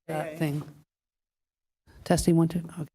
that thing. Testing 1, 2. Okay.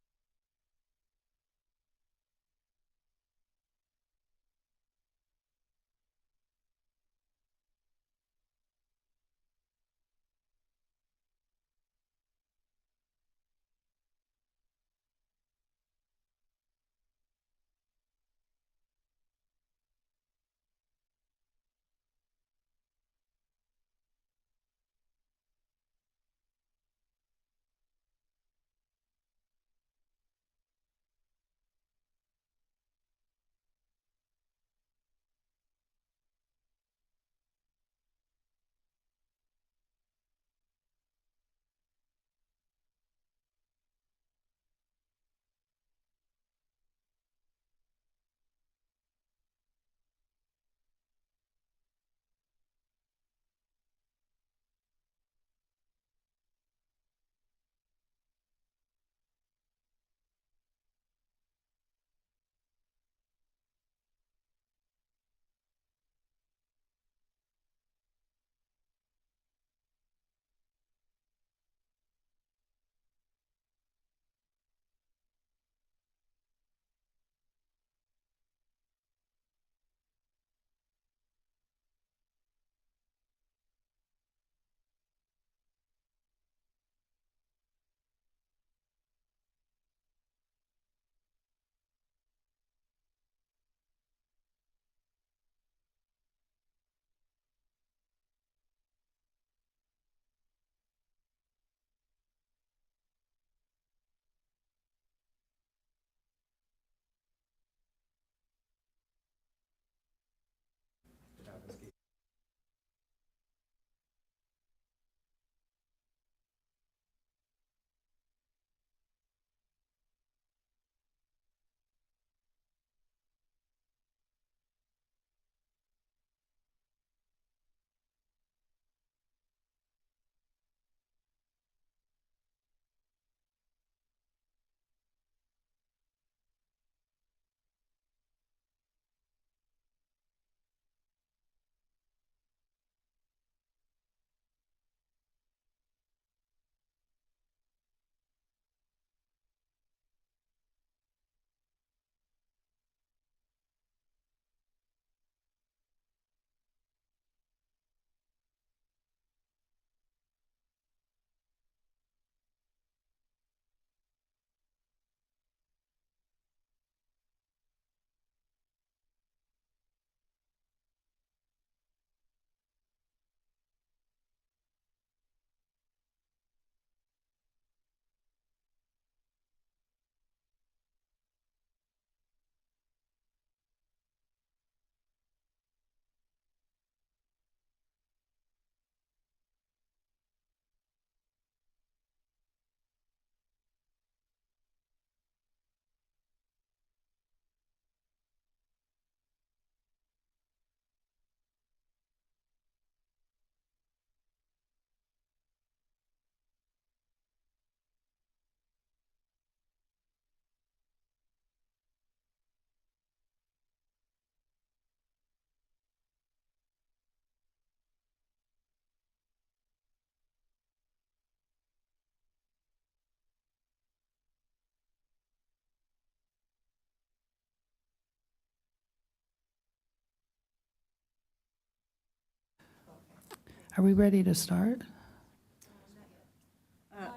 Are we ready to start?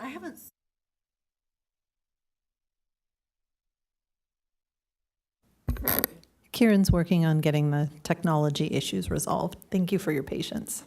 I haven't. Kieran's working on getting the technology issues resolved. Thank you for your patience.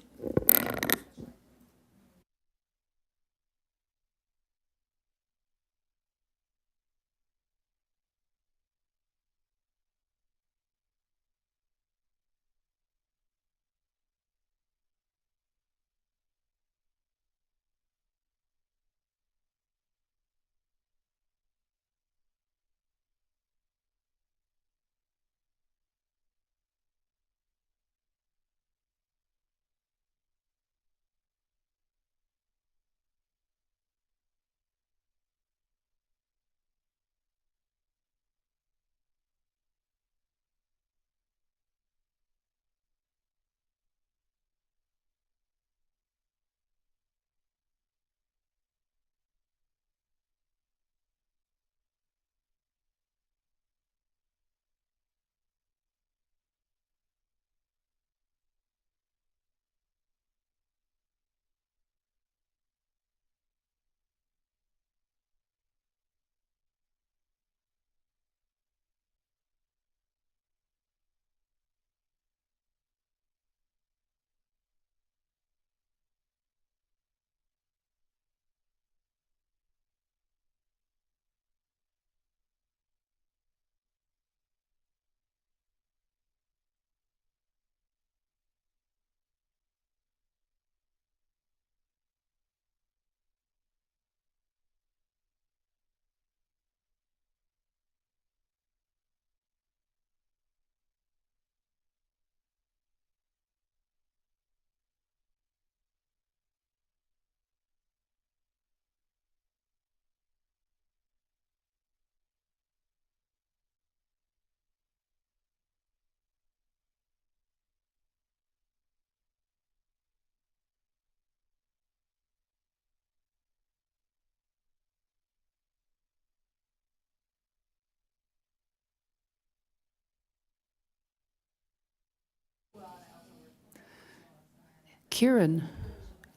Kieran,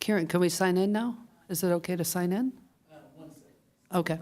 can we sign in now? Is it okay to sign in? Okay.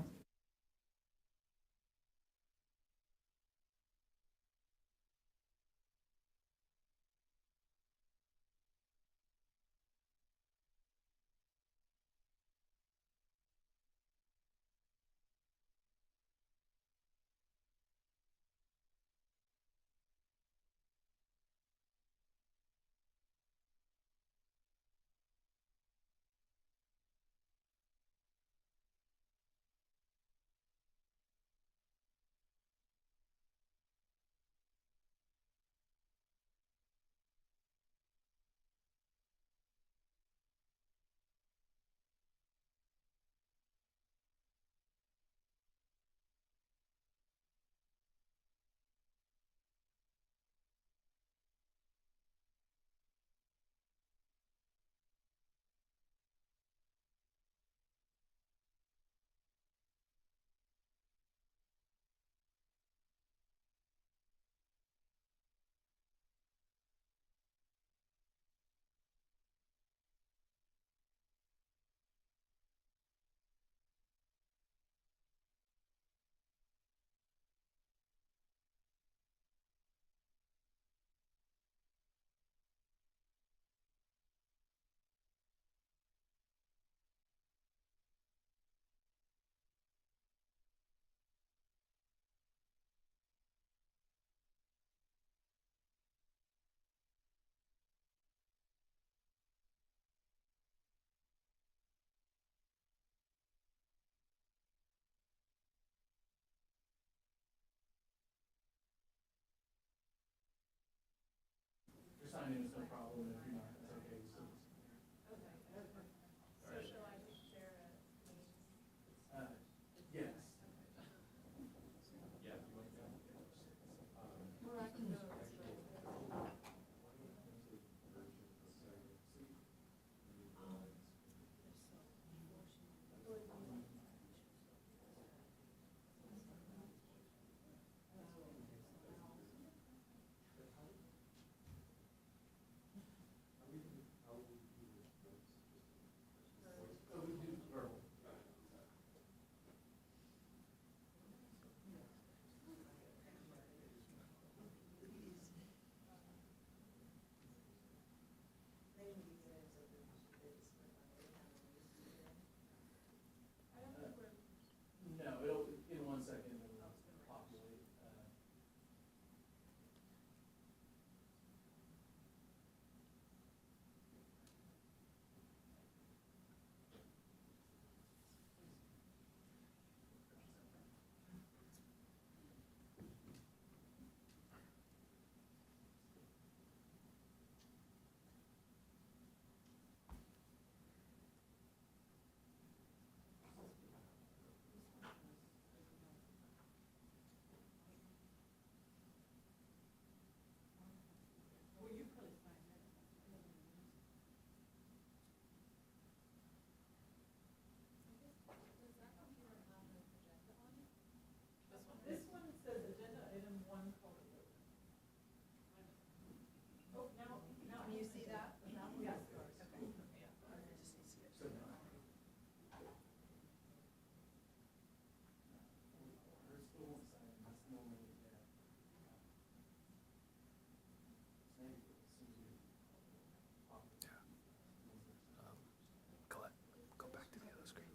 Colette, go back to the other screen.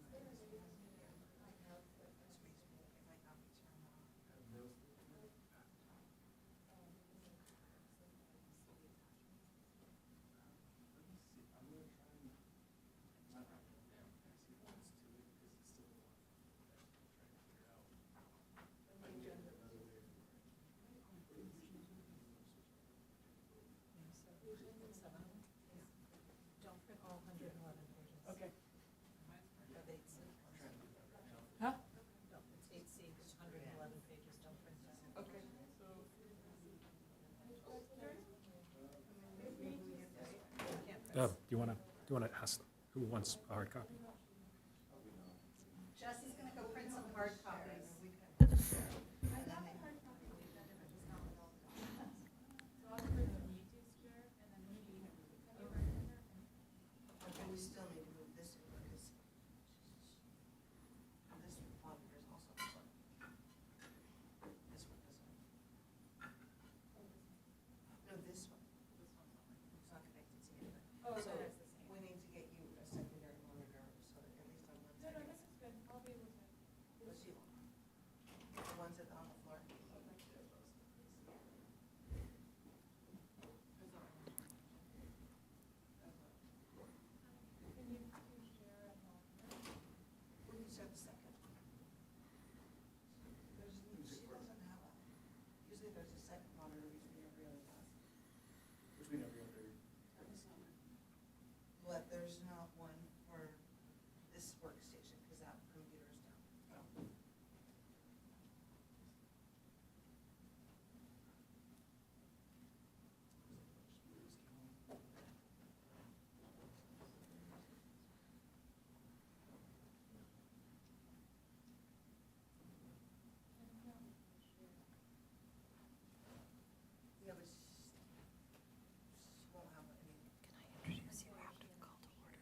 Do you want to ask who wants a hard copy? Jesse's going to go print some hard copies. ones that are on the floor. We can share the second. She doesn't have a, usually there's a second monitor between every other class. Between every other. But there's not one for this workstation, because that computer is down. Yeah, but she won't have any. Can I introduce you after the call to order?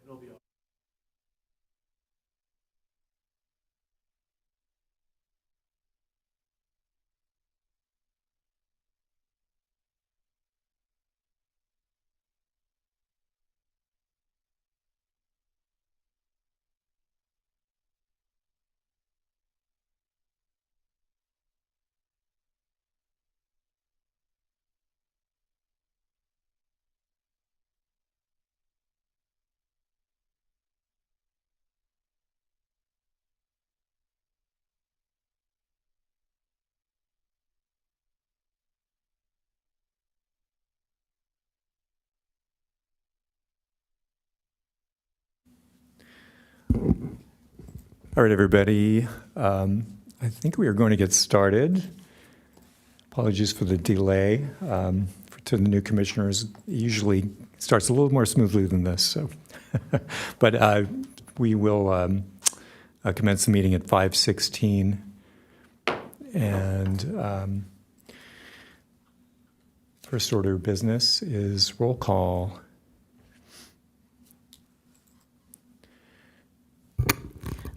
It'll be. All right, everybody. I think we are going to get started. Apologies for the delay. To the new commissioners, it usually starts a little more smoothly than this. So, but we will commence the meeting at 5:16. And first order of business is roll call.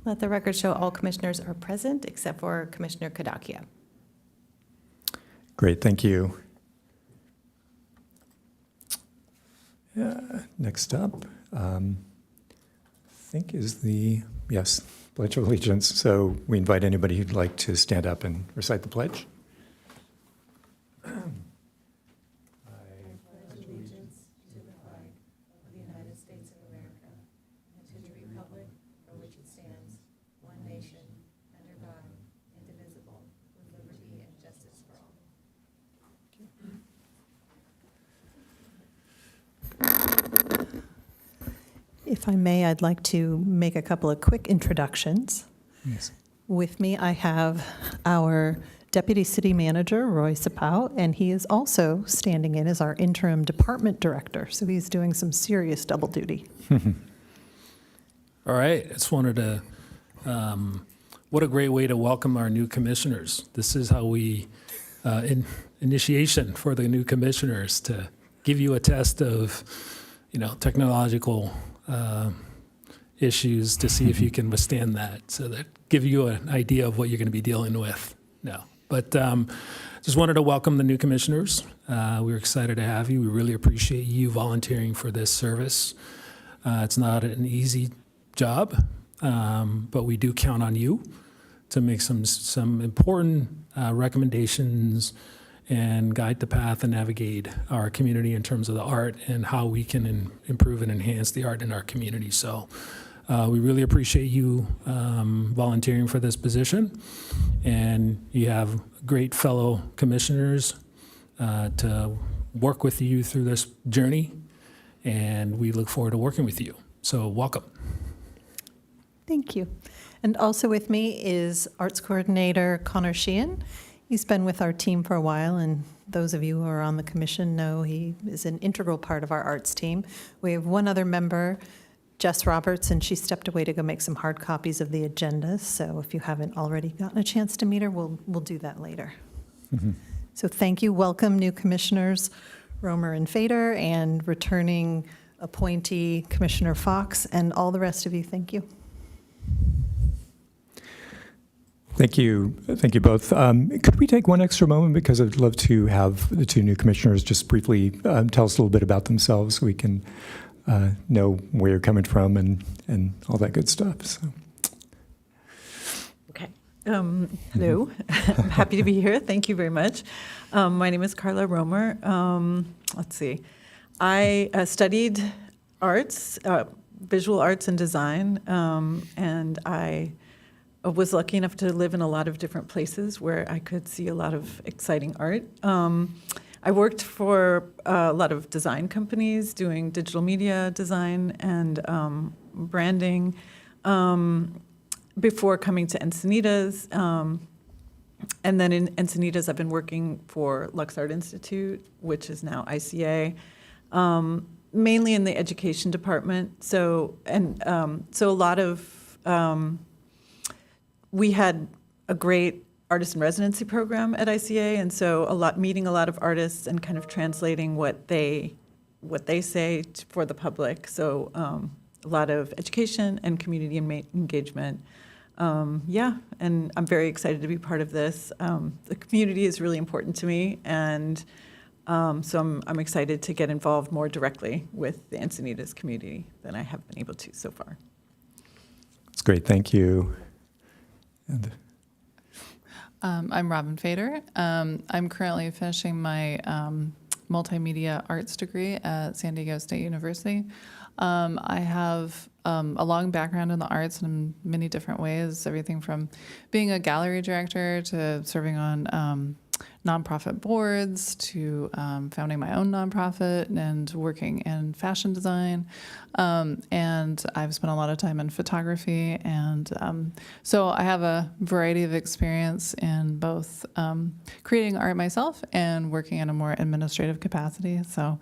Let the record show all commissioners are present except for Commissioner Kadakia. Great, thank you. Next up, I think is the, yes, Pledge of Allegiance. So we invite anybody who'd like to stand up and recite the pledge. If I may, I'd like to make a couple of quick introductions. Yes. With me, I have our Deputy City Manager, Roy Sapau, and he is also standing in as our interim department director, so he's doing some serious double duty. All right, I just wanted to, what a great way to welcome our new commissioners. This is how we, initiation for the new commissioners, to give you a test of, technological issues to see if you can withstand that. So that give you an idea of what you're going to be dealing with. No, but just wanted to welcome the new commissioners. We're excited to have you. We really appreciate you volunteering for this service. It's not an easy job, but we do count on you to make some important recommendations and guide the path and navigate our community in terms of the art and how we can improve and enhance the art in our community. So we really appreciate you volunteering for this position, and you have great fellow commissioners to work with you through this journey, and we look forward to working with you. So welcome. Thank you. And also with me is Arts Coordinator Connor Sheehan. He's been with our team for a while, and those of you who are on the commission know he is an integral part of our arts team. We have one other member, Jess Roberts, and she stepped away to go make some hard copies of the agenda. So if you haven't already gotten a chance to meet her, we'll do that later. Mm-hmm. So thank you. Welcome, new commissioners Romer and Fader, and returning appointee Commissioner Fox, and all the rest of you. Thank you. Thank you both. Could we take one extra moment, because I'd love to have the two new commissioners just briefly tell us a little bit about themselves so we can know where you're coming from and all that good stuff. So. Okay. Hello. I'm happy to be here. Thank you very much. My name is Carla Romer. Let's see. I studied arts, visual arts and design, and I was lucky enough to live in a lot of different places where I could see a lot of exciting art. I worked for a lot of design companies doing digital media design and branding before coming to Encinitas. And then in Encinitas, I've been working for Lux Art Institute, which is now ICA, mainly in the education department. So a lot of we had a great artist in residency program at ICA, and so meeting a lot of artists and kind of translating what they say for the public. So a lot of education and community engagement. And I'm very excited to be part of this. The community is really important to me, and so I'm excited to get involved more directly with the Encinitas community than I have been able to so far. That's great. Thank you. And I'm Robin Fader. I'm currently finishing my multimedia arts degree at San Diego State University. I have a long background in the arts in many different ways, everything from being a gallery director to serving on nonprofit boards to founding my own nonprofit and working in fashion design. And I've spent a lot of time in photography. And so I have a variety of experience in both creating art myself and working in a more administrative capacity. So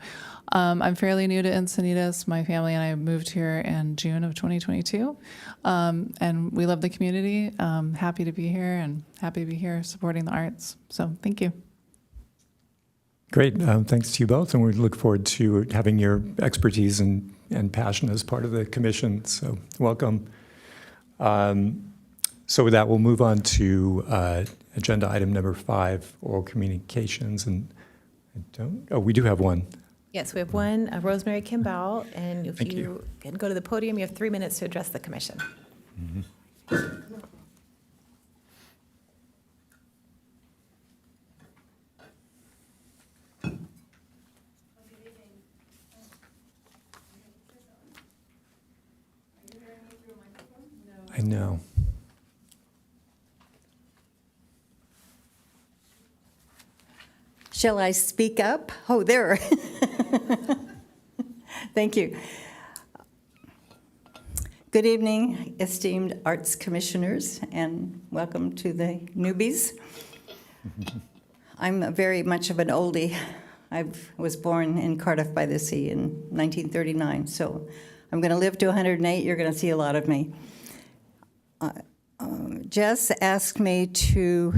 I'm fairly new to Encinitas. My family and I moved here in June of 2022. And we love the community. Happy to be here and happy to be here supporting the arts. So thank you. great. Thanks to you both. And we look forward to having your expertise and passion as part of the commission. So welcome. So with that, we'll move on to agenda item number 5, oral communications. And we do have one. Yes, we have one, Rosemary Kimball, and if Thank you you. can go to the podium, you have 3 minutes to address the commission. I know. Shall I speak up? Oh, there. Thank you. Good evening, esteemed arts commissioners, and welcome to the newbies. I'm very much of an oldie. I was born in Cardiff by the Sea in 1939, so I'm going to live to 108. You're going to see a lot of me. Jess asked me to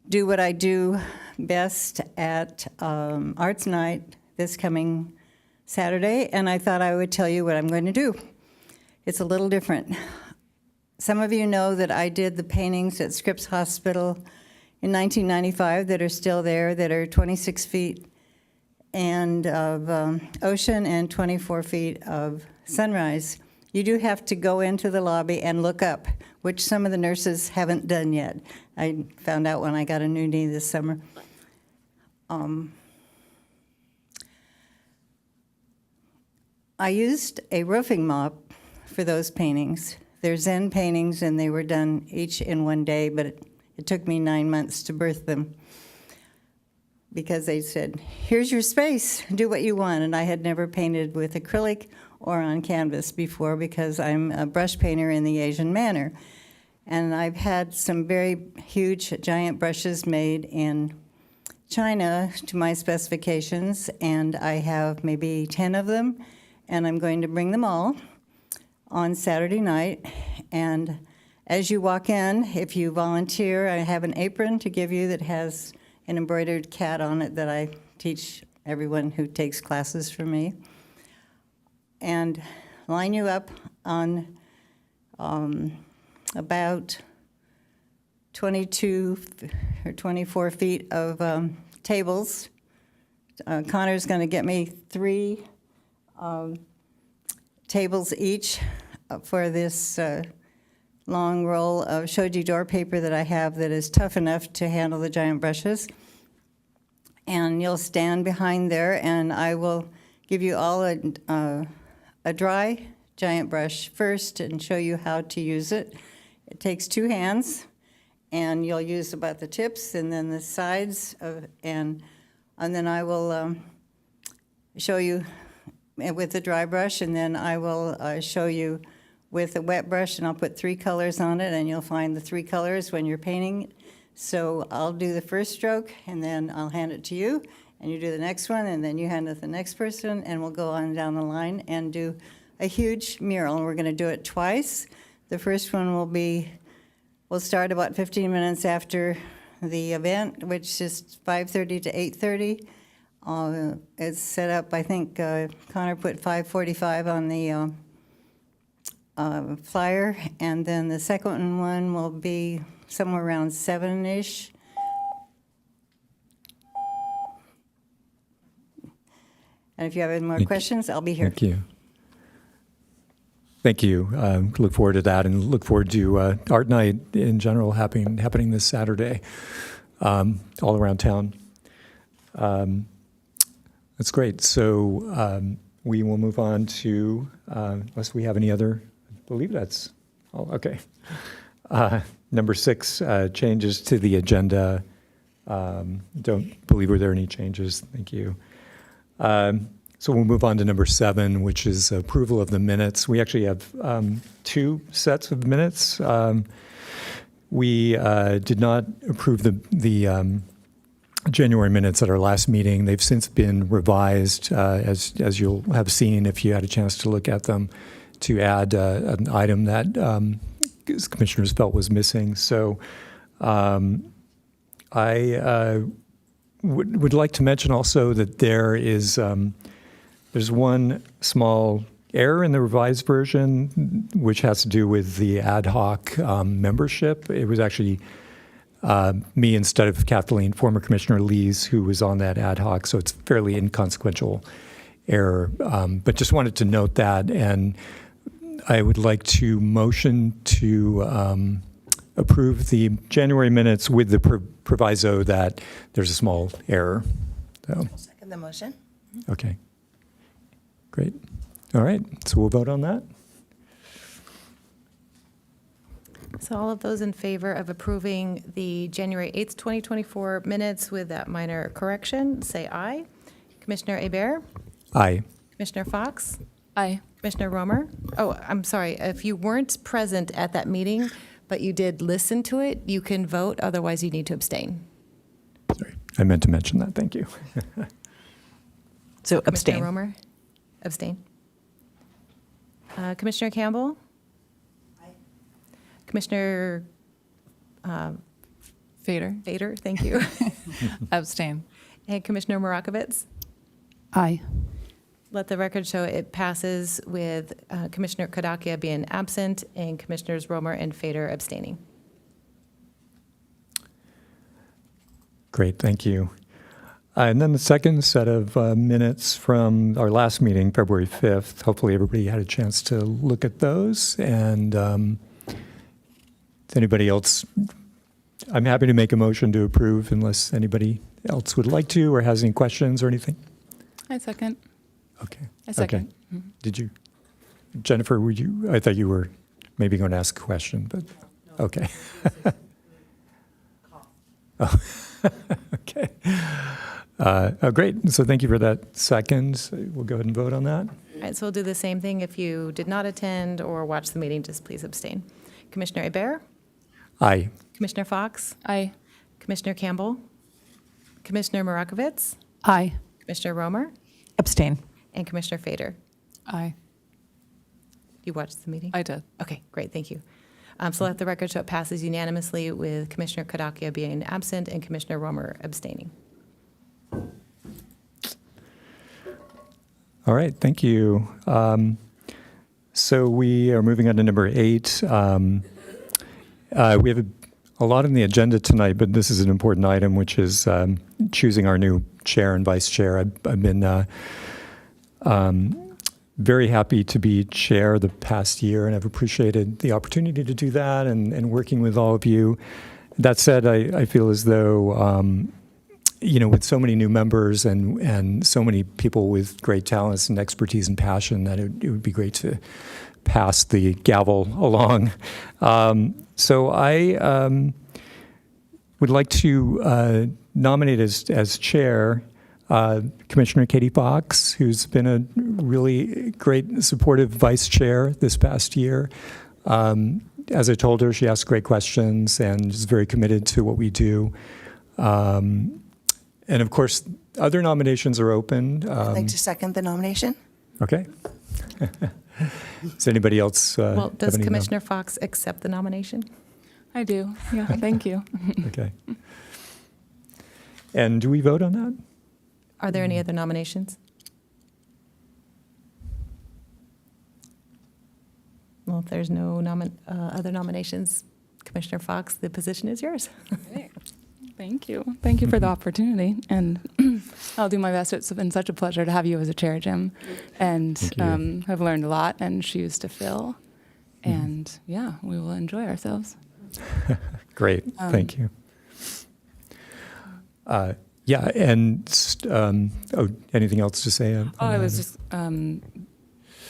do what I do best at Arts Night this coming Saturday, and I thought I would tell you what I'm going to do. It's a little different. Some of you know that I did the paintings at Scripps Hospital in 1995 that are still there, that are 26 feet and of ocean and 24 feet of sunrise. You do have to go into the lobby and look up, which some of the nurses haven't done yet. I found out when I got a new knee this summer. I used a roofing mop for those paintings. They're Zen paintings, and they were done each in one day, but it took me 9 months to birth them because they said, here's your space, do what you want. And I had never painted with acrylic or on canvas before because I'm a brush painter in the Asian manner. And I've had some very huge, giant brushes made in China to my specifications, and I have maybe 10 of them, and I'm going to bring them all on Saturday night. And as you walk in, if you volunteer, I have an apron to give you that has an embroidered cat on it that I teach everyone who takes classes from me. And line you up on about 22 or 24 feet of tables. Connor's going to get me 3 tables each for this long roll of shoji door paper that I have that is tough enough to handle the giant brushes. And you'll stand behind there, and I will give you all a dry giant brush first and show you how to use it. It takes 2 hands, and you'll use about the tips and then the sides, and then I will show you with the dry brush, and then I will show you with a wet brush, and I'll put 3 colors on it, and you'll find the 3 colors when you're painting. So I'll do the first stroke, and then I'll hand it to you, and you do the next one, and then you hand it to the next person, and we'll go on down the line and do a huge mural, and we're going to do it twice. The first one we'll start about 15 minutes after the event, which is 5:30 to 8:30. It's set up, I think Connor put 5:45 on the flyer, and then the second one will be somewhere around 7-ish. And if you have any more questions, I'll be here. Thank you. Thank you. Look forward to that, and look forward to Art Night in general happening this Saturday all around town. That's great. So we will move on to, unless we have any other, I believe that's, oh, okay. Number 6, changes to the agenda. Don't believe there are any changes. Thank you. So we'll move on to number 7, which is approval of the minutes. We actually have 2 sets of minutes. We did not approve the January minutes at our last meeting. They've since been revised, as you'll have seen if you had a chance to look at them, to add an item that commissioners felt was missing. So I would like to mention also that there's one small error in the revised version, which has to do with the ad hoc membership. It was actually me instead of Kathleen, former Commissioner Lees, who was on that ad hoc, so it's fairly inconsequential error. But just wanted to note that, and I would like to motion to approve the January minutes with the proviso that there's a small error. So, Second the motion. okay. Great. All right, so we'll vote on that. So all of those in favor of approving the January 8th, 2024 minutes with that minor correction, say aye. Commissioner Hebert? Aye. Commissioner Fox? Aye. Commissioner Romer? Oh, I'm sorry. If you weren't present at that meeting, but you did listen to it, you can vote. Otherwise, you need to abstain. Sorry, I meant to mention that. Thank you. So Commissioner abstain. Romer? Abstain. Commissioner Campbell? Aye. Commissioner Fader? Fader, thank you. Abstain. And Commissioner Morakovitz? Aye. Let the record show it passes with Commissioner Kadakia being absent and Commissioners Romer and Fader abstaining. Great, thank you. And then the second set of minutes from our last meeting, February 5th. Hopefully everybody had a chance to look at those. And if anybody else, I'm happy to make a motion to approve unless anybody else would like to or has any questions or anything. I second. Okay. I second. Okay. Did you, Jennifer, were you, I thought you were maybe going to ask a question, but, okay. Oh, okay. Great. So thank you for that second. So we'll go ahead and vote on that. All right, so we'll do the same thing. If you did not attend or watch the meeting, just please abstain. Commissioner Hebert? Aye. Commissioner Fox? Aye. Commissioner Campbell? Commissioner Morakovitz? Aye. Commissioner Romer? Abstain. And Commissioner Fader? Aye. You watched the meeting? I did. Okay, great, thank you. So let the record show it passes unanimously with Commissioner Kadakia being absent and Commissioner Romer abstaining. All right, thank you. So we are moving on to number 8. We have a lot on the agenda tonight, but this is an important item, which is choosing our new chair and vice chair. I've been very happy to be chair the past year, and I've appreciated the opportunity to do that and working with all of you. That said, I feel as though, with so many new members and so many people with great talents and expertise and passion, that it would be great to pass the gavel along. So I would like to nominate as chair Commissioner Katie Fox, who's been a really great supportive vice chair this past year. As I told her, she asks great questions and is very committed to what we do. And of course, other nominations are open. I'd like to second the nomination. Okay. Does anybody else Well, does have any Commissioner Fox accept the nomination? I do. Yeah, thank you. Okay. And do we vote on that? Are there any other nominations? Well, if there's no other nominations, Commissioner Fox, the position is yours. Thank you. Thank you for the opportunity. And I'll do my best. It's been such a pleasure to have you as a chair, Jim. And Thank you. I've learned a lot and shoes to fill. And yeah, we will enjoy ourselves. Great, thank you. Yeah, and anything else to say? I was just going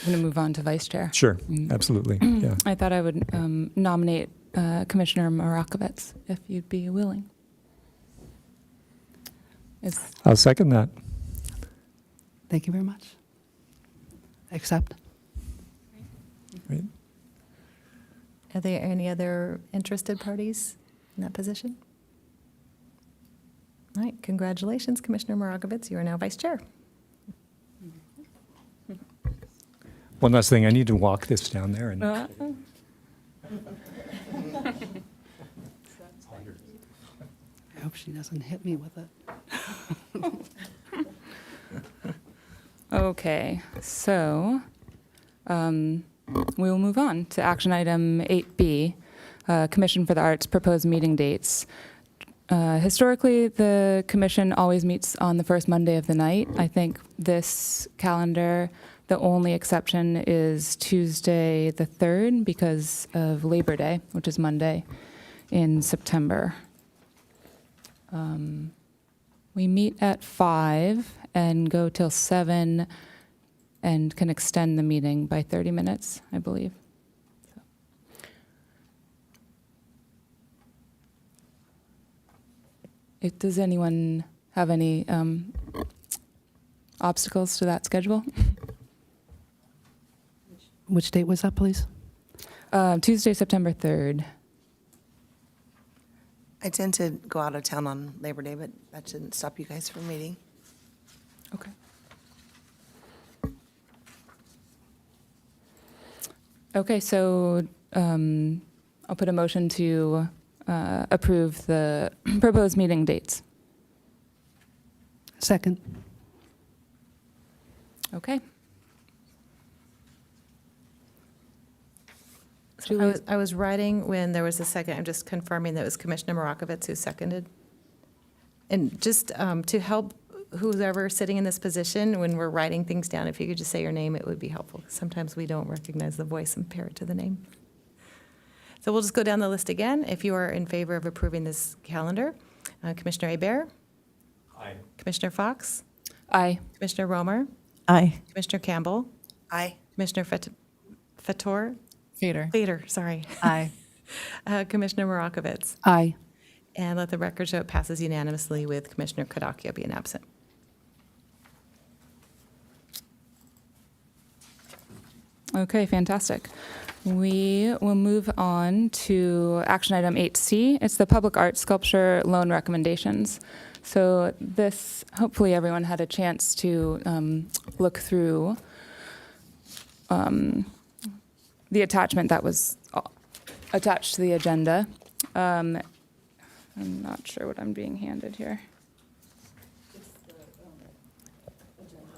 to move on to vice chair. Sure, absolutely, yeah. I thought I would nominate Commissioner Morakovitz, if you'd be willing. I'll second that. Thank you very much. Accept. Great. Are there any other interested parties in that position? All right, congratulations, Commissioner Morakovitz. You are now vice chair. One last thing, I need to walk this down there. And I hope she doesn't hit me with it. Okay, so we will move on to action item 8B, Commission for the Arts proposed meeting dates. historically, the commission always meets on the first Monday of the night. I think this calendar, the only exception is Tuesday the 3rd because of Labor Day, which is Monday in September. We meet at 5 and go till 7 and can extend the meeting by 30 minutes, I believe. Does anyone have any obstacles to that schedule? Which date was that, please? Tuesday, September 3rd. I tend to go out of town on Labor Day, but that shouldn't stop you guys from meeting. Okay. Okay, so I'll put a motion to approve the proposed meeting dates. Second. Okay. So I was writing when there was a second. I'm just confirming that it was Commissioner Morakovitz who seconded. And just to help whoever sitting in this position, when we're writing things down, if you could just say your name, it would be helpful. Sometimes we don't recognize the voice and pair it to the name. So we'll just go down the list again. If you are in favor of approving this calendar, Commissioner Hebert? Aye. Commissioner Fox? Aye. Commissioner Romer? Aye. Commissioner Campbell? Aye. Commissioner Fator? Fader. Fader, sorry. Aye. Commissioner Morakovitz? Aye. And let the record show it passes unanimously with Commissioner Kadakia being absent. Okay, fantastic. We will move on to action item 8C. It's the public art sculpture loan recommendations. So this, hopefully everyone had a chance to look through the attachment that was attached to the agenda. I'm not sure what I'm being handed here.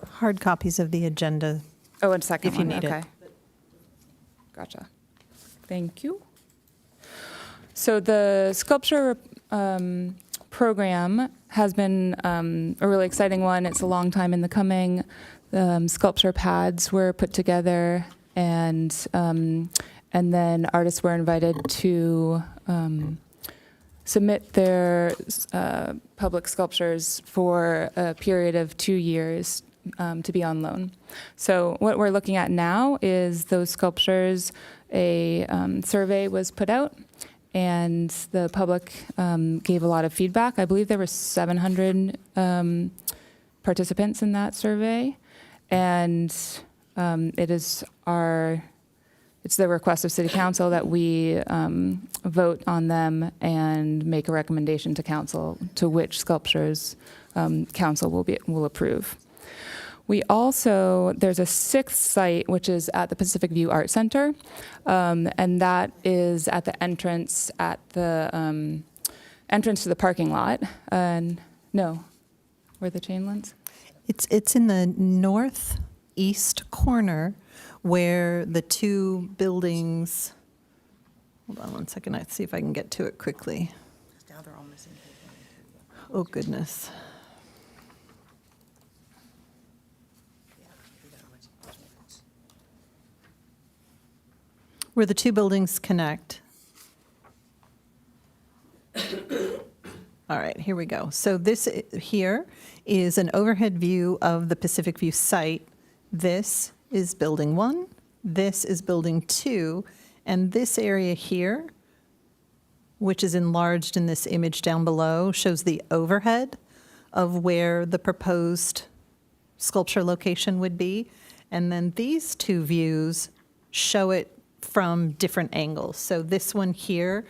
Hard copies of the agenda. Oh, and second If you one, need it. okay. Gotcha. Thank you. So the sculpture program has been a really exciting one. It's a long time in the coming. Sculpture pads were put together, and then artists were invited to submit their public sculptures for a period of 2 years to be on loan. So what we're looking at now is those sculptures. A survey was put out, and the public gave a lot of feedback. I believe there were 700 participants in that survey, and it's the request of City Council that we vote on them and make a recommendation to Council to which sculptures Council will approve. We also, there's a 6th site, which is at the Pacific View Art Center, and that is at the entrance to the parking lot. No, where the chain lines? It's in the northeast corner where the two buildings, hold on one second, I'll see if I can get to it quickly. Now they're all missing. Oh, goodness. Where the two buildings connect. All right, here we go. So this here is an overhead view of the Pacific View site. This is Building 1, this is Building 2, and this area here, which is enlarged in this image down below, shows the overhead of where the proposed sculpture location would be. And then these two views show it from different angles. So this one here,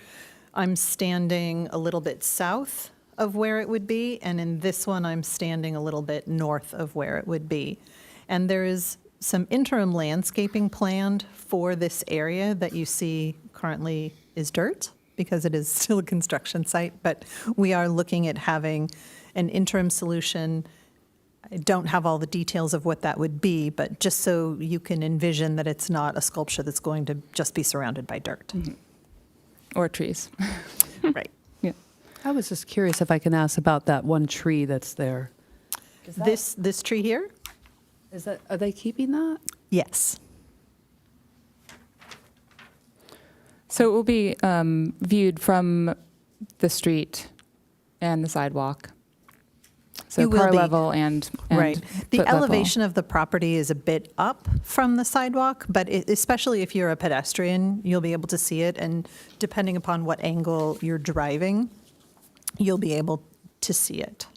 I'm standing a little bit south of where it would be, and in this one, I'm standing a little bit north of where it would be. And there is some interim landscaping planned for this area that you see currently is dirt, because it is still a construction site, but we are looking at having an interim solution. I don't have all the details of what that would be, but just so you can envision that it's not a sculpture that's going to just be surrounded by dirt. Or trees. Right. Yeah. I was just curious if I can ask about that one tree that's there. This tree here? Are they keeping that? Yes. So it will be viewed from the street and the sidewalk. So You will car be- level and Right. The foot level. elevation of the property is a bit up from the sidewalk, but especially if you're a pedestrian, you'll be able to see it. And depending upon what angle you're driving, you'll be able to see it.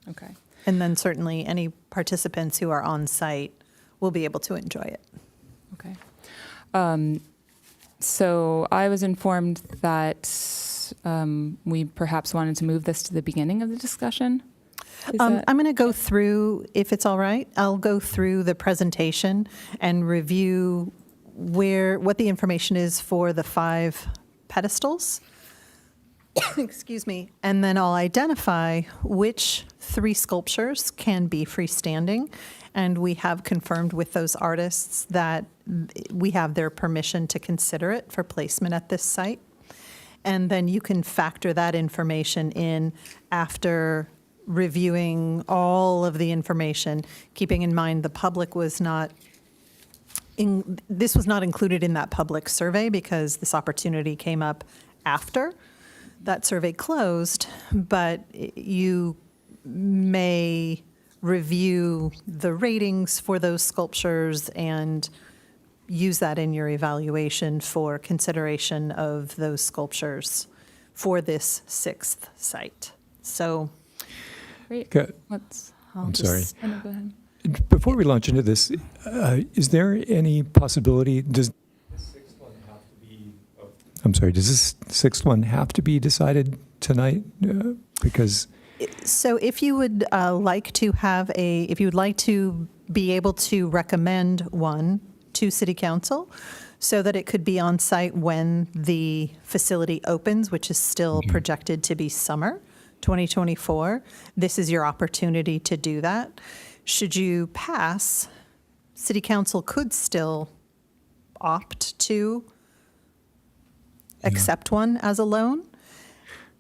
Okay. And then certainly any participants who are on site will be able to enjoy it. Okay. So I was informed that we perhaps wanted to move this to the beginning of the discussion. Is that- I'm going to go through, if it's all right, I'll go through the presentation and review what the information is for the 5 pedestals. Excuse me. And then I'll identify which 3 sculptures can be freestanding. And we have confirmed with those artists that we have their permission to consider it for placement at this site. And then you can factor that information in after reviewing all of the information, keeping in mind the public was not this was not included in that public survey because this opportunity came up after that survey closed, but you may review the ratings for those sculptures and use that in your evaluation for consideration of those sculptures for this 6th site. So Great. Good. Let's. I'm sorry. Oh, no, go ahead. Before we launch into this, is there any possibility, does the 6th one have to be, I'm sorry, does this 6th one have to be decided tonight? Because, So if you would like to if you would like to be able to recommend one to City Council so that it could be on site when the facility opens, which is still projected to be summer 2024, this is your opportunity to do that. Should you pass, City Council could still opt to accept one as a loan.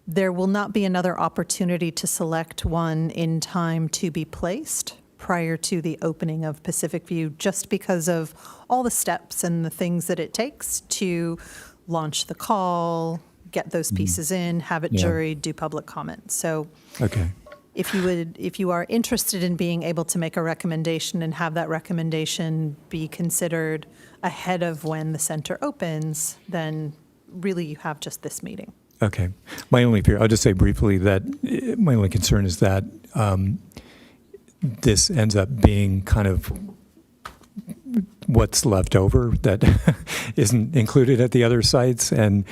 There will not be another opportunity to select one in time to be placed prior to the opening of Pacific View, just because of all the steps and the things that it takes to launch the call, get those pieces in, have it Yeah. juried, do public comment. So okay. if you are interested in being able to make a recommendation and have that recommendation be considered ahead of when the center opens, then really you have just this meeting. Okay. My only fear, I'll just say briefly that my only concern is that this ends up being kind of what's left over that isn't included at the other sites, and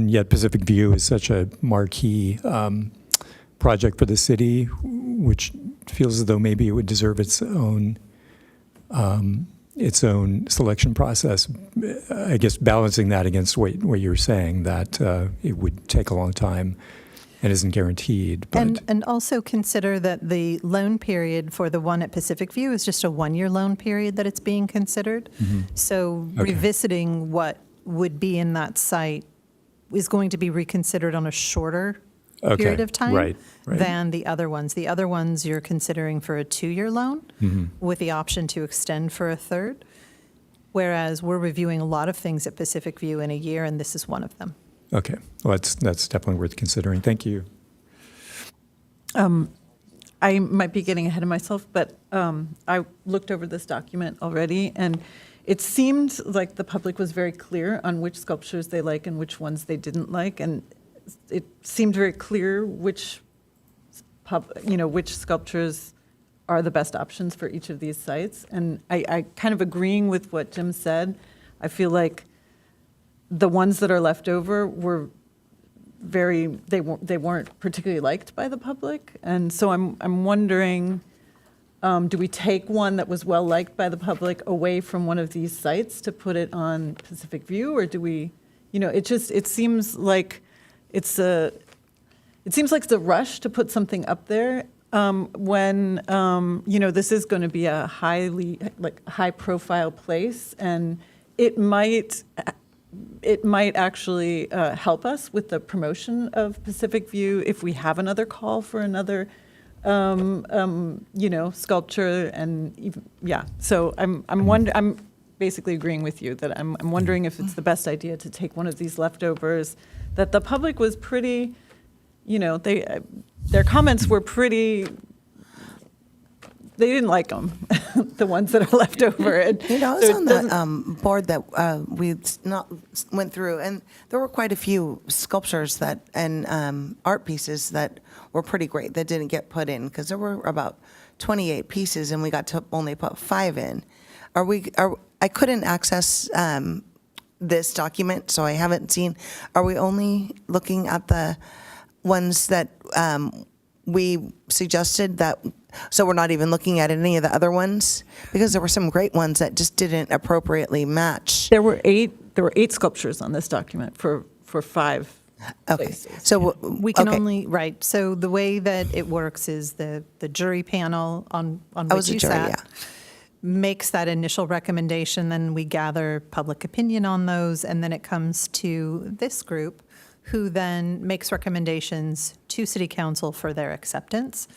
yet Pacific View is such a marquee project for the city, which feels as though maybe it would deserve its own selection process. I guess balancing that against what you're saying, that it would take a long time and isn't guaranteed. But And also consider that the loan period for the one at Pacific View is just a 1-year loan period that it's being considered. So Okay. revisiting what would be in that site is going to be reconsidered on a shorter period of time right. than the other ones. The other ones you're considering for a 2-year loan with the option to extend for a third, whereas we're reviewing a lot of things at Pacific View in a year, and this is one of them. Okay, well, that's definitely worth considering. Thank you. I might be getting ahead of myself, but I looked over this document already, and it seemed like the public was very clear on which sculptures they like and which ones they didn't like, and it seemed very clear which sculptures are the best options for each of these sites. And I kind of agreeing with what Jim said. I feel like the ones that are left over were they weren't particularly liked by the public. And so I'm wondering, do we take one that was well liked by the public away from one of these sites to put it on Pacific View, or do we, it seems like it's a rush to put something up there when this is going to be a high profile place, and it might it might actually help us with the promotion of Pacific View if we have another call for another, sculpture and even, yeah. So I'm basically agreeing with you that I'm wondering if it's the best idea to take one of these leftovers that the public was pretty, their comments were pretty. They didn't like them, the ones that are left over. And I was so it on doesn't- the board that we went through, and there were quite a few sculptures and art pieces that were pretty great that didn't get put in because there were about 28 pieces, and we got to only put 5 in. I couldn't access this document, so I haven't seen. Are we only looking at the ones that we suggested that? So we're not even looking at any of the other ones because there were some great ones that just didn't appropriately match. There were 8 sculptures on this document for 5 Okay, places. so We can okay. only, right, so the way that it works is the jury panel on I which was a you jury, sat yeah. makes that initial recommendation, then we gather public opinion on those, and then it comes to this group, who then makes recommendations to City Council for their acceptance.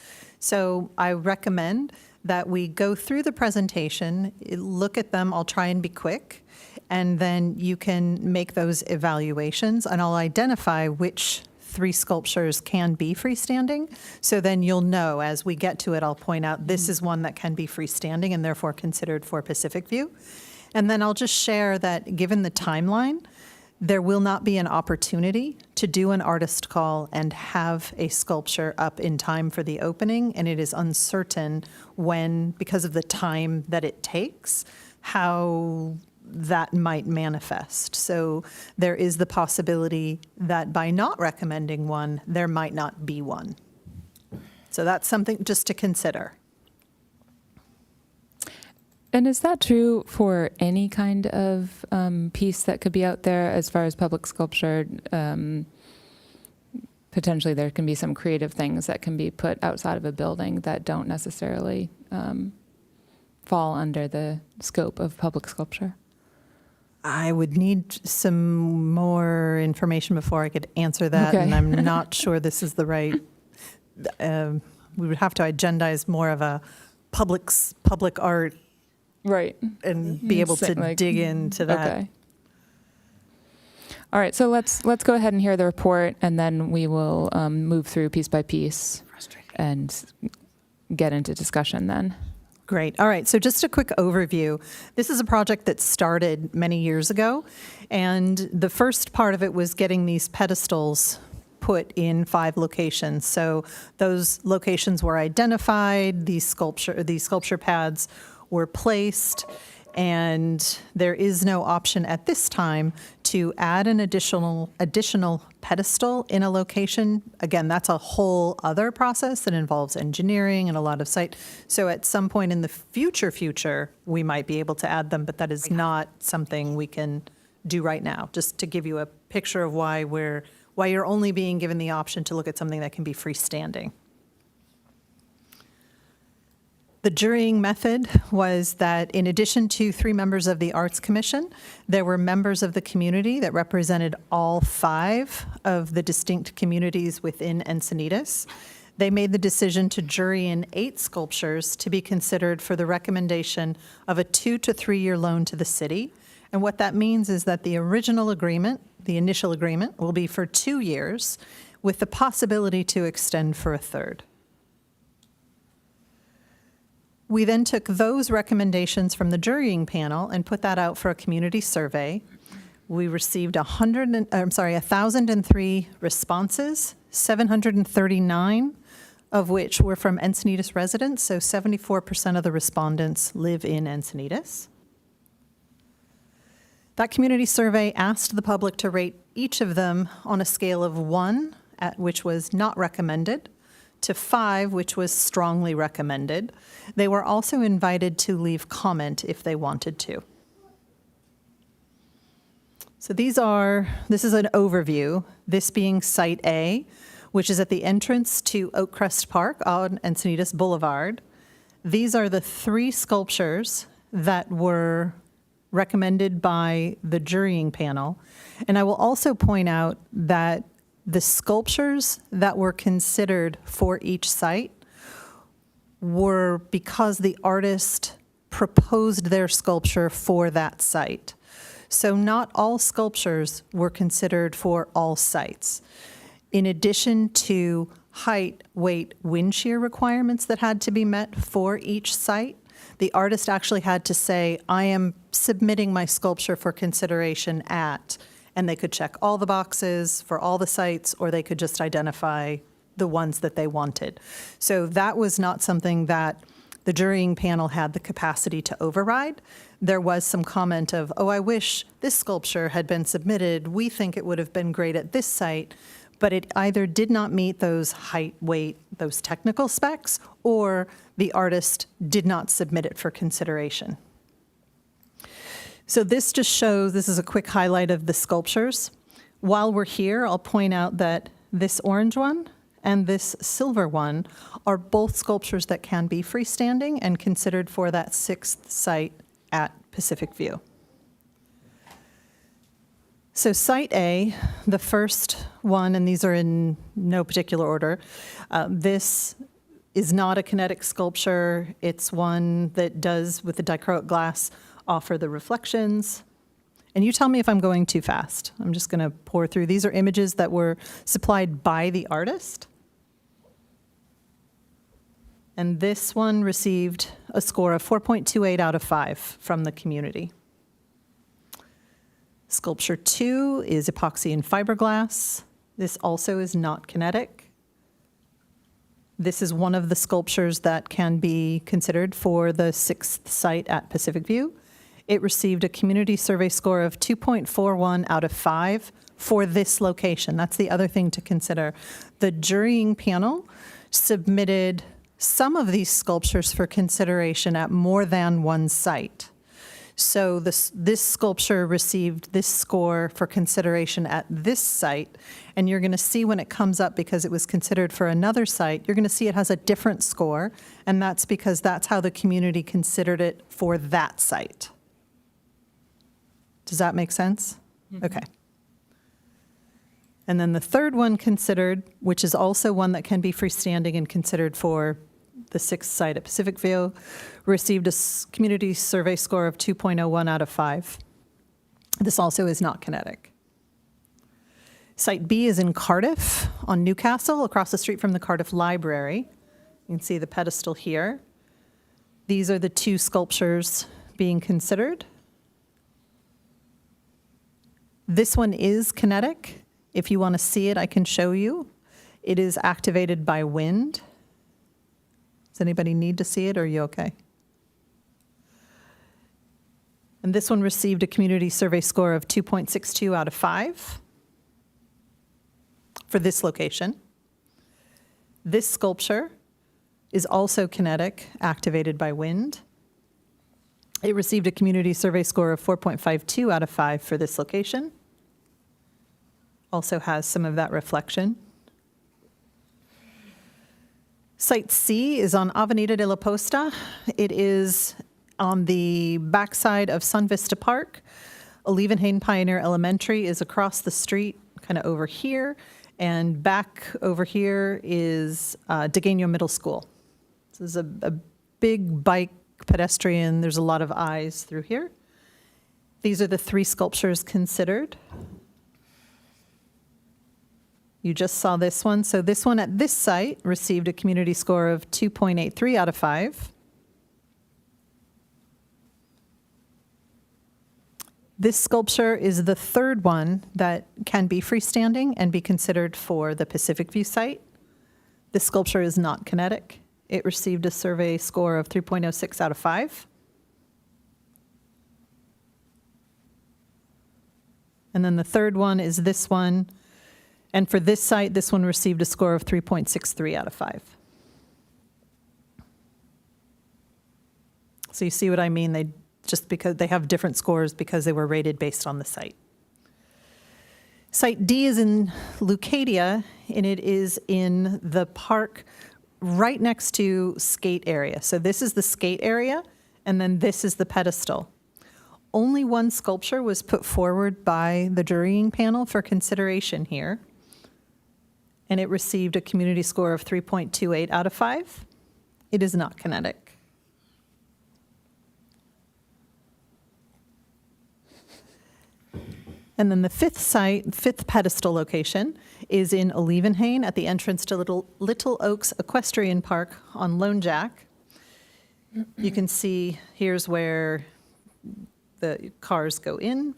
So I recommend that we go through the presentation, look at them, I'll try and be quick, and then you can make those evaluations, and I'll identify which 3 sculptures can be freestanding. So then you'll know, as we get to it, I'll point out this is one that can be freestanding and therefore considered for Pacific View. And then I'll just share that given the timeline, there will not be an opportunity to do an artist call and have a sculpture up in time for the opening, and it is uncertain when, because of the time that it takes, how that might manifest. So there is the possibility that by not recommending one, there might not be one. So that's something just to consider. And is that true for any kind of piece that could be out there as far as public sculpture? Potentially there can be some creative things that can be put outside of a building that don't necessarily fall under the scope of public sculpture. I would need some more information before I could answer that, Okay. and I'm not sure this is the right. We would have to agendize more of a public art Right. and be able to Like- dig into that. Okay. All right, so let's go ahead and hear the report, and then we will move through piece by piece and get into discussion then. Great. All right. So just a quick overview. This is a project that started many years ago, and the first part of it was getting these pedestals put in 5 locations. So those locations were identified, these sculpture pads were placed, and there is no option at this time to add an additional pedestal in a location. Again, that's a whole other process that involves engineering and a lot of site. So at some point in the future, we might be able to add them, but that is not something we can do right now. Just to give you a picture of why you're only being given the option to look at something that can be freestanding. The jurying method was that in addition to 3 members of the Arts Commission, there were members of the community that represented all 5 of the distinct communities within Encinitas. They made the decision to jury in 8 sculptures to be considered for the recommendation of a 2 to 3 year loan to the city. And what that means is that the initial agreement, will be for 2 years with the possibility to extend for a third. We then took those recommendations from the jurying panel and put that out for a community survey. We received 1,003 responses, 739 of which were from Encinitas residents, so 74% of the respondents live in Encinitas. That community survey asked the public to rate each of them on a scale of 1, which was not recommended, to 5, which was strongly recommended. They were also invited to leave comment if they wanted to. So this is an overview, this being Site A, which is at the entrance to Oakcrest Park on Encinitas Boulevard. These are the 3 sculptures that were recommended by the jurying panel. And I will also point out that the sculptures that were considered for each site were because the artist proposed their sculpture for that site. So not all sculptures were considered for all sites. In addition to height, weight, wind shear requirements that had to be met for each site, the artist actually had to say, I am submitting my sculpture for consideration at, and they could check all the boxes for all the sites, or they could just identify the ones that they wanted. So that was not something that the jurying panel had the capacity to override. There was some comment of, oh, I wish this sculpture had been submitted. We think it would have been great at this site, but it either did not meet those height, weight, those technical specs, or the artist did not submit it for consideration. So this just shows, this is a quick highlight of the sculptures. While we're here, I'll point out that this orange one and this silver one are both sculptures that can be freestanding and considered for that 6th site at Pacific View. So Site A, the first one, and these are in no particular order, this is not a kinetic sculpture. It's one that does, with the dichroic glass, offer the reflections. And you tell me if I'm going too fast. I'm just going to pour through. These are images that were supplied by the artist. And this one received a score of 4.28 out of 5 from the community. Sculpture 2 is epoxy and fiberglass. This also is not kinetic. This is one of the sculptures that can be considered for the 6th site at Pacific View. It received a community survey score of 2.41 out of 5 for this location. That's the other thing to consider. The jurying panel submitted some of these sculptures for consideration at more than one site. So this sculpture received this score for consideration at this site, and you're going to see when it comes up, because it was considered for another site, you're going to see it has a different score, and that's because that's how the community considered it for that site. Does that make sense? Mm-hmm. Okay. And then the third one considered, which is also one that can be freestanding and considered for the 6th site at Pacific View, received a community survey score of 2.01 out of 5. This also is not kinetic. Site B is in Cardiff on Newcastle, across the street from the Cardiff Library. You can see the pedestal here. These are the 2 sculptures being considered. This one is kinetic. If you want to see it, I can show you. It is activated by wind. Does anybody need to see it, or are you okay? And this one received a community survey score of 2.62 out of 5 for this location. This sculpture is also kinetic, activated by wind. It received a community survey score of 4.52 out of 5 for this location. Also has some of that reflection. Site C is on Avenida de la Posta. It is on the backside of Sun Vista Park. Olevenhagen Pioneer Elementary is across the street, kind of over here, and back over here is Degueño Middle School. This is a big bike pedestrian. There's a lot of eyes through here. These are the 3 sculptures considered. You just saw this one. So this one at this site received a community score of 2.83 out of 5. This sculpture is the 3rd one that can be freestanding and be considered for the Pacific View site. This sculpture is not kinetic. It received a survey score of 3.06 out of 5. And then the 3rd one is this one. And for this site, this one received a score of 3.63 out of 5. So you see what I mean? They just because they have different scores because they were rated based on the site. Site D is in Leucadia, and it is in the park right next to skate area. So this is the skate area, and then this is the pedestal. only one sculpture was put forward by the jurying panel for consideration here, and it received a community score of 3.28 out of 5. It is not kinetic. And then the fifth pedestal location is in Olevenhain at the entrance to Little Oaks Equestrian Park on Lone Jack. You can see here's where the cars go in,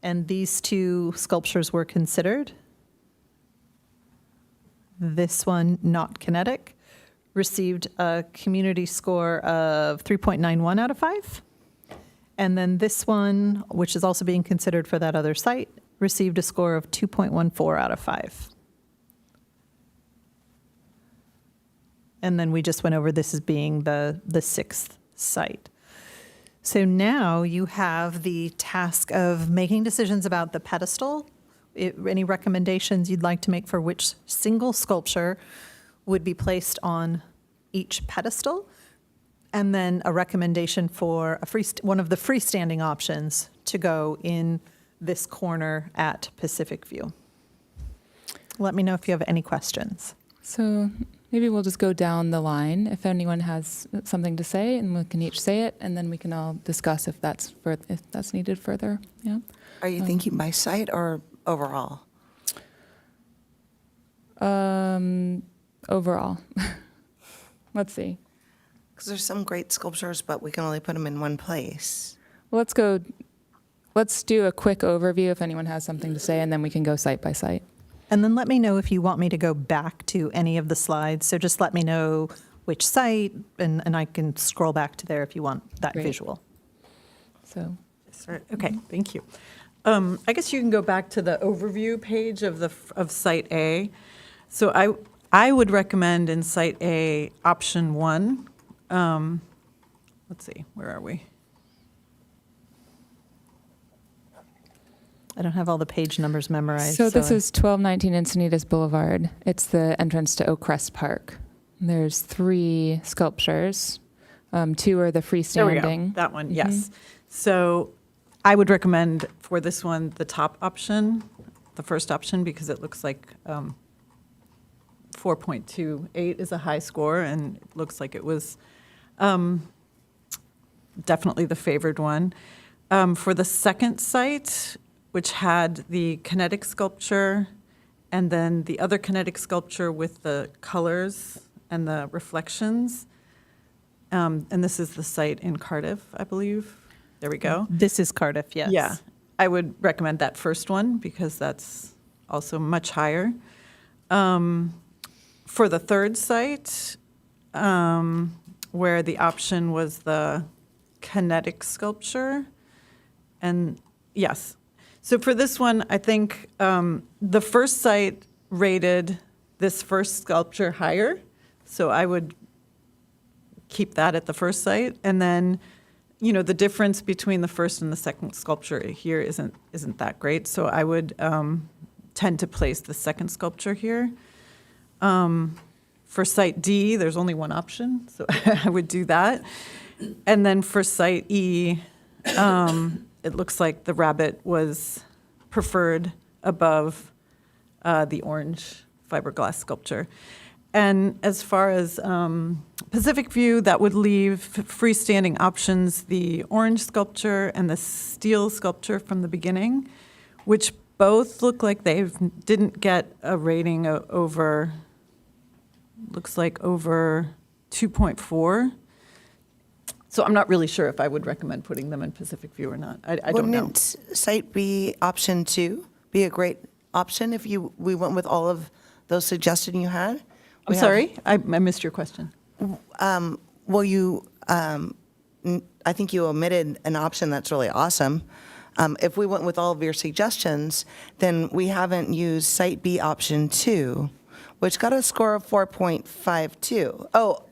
and these two sculptures were considered. This one, not kinetic, received a community score of 3.91 out of 5. And then this one, which is also being considered for that other site, received a score of 2.14 out of 5. And then we just went over this as being the sixth site. So now you have the task of making decisions about the pedestal. Any recommendations you'd like to make for which single sculpture would be placed on each pedestal, and then a recommendation for one of the freestanding options to go in this corner at Pacific View. Let me know if you have any questions. So maybe we'll just go down the line if anyone has something to say, and we can each say it, and then we can all discuss if that's needed further. Yeah. Are you thinking by site or overall? Overall. Let's see. Because there's some great sculptures, but we can only put them in one place. Well, let's do a quick overview if anyone has something to say, and then we can go site by site. And then let me know if you want me to go back to any of the slides. So just let me know which site, and I can scroll back to there if you want that Great. visual. So, Okay, thank you. I guess you can go back to the overview page of Site A. So I would recommend in Site A, option 1. Let's see, where are we? I don't have all the page numbers memorized. so this is 1219 Encinitas Boulevard. It's the entrance to Oak Crest Park. There's 3 sculptures. 2 are the freestanding. There we go, that one, yes. So I would recommend for this one, the top option, the first option, because it looks like 4.28 is a high score, and it looks like it was definitely the favored one. For the second site, which had the kinetic sculpture and then the other kinetic sculpture with the colors and the reflections, and this is the site in Cardiff, I believe. There we go. This is Cardiff, yes. Yeah, I would recommend that first one because that's also much higher. For the third site, where the option was the kinetic sculpture, and yes. So for this one, I think the first site rated this first sculpture higher, so I would keep that at the first site, and then the difference between the first and the second sculpture here isn't that great, so I would tend to place the second sculpture here. For site D, there's only one option, so I would do that. And then for site E, it looks like the rabbit was preferred above the orange fiberglass sculpture. And as far as Pacific View, that would leave freestanding options, the orange sculpture and the steel sculpture from the beginning, which both look like they didn't get a rating over, looks like over 2.4. So I'm not really sure if I would recommend putting them in Pacific View or not. I don't know. Wouldn't Site B, option 2, be a great option if we went with all of those suggested you had? I'm sorry, I missed your question. Well, I think you omitted an option that's really awesome. If we went with all of your suggestions, then we haven't used Site B option 2, which got a score of 4.52.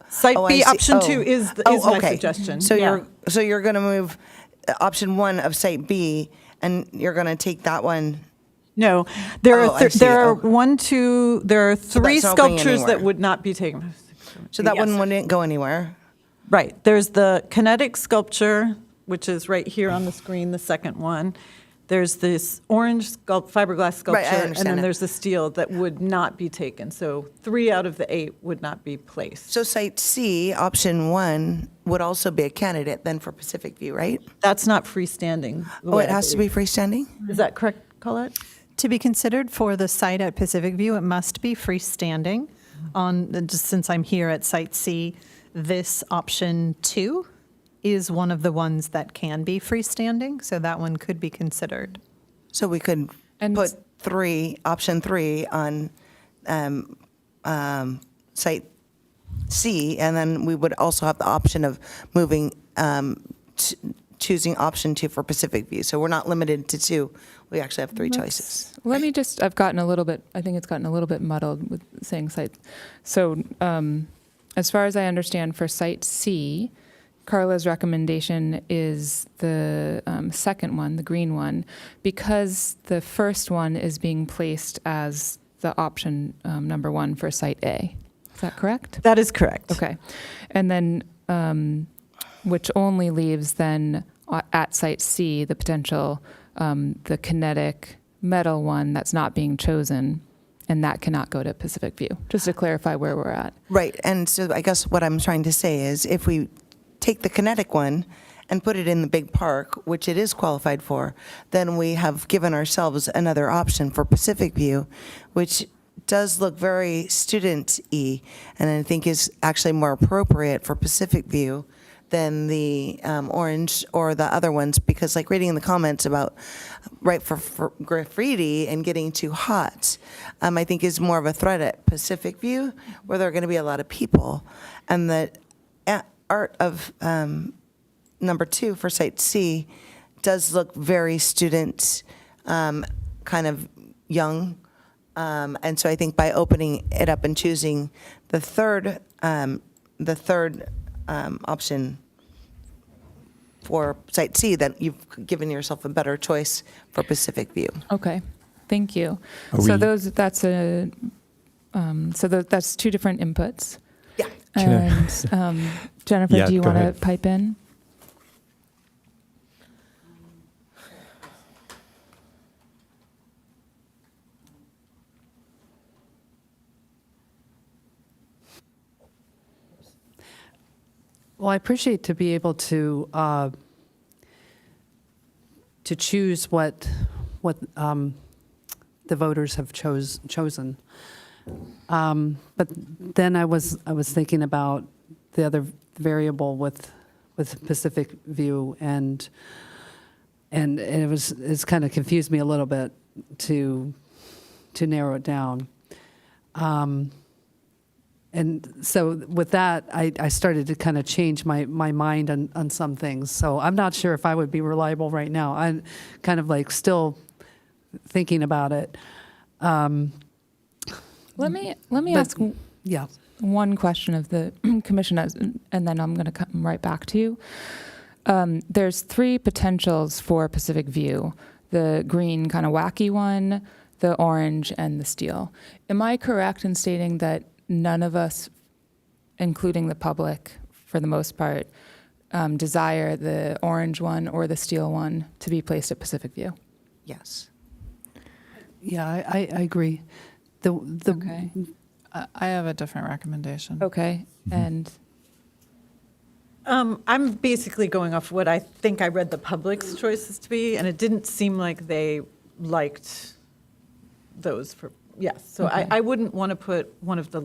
Site I B see. option 2 is my okay. suggestion. So yeah. you're going to move option 1 of Site B, and you're going to take that one. No, there Oh, I are see. there are Oh. there are 3 that's not going sculptures that anywhere. would not be taken. So that Yes. one wouldn't go anywhere. Right. There's the kinetic sculpture which is right here on the screen, the second one. There's this orange fiberglass sculpture, Right, I and understand then that. there's the steel that would not be taken. So 3 out of the 8 would not be placed. So site C, option 1, would also be a candidate then for Pacific View, right? That's not freestanding. the Oh, way it I has to be believe. freestanding? Is that correct, Colette? To be considered for the site at Pacific View, it must be freestanding. Just since I'm here at Site C, this option 2 is one of the ones that can be freestanding, so that one could be considered. So we could And- put option 3 on site C, and then we would also have the option of moving, choosing option 2 for Pacific View. So we're not limited to 2. We actually have 3 choices. Let me just, I think it's gotten a little bit muddled with saying site. So as far as I understand, for site C, Carla's recommendation is the second one, the green one, because the first one is being placed as the option number 1 for site A. Is that correct? That is correct. Okay. And then, which only leaves then at site C, the potential, the kinetic metal one that's not being chosen, and that cannot go to Pacific View, just to clarify where we're at. Right, and so I guess what I'm trying to say is if we take the kinetic one and put it in the big park, which it is qualified for, then we have given ourselves another option for Pacific View, which does look very student-y, and I think is actually more appropriate for Pacific View than the orange or the other ones, because like reading the comments about for graffiti and getting too hot, I think is more of a threat at Pacific View, where there are going to be a lot of people, and the art of number 2 for site C does look very student, kind of young, and so I think by opening it up and choosing the third option for site C, that you've given yourself a better choice for Pacific View. Okay, thank you. Are So we- that's 2 different inputs. Yeah. And Jennifer, Yeah, do you go want to ahead. pipe in? Well, I appreciate to be able to choose what the voters have chosen. But then I was thinking about the other variable with Pacific View, and it's kind of confused me a little bit to narrow it down. And so with that, I started to kind of change my mind on some things. So I'm not sure if I would be reliable right now. I'm kind of like still thinking about it. Let me But- ask Yeah. one question of the commission, and then I'm going to come right back to you. There's 3 potentials for Pacific View: the green kind of wacky one, the orange, and the steel. Am I correct in stating that none of us, including the public for the most part, desire the orange one or the steel one to be placed at Pacific View? Yes. Yeah, I agree. Okay. I have a different recommendation. Okay. And I'm basically going off what I think I read the public's choices to be, and it didn't seem like they liked those for, yes. So Okay. I wouldn't want to put one of the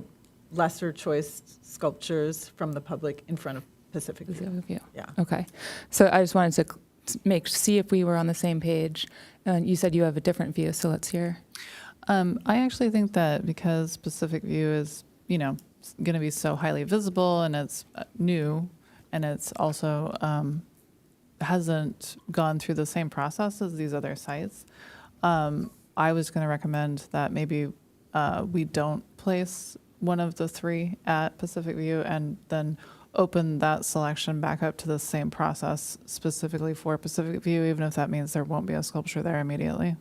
lesser choice sculptures from the public in front of Pacific View. Pacific View. Yeah. Okay. So I just wanted to see if we were on the same page. You said you have a different view, so let's hear. I actually think that because Pacific View is, going to be so highly visible and it's new, and it's also hasn't gone through the same process as these other sites, I was going to recommend that maybe we don't place one of the 3 at Pacific View and then open that selection back up to the same process specifically for Pacific View, even if that means there won't be a sculpture there immediately.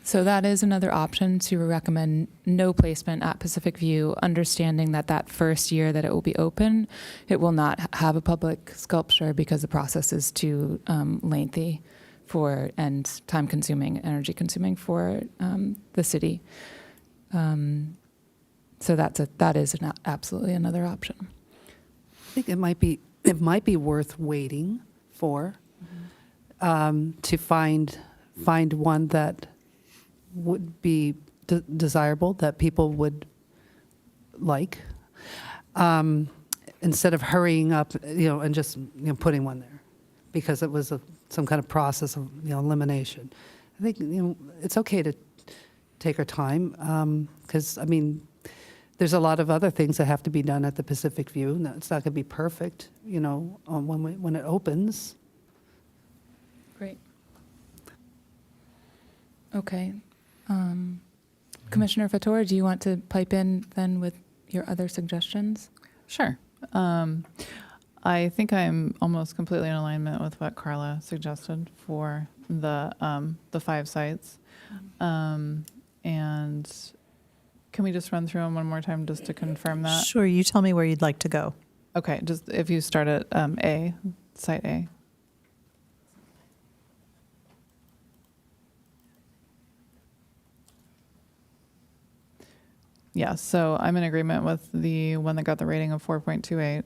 So that is another option, to recommend no placement at Pacific View, understanding that that first year that it will be open, it will not have a public sculpture because the process is too lengthy for and time consuming, energy consuming for the city. So that is absolutely another option. I think it might be worth waiting for, to find one that would be desirable, that people would like, instead of hurrying up, and just putting one there, because it was some kind of process of elimination. I think it's okay to take our time, because there's a lot of other things that have to be done at the Pacific View. No, it's not going to be perfect, when it opens. Great. Okay. Commissioner Fator, do you want to pipe in then with your other suggestions? Sure. I think I'm almost completely in alignment with what Carla suggested for the 5 sites. And can we just run through them one more time just to confirm that? Sure, you tell me where you'd like to go. Okay, just if you start at A, site A. Yeah, so I'm in agreement with the one that got the rating of 4.28.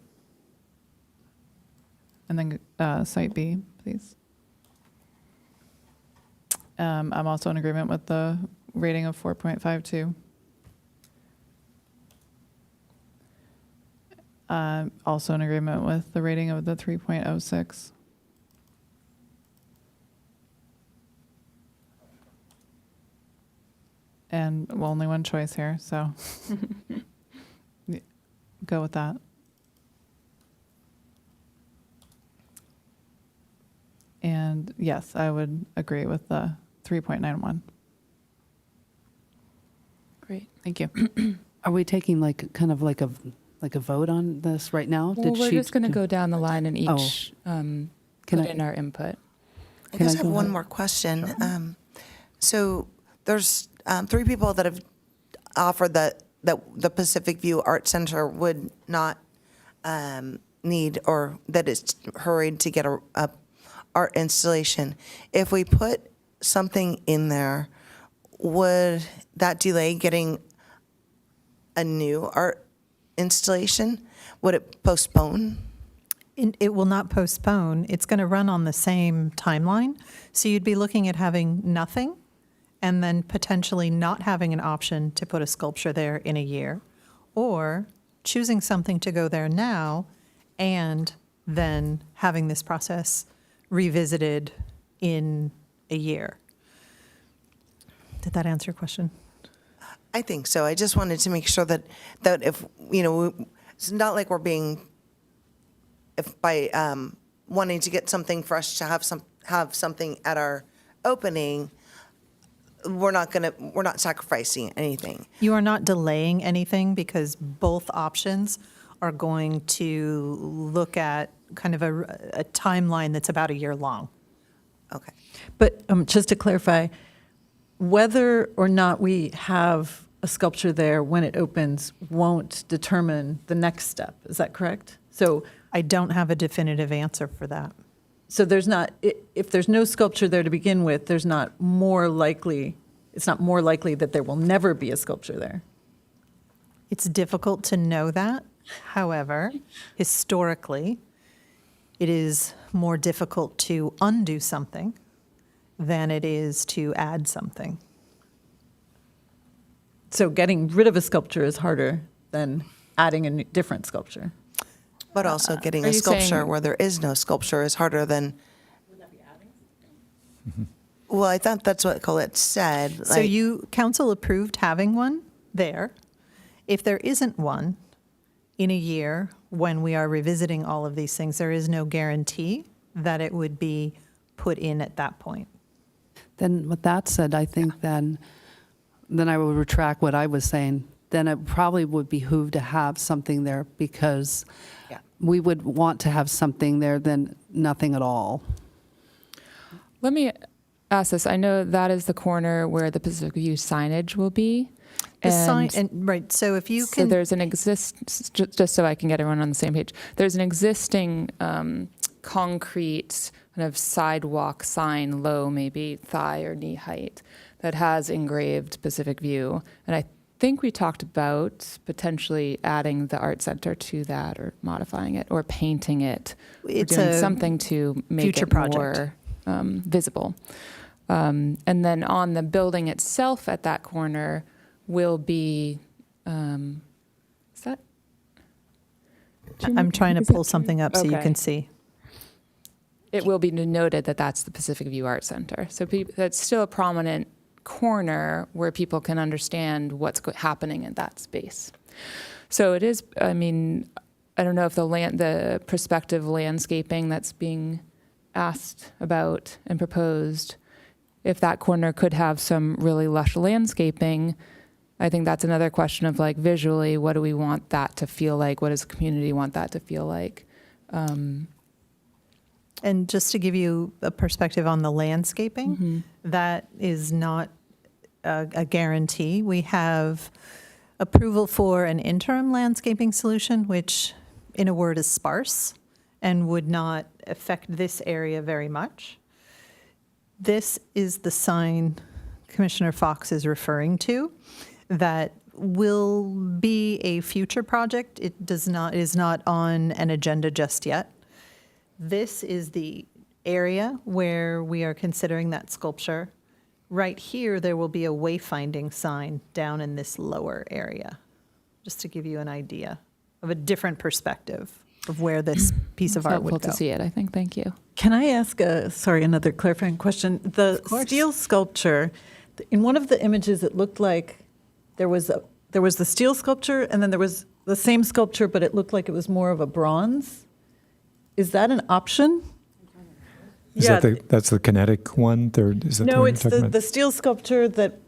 And then site B, please. I'm also in agreement with the rating of 4.52. Also in agreement with the rating of the 3.06. And well, only one choice here, so go with that. And yes, I would agree with the 3.91. Great. Thank you. Are we taking kind of like a vote on this right now? Well, we're just going to go down the line and each put I- in our input. I Can just I have go one ahead? more question. So there's 3 people that have offered that the Pacific View Art Center would not need, or that it's hurried to get a art installation. If we put something in there, would that delay getting a new art installation? Would it postpone? It will not postpone. It's going to run on the same timeline. So you'd be looking at having nothing and then potentially not having an option to put a sculpture there in a year, or choosing something to go there now and then having this process revisited in a year. Did that answer your question? I think so. I just wanted to make sure that if, it's not like we're being, if by wanting to get something for us to have something at our opening, we're not sacrificing anything. You are not delaying anything, because both options are going to look at kind of a timeline that's about a year long. Okay. But just to clarify, whether or not we have a sculpture there when it opens won't determine the next step. Is that correct? So I don't have a definitive answer for that. there's not, if there's no sculpture there to begin with, it's not more likely that there will never be a sculpture there. It's difficult to know that. However, historically, it is more difficult to undo something than it is to add something. So getting rid of a sculpture is harder than adding a different sculpture. But also getting Are a you sculpture saying- where there is no sculpture is harder than. Well, I thought that's what Colette said. So council approved having one there. If there isn't one in a year when we are revisiting all of these things, there is no guarantee that it would be put in at that point. Then with that said, I think then I would retract what I was saying. Then it probably would behoove to have something there, because Yeah. we would want to have something there than nothing at all. Let me ask this. I know that is the corner where the Pacific View signage will be. The sign, and right, so if you So can, there's an just so I can get everyone on the same page, there's an existing concrete kind of sidewalk sign, low, maybe thigh or knee height, that has engraved Pacific View. And I think we talked about potentially adding the art center to that, or modifying it, or painting it, or It's doing a something to make future it project. more visible. And then on the building itself at that corner will be, is that? I'm trying to is that pull something up so you Okay. can see. It will be noted that that's the Pacific View Art Center. So that's still a prominent corner where people can understand what's happening in that space. So it is, I mean, I don't know if the prospective landscaping that's being asked about and proposed, if that corner could have some really lush landscaping. I think that's another question of, like, visually, what do we want that to feel like? What does the community want that to feel like? And just to give you a perspective on the landscaping, that is not a guarantee. We have approval for an interim landscaping solution, which in a word is sparse and would not affect this area very much. This is the sign Commissioner Fox is referring to that will be a future project. It is not on an agenda just yet. This is the area where we are considering that sculpture. Right here, there will be a wayfinding sign down in this lower area, just to give you an idea of a different perspective of where this piece of It's art helpful would go. to see it, I think. Thank you. Can I ask another clarifying question? The steel sculpture, in one of the images, it looked like there was the steel sculpture, and then there was the same sculpture, but it looked like it was more of a bronze. Is that an option? Is that that's the kinetic one? Is that the No, one it's you're talking the about? steel sculpture that,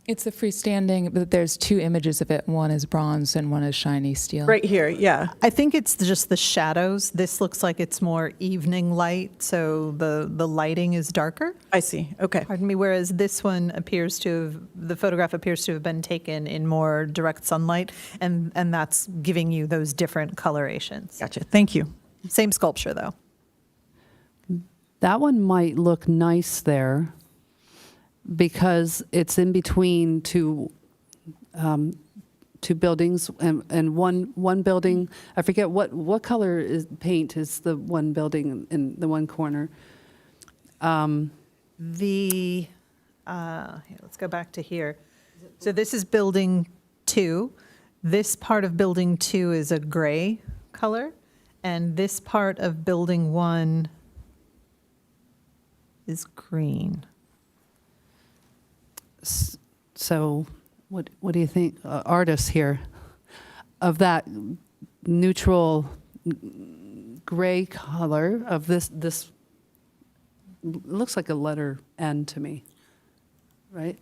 It's the freestanding, but there's two images of it. One is bronze and one is shiny steel. right here, yeah. I think it's just the shadows. This looks like it's more evening light, so the lighting is darker. I see, okay. Pardon me, whereas this one the photograph appears to have been taken in more direct sunlight, and that's giving you those different colorations. Gotcha, thank you. Same sculpture, though. That one might look nice there because it's in between two buildings, and one building, I forget what color is paint is the one building in the one corner. Here, let's go back to here. So this is building 2. This part of building 2 is a gray color, and this part of building 1 is green. So what do you think, artists here, of that neutral gray color of this looks like a letter N to me, right?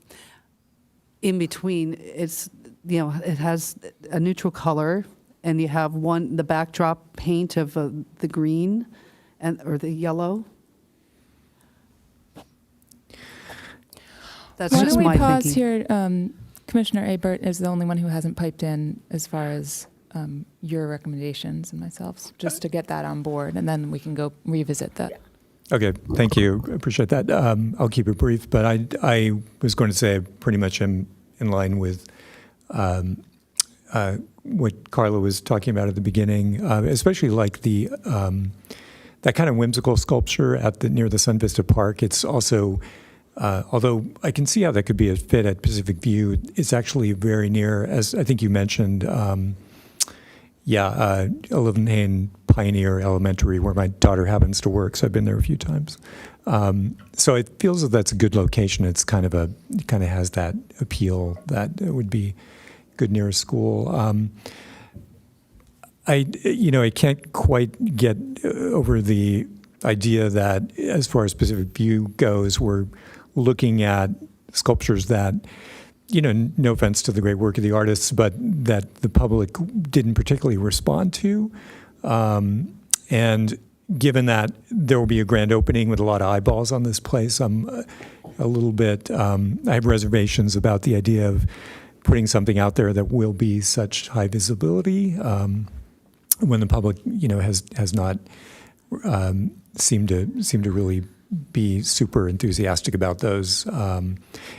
In between, it's, it has a neutral color, and you have the backdrop paint of the green or the yellow. That's Why just don't we my pause thinking. here? Commissioner Abert is the only one who hasn't piped in as far as your recommendations and myself, just to get that on board, and then we can go revisit that. Okay, thank you. I appreciate that. I'll keep it brief, but I was going to say I pretty much am in line with what Carla was talking about at the beginning, especially like that kind of whimsical sculpture near the Sun Vista Park. It's also, although I can see how that could be a fit at Pacific View, it's actually very near, as I think you mentioned, Olivenhain Pioneer Elementary, where my daughter happens to work, so I've been there a few times. So it feels that that's a good location. It kind of has that appeal that it would be good near a school. I can't quite get over the idea that as far as Pacific View goes, we're looking at sculptures that, no offense to the great work of the artists, but that the public didn't particularly respond to. And, given that there will be a grand opening with a lot of eyeballs on this place, I'm a little bit, I have reservations about the idea of putting something out there that will be such high visibility when the public, has not seemed to really be super enthusiastic about those.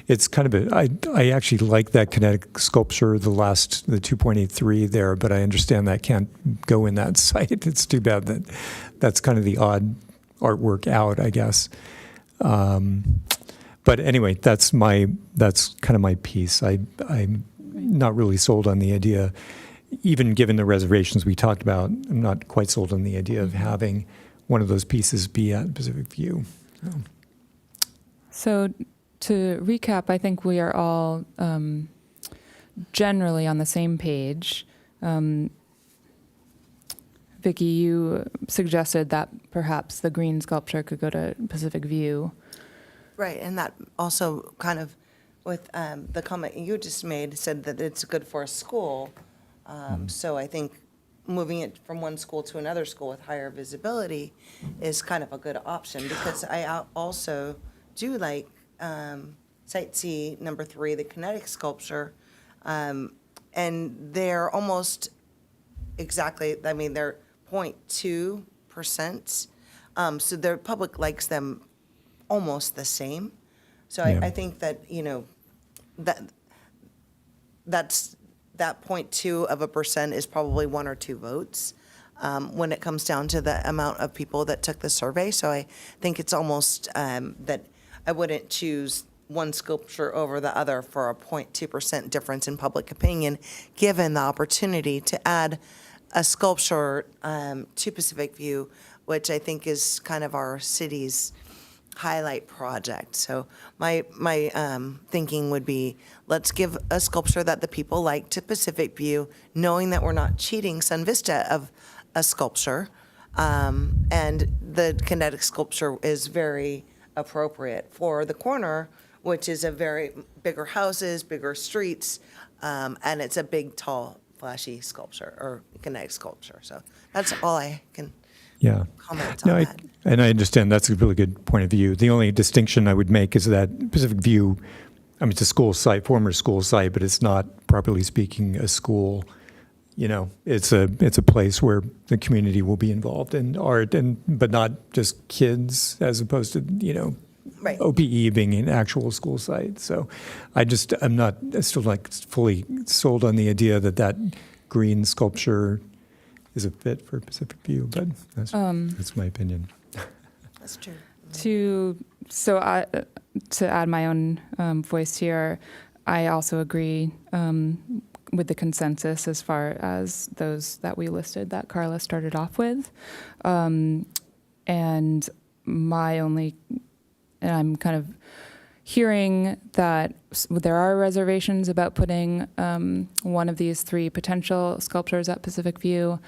It's kind of I actually like that kinetic sculpture, the 2.83 there, but I understand that can't go in that site. It's too bad that that's kind of the odd artwork out, I guess. But anyway, that's kind of my piece. I'm not really sold on the idea, even given the reservations we talked about. I'm not quite sold on the idea of having one of those pieces be at Pacific View. So to recap, I think we are all generally on the same page. Vicki, you suggested that perhaps the green sculpture could go to Pacific View. Right, and that also kind of, with the comment you just made, said that it's good for a school. So I think moving it from one school to another school with higher visibility is kind of a good option, because I also do like Site C, number 3, the kinetic sculpture, and they're almost exactly, I mean, they're 0.2%, so the public likes them almost the same. So Yeah. I think that, that's that 0.2% is probably 1 or 2 votes when it comes down to the amount of people that took the survey. So I think it's almost that I wouldn't choose one sculpture over the other for a 0.2% difference in public opinion, given the opportunity to add a sculpture to Pacific View, which I think is kind of our city's highlight project. So my thinking would be, let's give a sculpture that the people like to Pacific View, knowing that we're not cheating Sun Vista of a sculpture. And the kinetic sculpture is very appropriate for the corner, which is a very bigger houses, bigger streets, and it's a big, tall, flashy sculpture or kinetic sculpture. So that's all I can Yeah. comment No, on I, that. and I understand that's a really good point of view. The only distinction I would make is that Pacific View, I mean, it's a school site, former school site, but it's not, properly speaking, a school. It's a place where the community will be involved in art, but not just kids, as opposed to Right. OPE being an actual school site. So I'm still like fully sold on the idea that green sculpture is a fit for Pacific View, but that's my opinion. That's true. To add my own voice here, I also agree with the consensus as far as those that we listed that Carla started off with. And I'm kind of hearing that there are reservations about putting one of these 3 potential sculptures at Pacific View,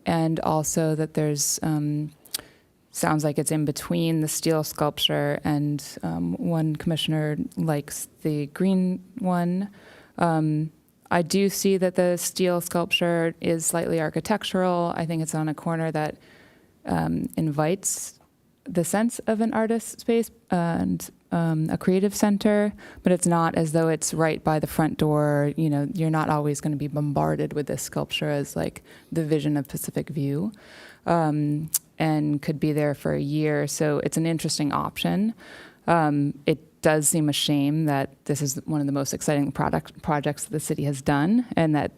and also that there's sounds like it's in between the steel sculpture, and one commissioner likes the green one. I do see that the steel sculpture is slightly architectural. I think it's on a corner that invites the sense of an artist space and a creative center, but it's not as though it's right by the front door. You're not always going to be bombarded with this sculpture as like the vision of Pacific View, and could be there for a year. So it's an interesting option. It does seem a shame that this is one of the most exciting projects that the city has done, and that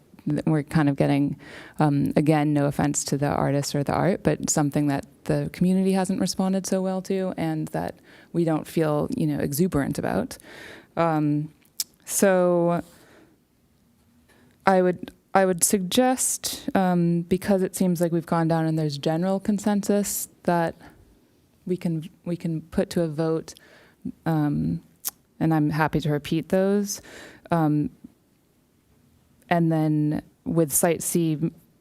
we're kind of getting, again, no offense to the artist or the art, but something that the community hasn't responded so well to, and that we don't feel, exuberant about. So I would suggest, because it seems like we've gone down and there's general consensus, that we can put to a vote, and I'm happy to repeat those. And then with Site C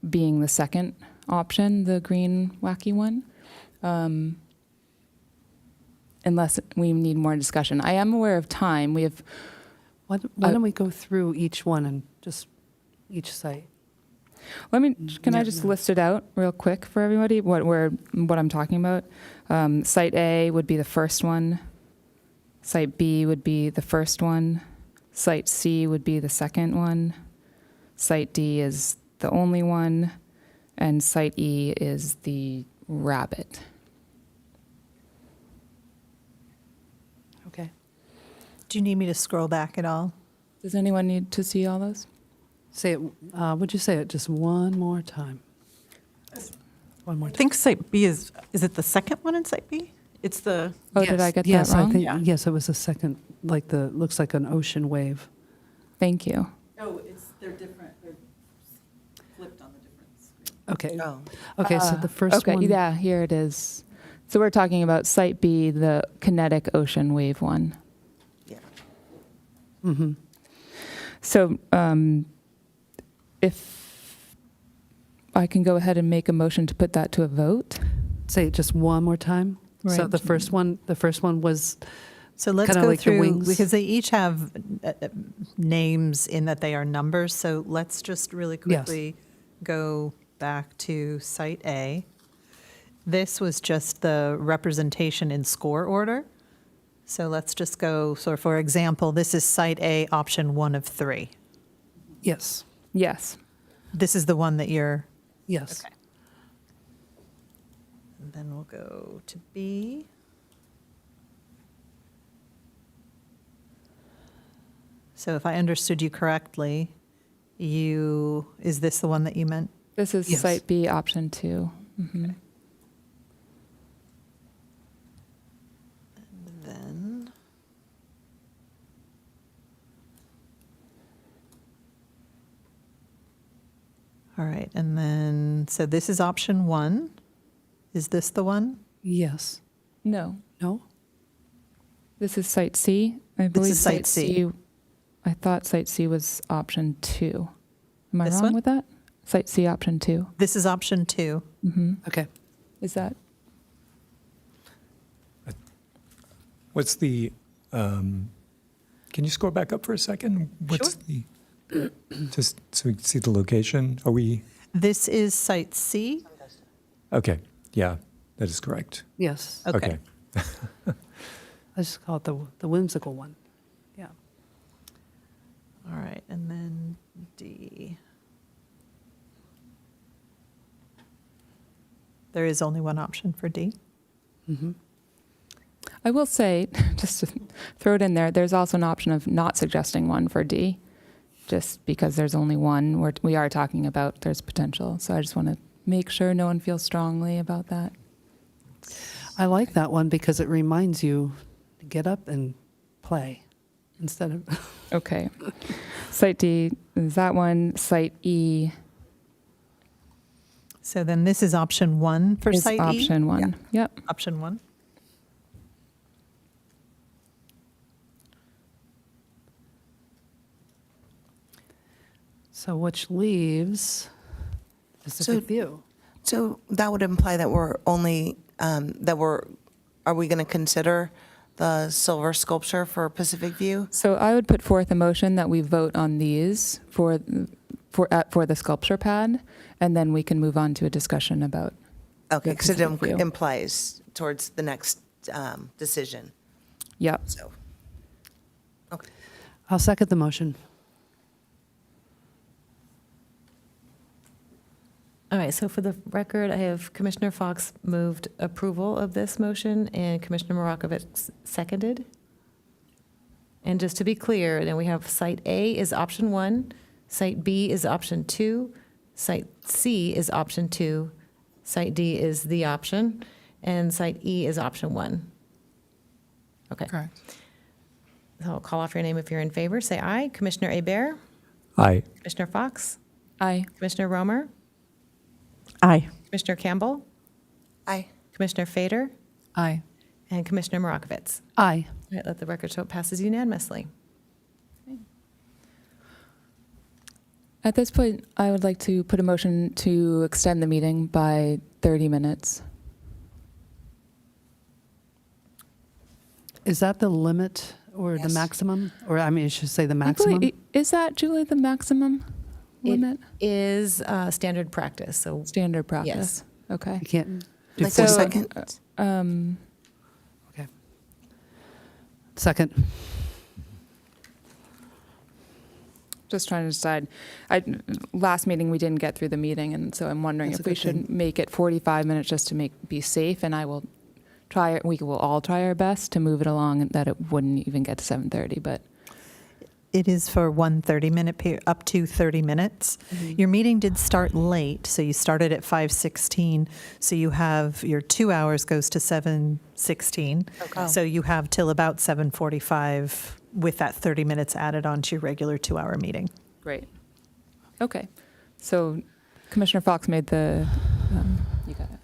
being the second option, the green wacky one, unless we need more discussion. I am aware of time. We have. Why don't we go through each one and just each site? Can I just list it out real quick for everybody, what I'm talking about? Site A would be the first one. Site B would be the first one. Site C would be the second one. Site D is the only one. And Site E is the rabbit. Okay. Do you need me to scroll back at all? Does anyone need to see all those? Say it, would you say it just one more time? One more I time. think Site B is it the second one in Site B? It's the, Oh, did I get Yes, that wrong? I think, Yeah. yes, it was the second, like looks like an ocean wave. Thank you. oh, they're different, they're flipped on the different screen. Okay. Oh, Okay, so the first Okay, one. yeah, here it is. So we're talking about Site B, the kinetic ocean wave one. yeah. Mm-hmm. So if I can go ahead and make a motion to put that to a vote. Say it just one more time. So Right. the first one was, So let's Kinda go like the through, wings. because they each have names in that they are numbers. So let's just really Yes. quickly go back to Site A. This was just the representation in score order. So let's just go, so for example, this is Site A, option 1 of 3. yes, Yes. This is the one that you're, yes. okay. And then we'll go to B. So if I understood you correctly, is this the one that you meant? This is Yes. Site B, option 2. Mhm. Then, all right, and then, so this is option 1. Is this the one? Yes. No, No? this is Site C. I believe is Site C. I thought Site C was option 2. Am I This wrong one? with that? Site C, option 2. This is option 2. Mm-hmm. Okay. Is that? What's the, can you scroll back up for a second? What's the, just so we can see the location? Are we, This is Site C. okay, yeah, that is correct. Yes. Okay. I just call it the whimsical one. Yeah. All right, and then D. There is only one option for D. Mm-hmm. I will say, just to throw it in there, there's also an option of not suggesting one for D, just because there's only one we are talking about, there's potential. So I just want to make sure no one feels strongly about that. I like that one because it reminds you to get up and play instead of. Okay. Site D is that one. Site E So then this is option 1 for is Site E? option 1. Yep. Option 1. So which leaves Pacific View. So that would imply that we're only, are we going to consider the silver sculpture for Pacific View? So I would put forth a motion that we vote on these for the sculpture pad, and then we can move on to a discussion about. Okay, the because it Pacific View. implies towards the next decision, Yep. so. Okay. I'll second the motion. All right, so for the record, I have Commissioner Fox moved approval of this motion and Commissioner Marakovitz seconded. And just to be clear, then we have Site A is option 1, Site B is option 2, Site C is option 2, Site D is the option, and Site E is option 1. Okay. Correct. So I'll call off your name if you're in favor. Say aye. Commissioner Hebert, Aye. Commissioner Fox, Aye. Commissioner Romer, Aye. Commissioner Campbell, Aye. Commissioner Fader, Aye. and Commissioner Marakovitz. Aye. All right, let the record show it passes unanimously. At this point, I would like to put a motion to extend the meeting by 30 minutes. Is that the limit or the Yes. maximum? Or I mean, I should say the I maximum? believe- Is that, Julie, the maximum? one that Is standard practice, so standard practice? Yes. Okay. You can't do Like the 40 second? Okay. Second. Just trying to decide. Last meeting, we didn't get through the meeting, and so I'm wondering That's a if we good thing. should make it 45 minutes just to be safe, and we will all try our best to move it along, and that it wouldn't even get to 7:30, but. It is for 1 30-minute period, up to 30 minutes. Your meeting did start late, so you started at 5:16. So you have your 2 hours goes to 7:16. Okay. So you have till about 7:45 with that 30 minutes added onto your regular 2-hour meeting. Great. Okay. So Commissioner Fox made the, you got it.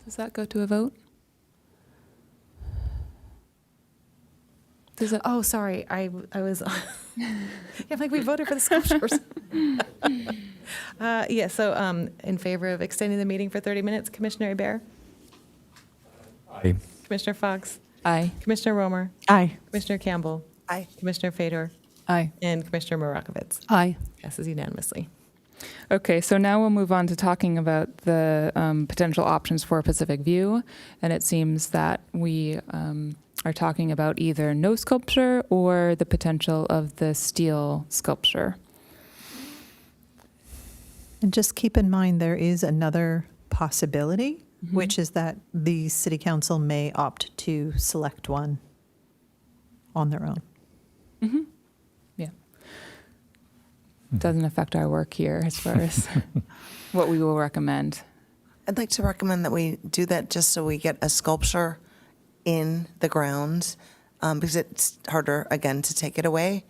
Does that go to a vote? Does it? Oh, sorry, I was, yeah, I'm like, we voted for the sculptures. Yeah, so in favor of extending the meeting for 30 minutes, Commissioner Bear, Aye. Commissioner Fox, Aye. Commissioner Romer, Aye. Commissioner Campbell, Aye. Commissioner Fedor, Aye. and Commissioner Marakovitz. Aye. Passes unanimously. Okay, so now we'll move on to talking about the potential options for Pacific View. And it seems that we are talking about either no sculpture or the potential of the steel sculpture. And just keep in mind, there is another possibility, which is that the city council may opt to select one on their own. Yeah. Doesn't affect our work here as far as what we will recommend. I'd like to recommend that we do that just so we get a sculpture in the ground, because it's harder, again, to take it away.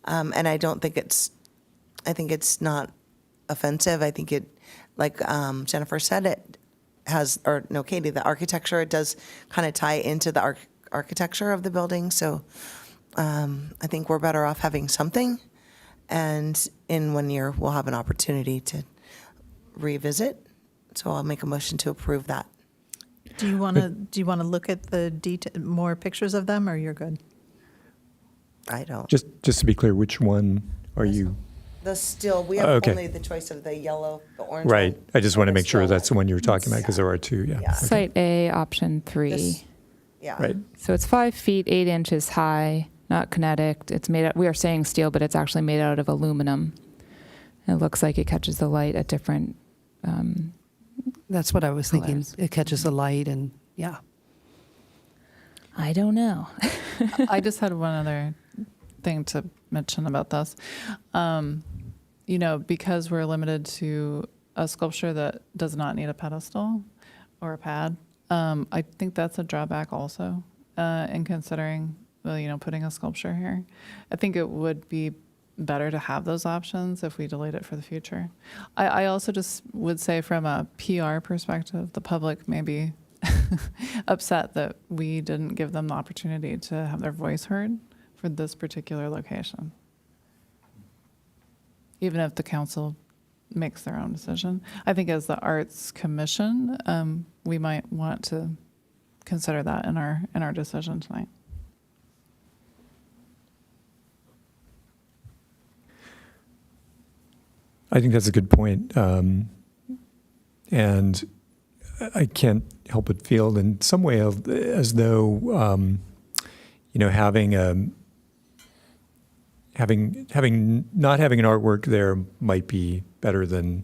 And I think it's not offensive. I think it, like Jennifer said, it has, or no, Katie, the architecture, it does kind of tie into the architecture of the building. So I think we're better off having something. And in 1 year, we'll have an opportunity to revisit. So I'll make a motion to approve that. Do you want to look at the more pictures of them, or you're good? I don't. Just to be clear, which one are you? The still, we have Okay. only the choice of the yellow, the orange Right. one, I just want to and the make sure still that's the one you were talking about, because there are two, yeah. Yeah. Okay. Site A, option 3. This- Yeah. Right. So it's 5 feet, 8 inches high, not kinetic. It's made out, we are saying steel, but it's actually made out of aluminum. It looks like it catches the light at different, That's what I was thinking. Colors. It catches the light and, yeah. I don't know. I just had one other thing to mention about this. Because we're limited to a sculpture that does not need a pedestal or a pad, I think that's a drawback also in considering, putting a sculpture here. I think it would be better to have those options if we delayed it for the future. I also just would say from a PR perspective, the public may be upset that we didn't give them the opportunity to have their voice heard for this particular location. Even if the council makes their own decision. I think as the Arts Commission, we might want to consider that in our decision tonight. I think that's a good point. And I can't help but feel in some way as though, not having an artwork there might be better than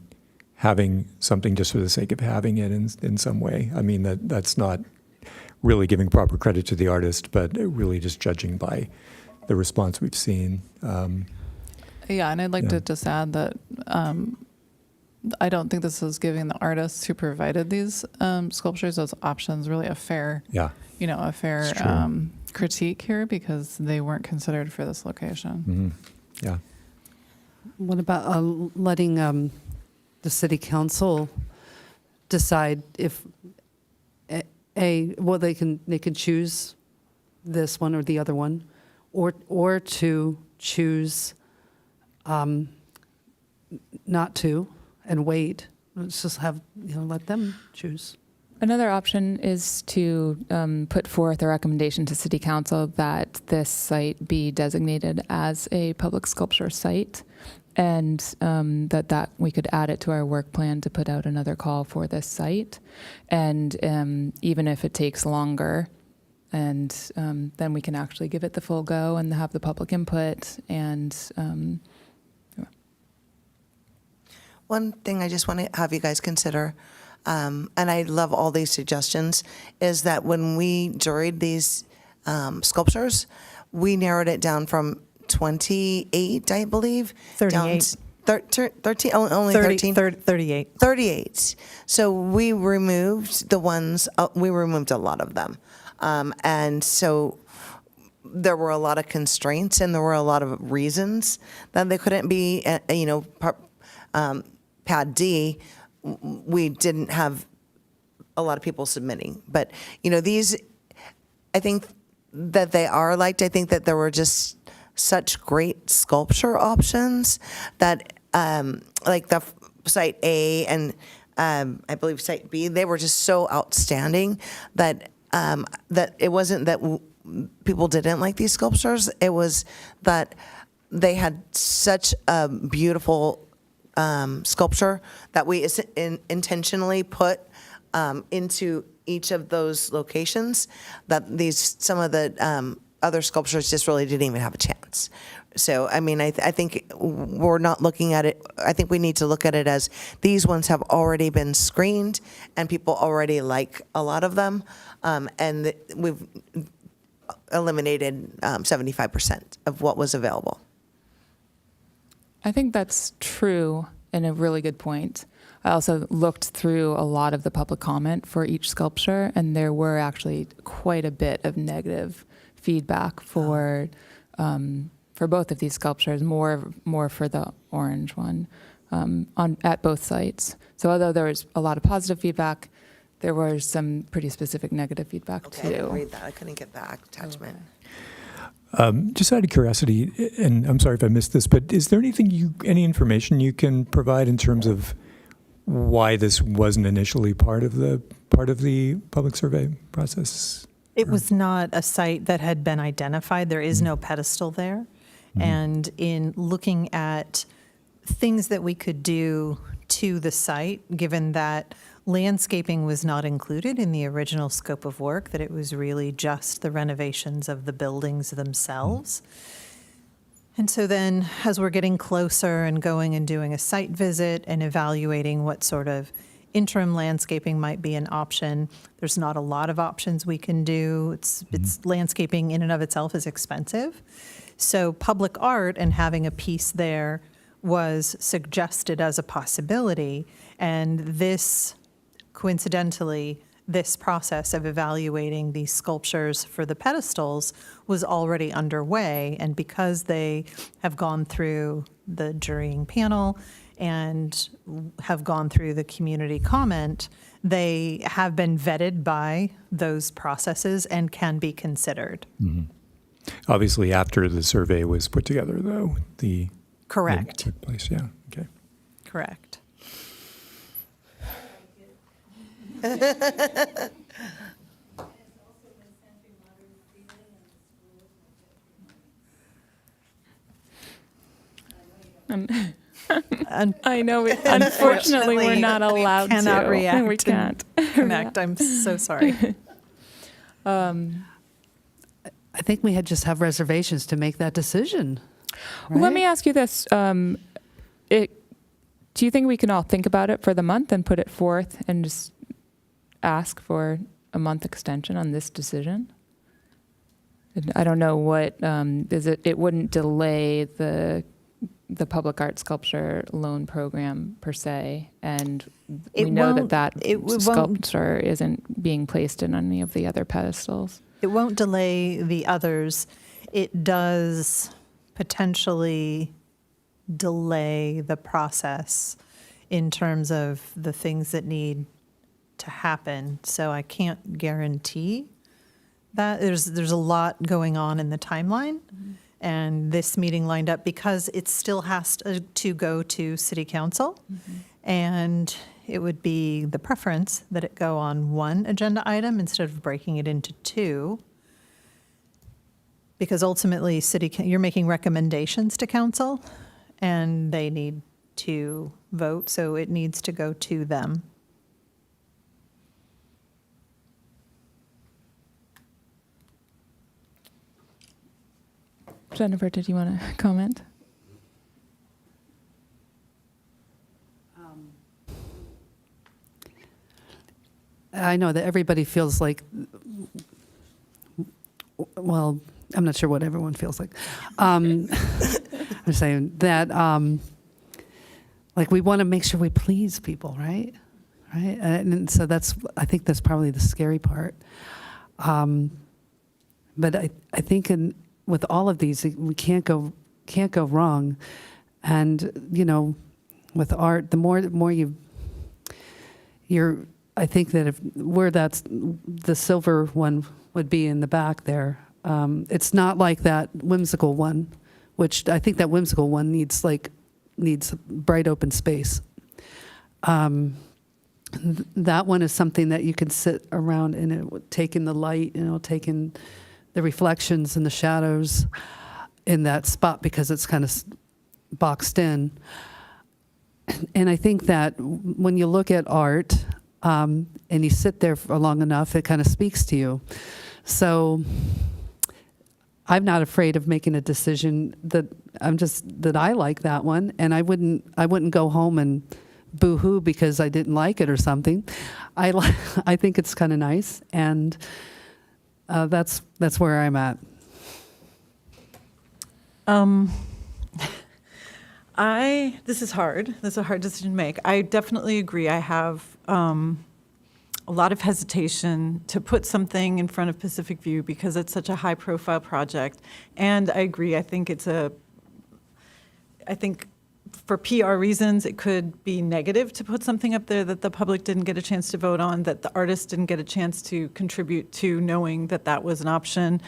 having something just for the sake of having it in some way. I mean, that's not really giving proper credit to the artist, but really just judging by the response we've seen. Yeah, and I'd like Yeah. to just add that I don't think this is giving the artists who provided these sculptures those options really a fair, Yeah. a It's true. critique here because they weren't considered for this location. Mhm. Yeah. What about letting the city council decide if they can choose this one or the other one, or to choose not to and wait. Let's just have, let them choose. Another option is to put forth a recommendation to City Council that this site be designated as a public sculpture site, and that we could add it to our work plan to put out another call for this site. And even if it takes longer, and then we can actually give it the full go and have the public input. And One thing I just want to have you guys consider, and I love all these suggestions, is that when we juried these sculptures, we narrowed it down from 28, I believe. 38. Down to 13, only 13? 38. 38. So we removed the ones, we removed a lot of them. And so there were a lot of constraints and there were a lot of reasons that they couldn't be, Pad D, we didn't have a lot of people submitting. But, these, I think that they are liked. I think that there were just such great sculpture options that, like the Site A and I believe Site B, they were just so outstanding that that it wasn't that people didn't like these sculptures. It was that they had such a beautiful sculpture that we intentionally put into each of those locations, that some of the other sculptures just really didn't even have a chance. So, I mean, I think we're not looking at it, I think we need to look at it as these ones have already been screened and people already like a lot of them, and we've eliminated 75% of what was available. I think that's true and a really good point. I also looked through a lot of the public comment for each sculpture, and there were actually quite a bit of negative feedback for both of these sculptures, more for the orange one at both sites. So although there was a lot of positive feedback, there was some pretty specific negative feedback Okay, too. I didn't read that. I couldn't get that attachment. Just out of curiosity, and I'm sorry if I missed this, but is there any information you can provide in terms of why this wasn't initially part of the public survey process? It was not a site that had been identified. There is no pedestal there. And in looking at things that we could do to the site, given that landscaping was not included in the original scope of work, that it was really just the renovations of the buildings themselves. And so then, as we're getting closer and going and doing a site visit and evaluating what sort of interim landscaping might be an option, there's not a lot of options we can do. It's landscaping in and of itself is expensive. So public art and having a piece there was suggested as a possibility. And this, coincidentally, this process of evaluating these sculptures for the pedestals was already underway. And because they have gone through the jurying panel and have gone through the community comment, they have been vetted by those processes and can be considered. Obviously, after the survey was put together, though, Correct. it took place. Yeah. Okay. Correct. I know. Unfortunately, we're not allowed we cannot to. react. We can't. And connect. I'm so sorry. I think we had just have reservations to make that decision. Well, let right? me ask you this. Do you think we can all think about it for the month and put it forth and just ask for a month extension on this decision? I don't know what is it. It wouldn't delay the public art sculpture loan program per se, and we know that sculpture isn't being placed in any of the other pedestals. It won't delay the others. It does potentially delay the process in terms of the things that need to happen. So I can't guarantee that. There's a lot going on in the timeline, and this meeting lined up because it still has to go to City Council, and it would be the preference that it go on one agenda item instead of breaking it into two, because ultimately you're making recommendations to council, and they need to vote, so it needs to go to them. Jennifer, did you want to comment? I know that everybody feels like, well, I'm not sure what everyone feels like. I'm saying that, like, we want to make sure we please people, right? Right? And so I think that's probably the scary part. But I think with all of these, we can't go wrong. And, you know, with art, the more I think that that's the silver one would be in the back there. It's not like that whimsical one, which I think that whimsical one needs bright open space. That one is something that you can sit around and it would take in the light, and it'll take in the reflections and the shadows in that spot because it's kind of boxed in. And I think that when you look at art and you sit there for long enough, it kind of speaks to you. So I'm not afraid of making a decision that I like that one, and I wouldn't go home and boo-hoo because I didn't like it or something. I think it's kind of nice, and that's where I'm at. This is hard. This is a hard decision to make. I definitely agree. I have a lot of hesitation to put something in front of Pacific View because it's such a high-profile project. And I agree. I think for PR reasons, it could be negative to put something up there that the public didn't get a chance to vote on, that the artists didn't get a chance to contribute to, knowing that that was an option.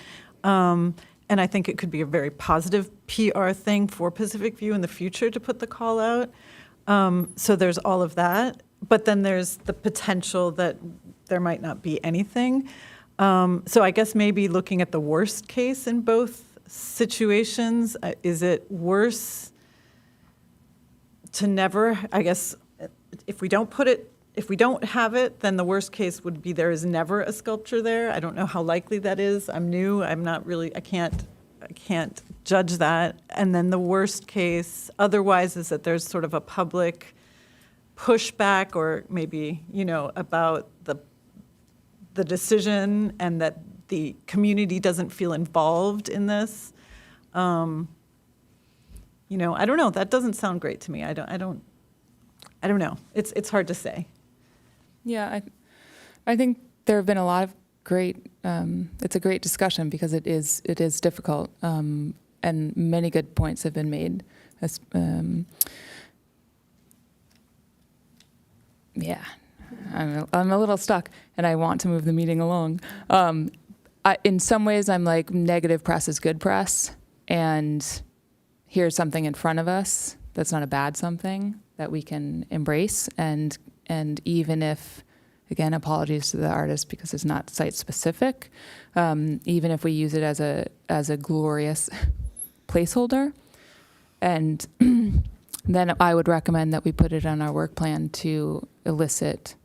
And I think it could be a very positive PR thing for Pacific View in the future to put the call out. So there's all of that. But then there's the potential that there might not be anything. So I guess maybe looking at the worst case in both situations, is it worse to never, I guess, if we don't have it, then the worst case would be there is never a sculpture there. I don't know how likely that is. I'm new. I can't judge that. And then the worst case otherwise is that there's sort of a public pushback, or maybe, about the decision, and that the community doesn't feel involved in this. I don't know. That doesn't sound great to me. I don't know. It's hard to say. Yeah, I think there have been a lot of great. It's a great discussion because it is difficult, and many good points have been made. Yeah, I'm a little stuck, and I want to move the meeting along. In some ways, I'm like, negative press is good press, and here's something in front of us that's not a bad something that we can embrace, and even if, again, apologies to the artist because it's not site specific, even if we use it as a glorious placeholder, and then I would recommend that we put it on our work plan to elicit,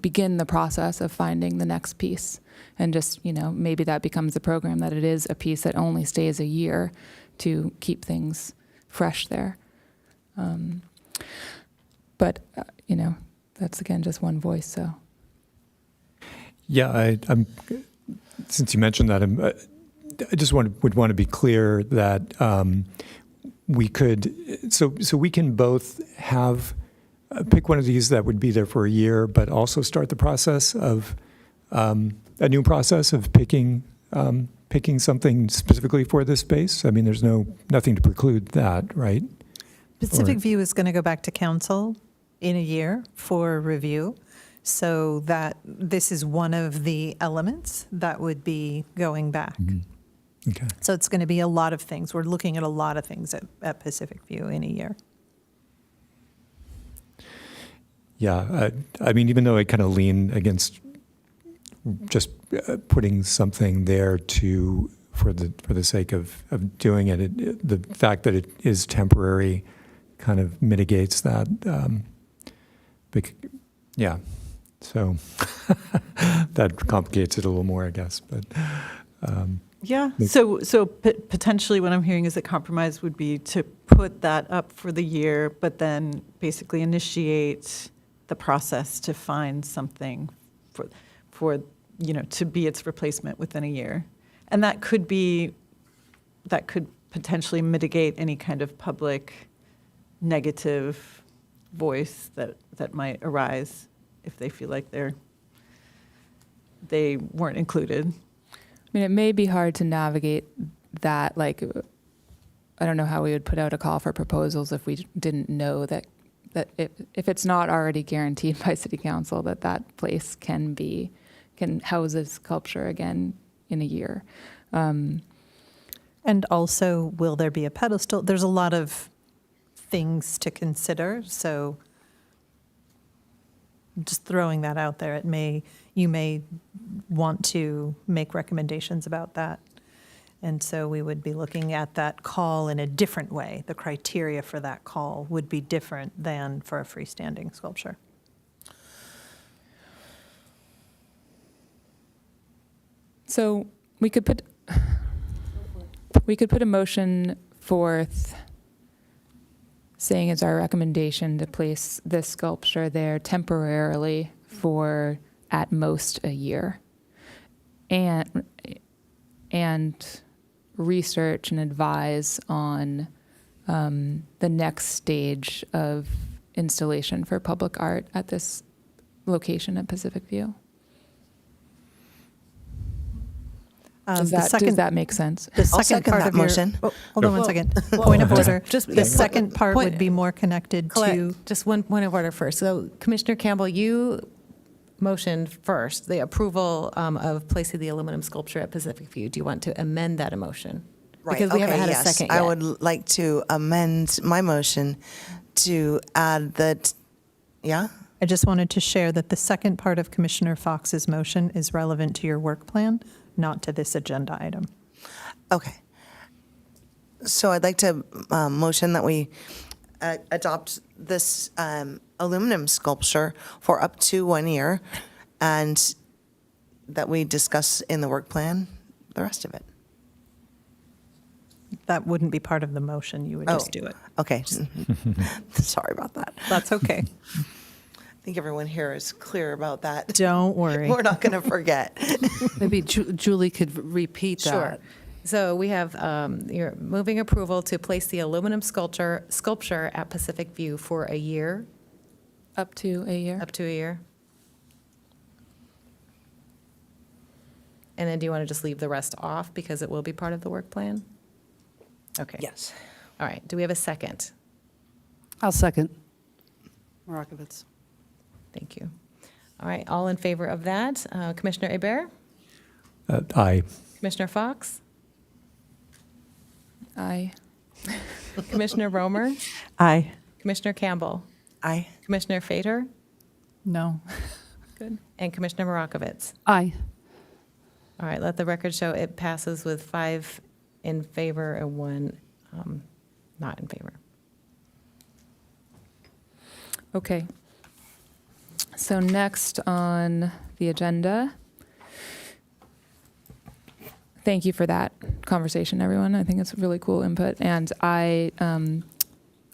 begin the process of finding the next piece. And just, maybe that becomes the program, that it is a piece that only stays a year to keep things fresh there. But, that's, again, just one voice, so. Yeah, I'm. Since you mentioned that, I just would want to be clear that we could, so we can both have, pick one of these that would be there for a year, but also start the process of, a new process of picking something specifically for this space. I mean, there's nothing to preclude that, right? Pacific View is going to go back to council in a year for review. So that this is one of the elements that would be going back. Okay. So it's going to be a lot of things. We're looking at a lot of things at Pacific View in a year. Yeah, I mean, even though I kind of lean against just putting something there for the sake of doing it, the fact that it is temporary kind of mitigates that. Yeah, so that complicates it a little more, I guess. But Yeah, so potentially what I'm hearing is that compromise would be to put that up for the year, but then basically initiate the process to find something for to be its replacement within a year. And that could potentially mitigate any kind of public negative voice that might arise if they feel like they weren't included. I mean, it may be hard to navigate that. Like, I don't know how we would put out a call for proposals if we didn't know that if it's not already guaranteed by City Council that place can house a sculpture again in a year. And also, will there be a pedestal? There's a lot of things to consider. So just throwing that out there, you may want to make recommendations about that. And so we would be looking at that call in a different way. The criteria for that call would be different than for a freestanding sculpture. So we could put a motion forth saying it's our recommendation to place this sculpture there temporarily for at most a year, and research and advise on the next stage of installation for public art at this location at Pacific View. Does that make sense? The I'll second second part that of your motion. hold on one second. Point of order. just- The second part would be more connected to. Just one point of order first. So Commissioner Campbell, you motioned first the approval of placing the aluminum sculpture at Pacific View. Do you want to amend that motion? Right, Because we haven't okay, had a yes. second I yet. would like to amend my motion to add that, yeah? I just wanted to share that the second part of Commissioner Fox's motion is relevant to your work plan, not to this agenda item. Okay. So I'd like to motion that we adopt this aluminum sculpture for up to 1 year, and that we discuss in the work plan the rest of it. That wouldn't be part of the motion. You would just do it. Okay. Sorry about that. That's okay. I think everyone here is clear about that. Don't worry. We're not going to forget. Maybe Julie could repeat that. Sure. So we have, you're moving approval to place the aluminum sculpture at Pacific View for a year, Up to a year. up to a year. And then do you want to just leave the rest off because it will be part of the work plan? Okay. Yes. All right. Do we have a second? I'll second. Morakovitz. Thank you. All right. All in favor of that? Commissioner Hebert? Aye. Commissioner Fox? Aye. Commissioner Romer? Aye. Commissioner Campbell? Aye. Commissioner Fader? No. Good. And Commissioner Morakovitz? Aye. All right, let the record show it passes with 5 in favor and 1 not in favor. Okay. So next on the agenda, thank you for that conversation, everyone. I think it's really cool input, and I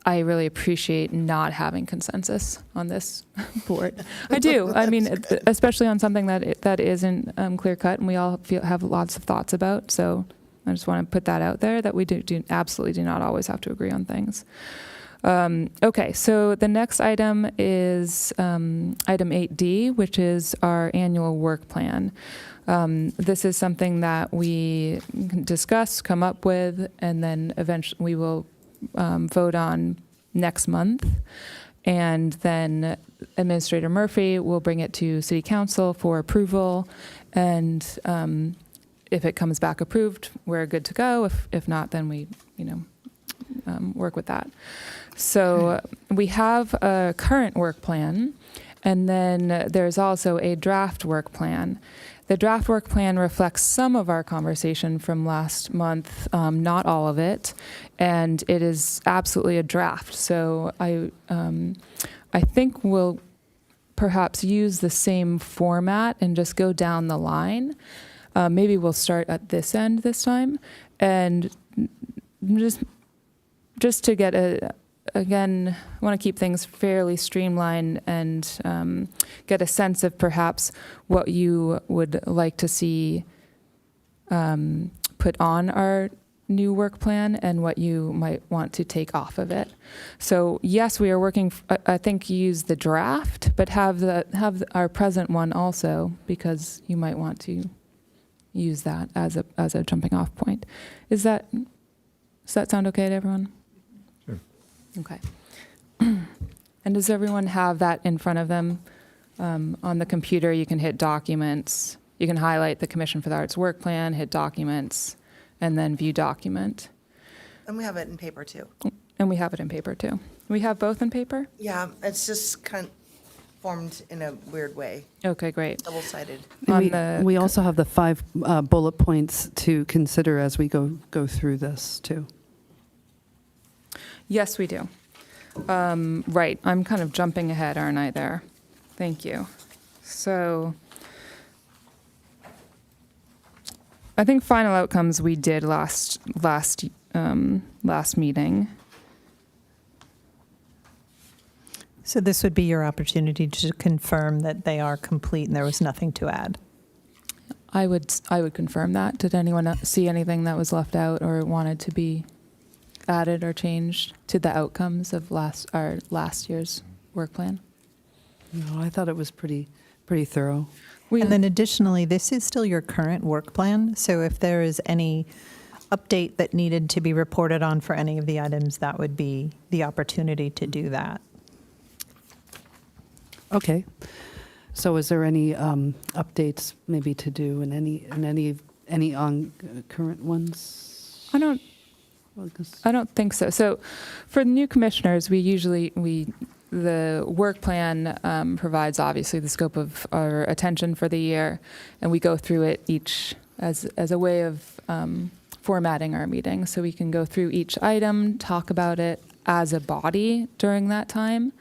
really appreciate not having consensus on this board. I do. I mean, especially on something that isn't clear cut, and we all have lots of thoughts about. So I just want to put that out there that we absolutely do not always have to agree on things. Okay, so the next item is item 8D, which is our annual work plan. This is something that we discuss, come up with, and then eventually we will vote on next month. And then Administrator Murphy will bring it to City Council for approval. And if it comes back approved, we're good to go. If not, then we, work with that. So we have a current work plan, and then there's also a draft work plan. The draft work plan reflects some of our conversation from last month, not all of it, and it is absolutely a draft. So I think we'll perhaps use the same format and just go down the line. Maybe we'll start at this end this time, and just to get again, I want to keep things fairly streamlined and get a sense of perhaps what you would like to see put on our new work plan and what you might want to take off of it. So yes, we are working. I think use the draft, but have our present one also, because you might want to use that as a jumping off point. Does that sound okay to everyone? Sure. Okay. And does everyone have that in front of them? On the computer, you can hit documents. You can highlight the Commission for the Arts work plan, hit documents, and then view document. And we have it in paper too. And we have it in paper too. We have both in paper? Yeah, it's just kind of formed in a weird way, Okay, great. double-sided. And we also have the 5 bullet points to consider as we go through this too. Yes, we do. Right, I'm kind of jumping ahead, aren't I, there? Thank you. So I think final outcomes we did last meeting. So this would be your opportunity to confirm that they are complete and there was nothing to add. I would confirm that. Did anyone see anything that was left out or wanted to be added or changed to the outcomes of our last year's work plan? No, I thought it was pretty thorough. And then additionally, this is still your current work plan. So if there is any update that needed to be reported on for any of the items, that would be the opportunity to do that. Okay. So is there any updates maybe to do in any on current ones? I don't think so. So for the new commissioners, the work plan provides obviously the scope of our attention for the year, and we go through it each as a way of formatting our meeting. So we can go through each item, talk about it as a body during that time.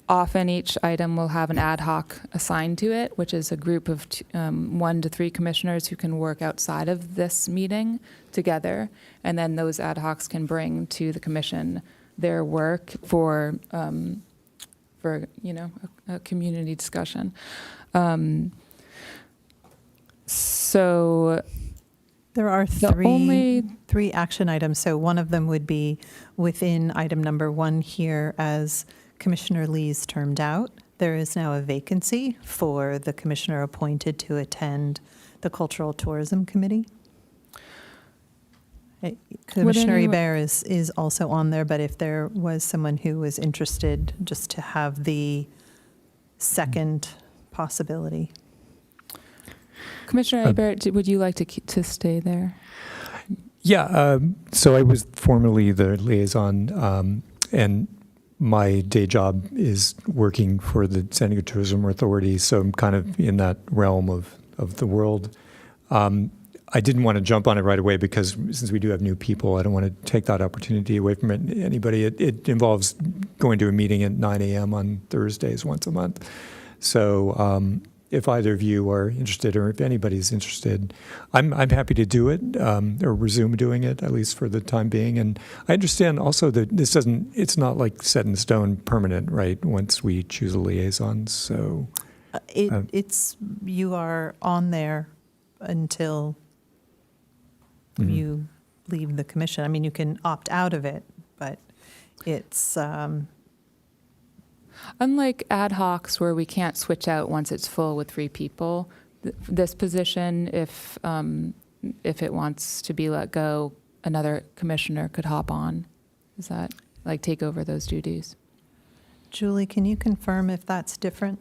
Often each item will have an ad hoc assigned to it, which is a group of 1 to 3 commissioners who can work outside of this meeting together. And then those ad hocs can bring to the commission their work for a community discussion. So there are three action items. So one of them would be within item number 1 here, as Commissioner Lee's termed out. There is now a vacancy for the commissioner appointed to attend the Cultural Tourism Committee. Commissioner Hebert is also on there, but if there was someone who was interested, just to have the second possibility. Commissioner Ebert, would you like to stay there? Yeah, so I was formerly the liaison, and my day job is working for the San Diego Tourism Authority, so I'm kind of in that realm of the world. I didn't want to jump on it right away because since we do have new people, I don't want to take that opportunity away from anybody. It involves going to a meeting at 9 a.m. on Thursdays once a month. So if either of you are interested, or if anybody's interested, I'm happy to do it or resume doing it, at least for the time being. And I understand also that it's not like set in stone permanent, right? Once we choose a liaison, so It's you are on there until you leave the commission. I mean, you can opt out of it, but it's unlike ad hocs where we can't switch out once it's full with 3 people. This position, if it wants to be let go, another commissioner could hop on. Is that take over those duties? Julie, can you confirm if that's different?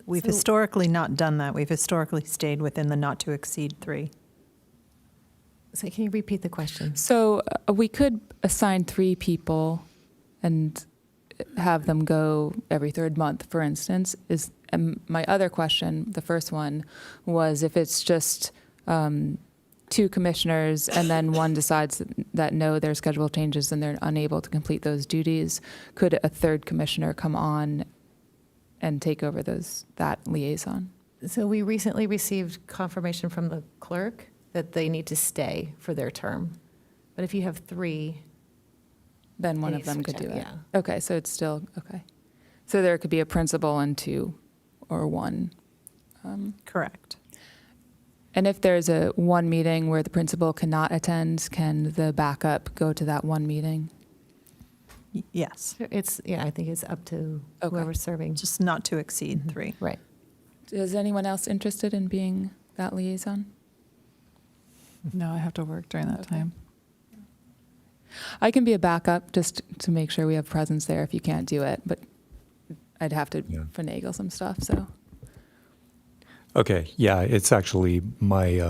We've So- historically not done that. We've historically stayed within the not to exceed 3. So can you repeat the question? So we could assign 3 people and have them go every third month, for instance. My other question, the first one, was if it's just 2 commissioners and then one decides that no, their schedule changes and they're unable to complete those duties, could a third commissioner come on and take over that liaison? So we recently received confirmation from the clerk that they need to stay for their term. But if you have 3, Then one They of them switch could do out, it. yeah. Okay, so it's still, okay. So there could be a principal and 2 or 1. Correct. And if there's one meeting where the principal cannot attend, can the backup go to that one meeting? Yes, I think it's up to Okay. whoever's serving. just not to exceed 3. Right. Is anyone else interested in being that liaison? No, I have to work during that time. I can be a backup just to make sure we have presence there if you can't do it, but I'd have to Yeah. finagle some stuff, so. Okay, yeah, it's actually my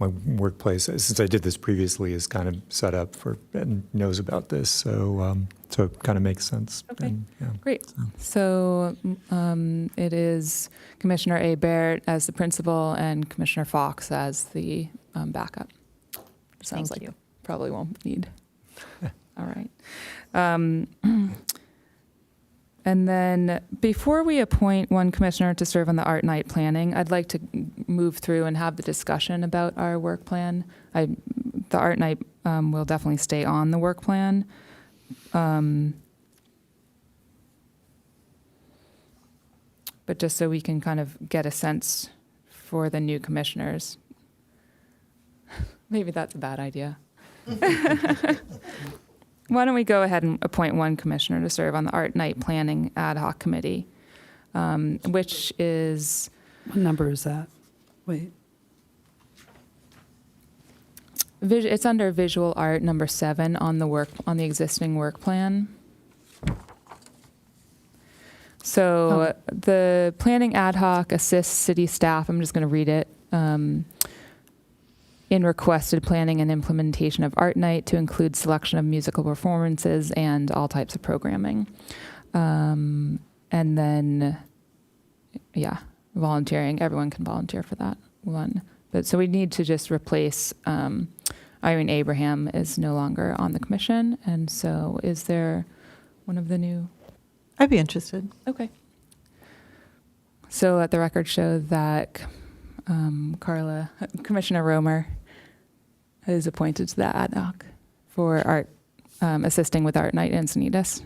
my workplace, since I did this previously, is kind of set up for and knows about this, so so it kind of makes sense. Okay. And, yeah. Great. So it is Commissioner A. Barrett as the principal and Commissioner Fox as the backup. Sounds Thank like you. probably won't need. All right. And then before we appoint one commissioner to serve on the art night planning, I'd like to move through and have the discussion about our work plan. The art night will definitely stay on the work plan. But just so we can kind of get a sense for the new commissioners. Maybe that's a bad idea. Why don't we go ahead and appoint one commissioner to serve on the Art Night Planning Ad Hoc Committee, which is, What number is that? Wait, it's under Visual Art number 7 on the existing work plan. So the planning ad hoc assists city staff, I'm just going to read it, in requested planning and implementation of Art Night to include selection of musical performances and all types of programming. And then, volunteering. Everyone can volunteer for that one. But so we need to just replace, Irene Abraham is no longer on the commission. And so is there one of the new? I'd be interested. Okay. So let the record show that Commissioner Romer is appointed to the ad hoc for art, assisting with Art Night Encinitas.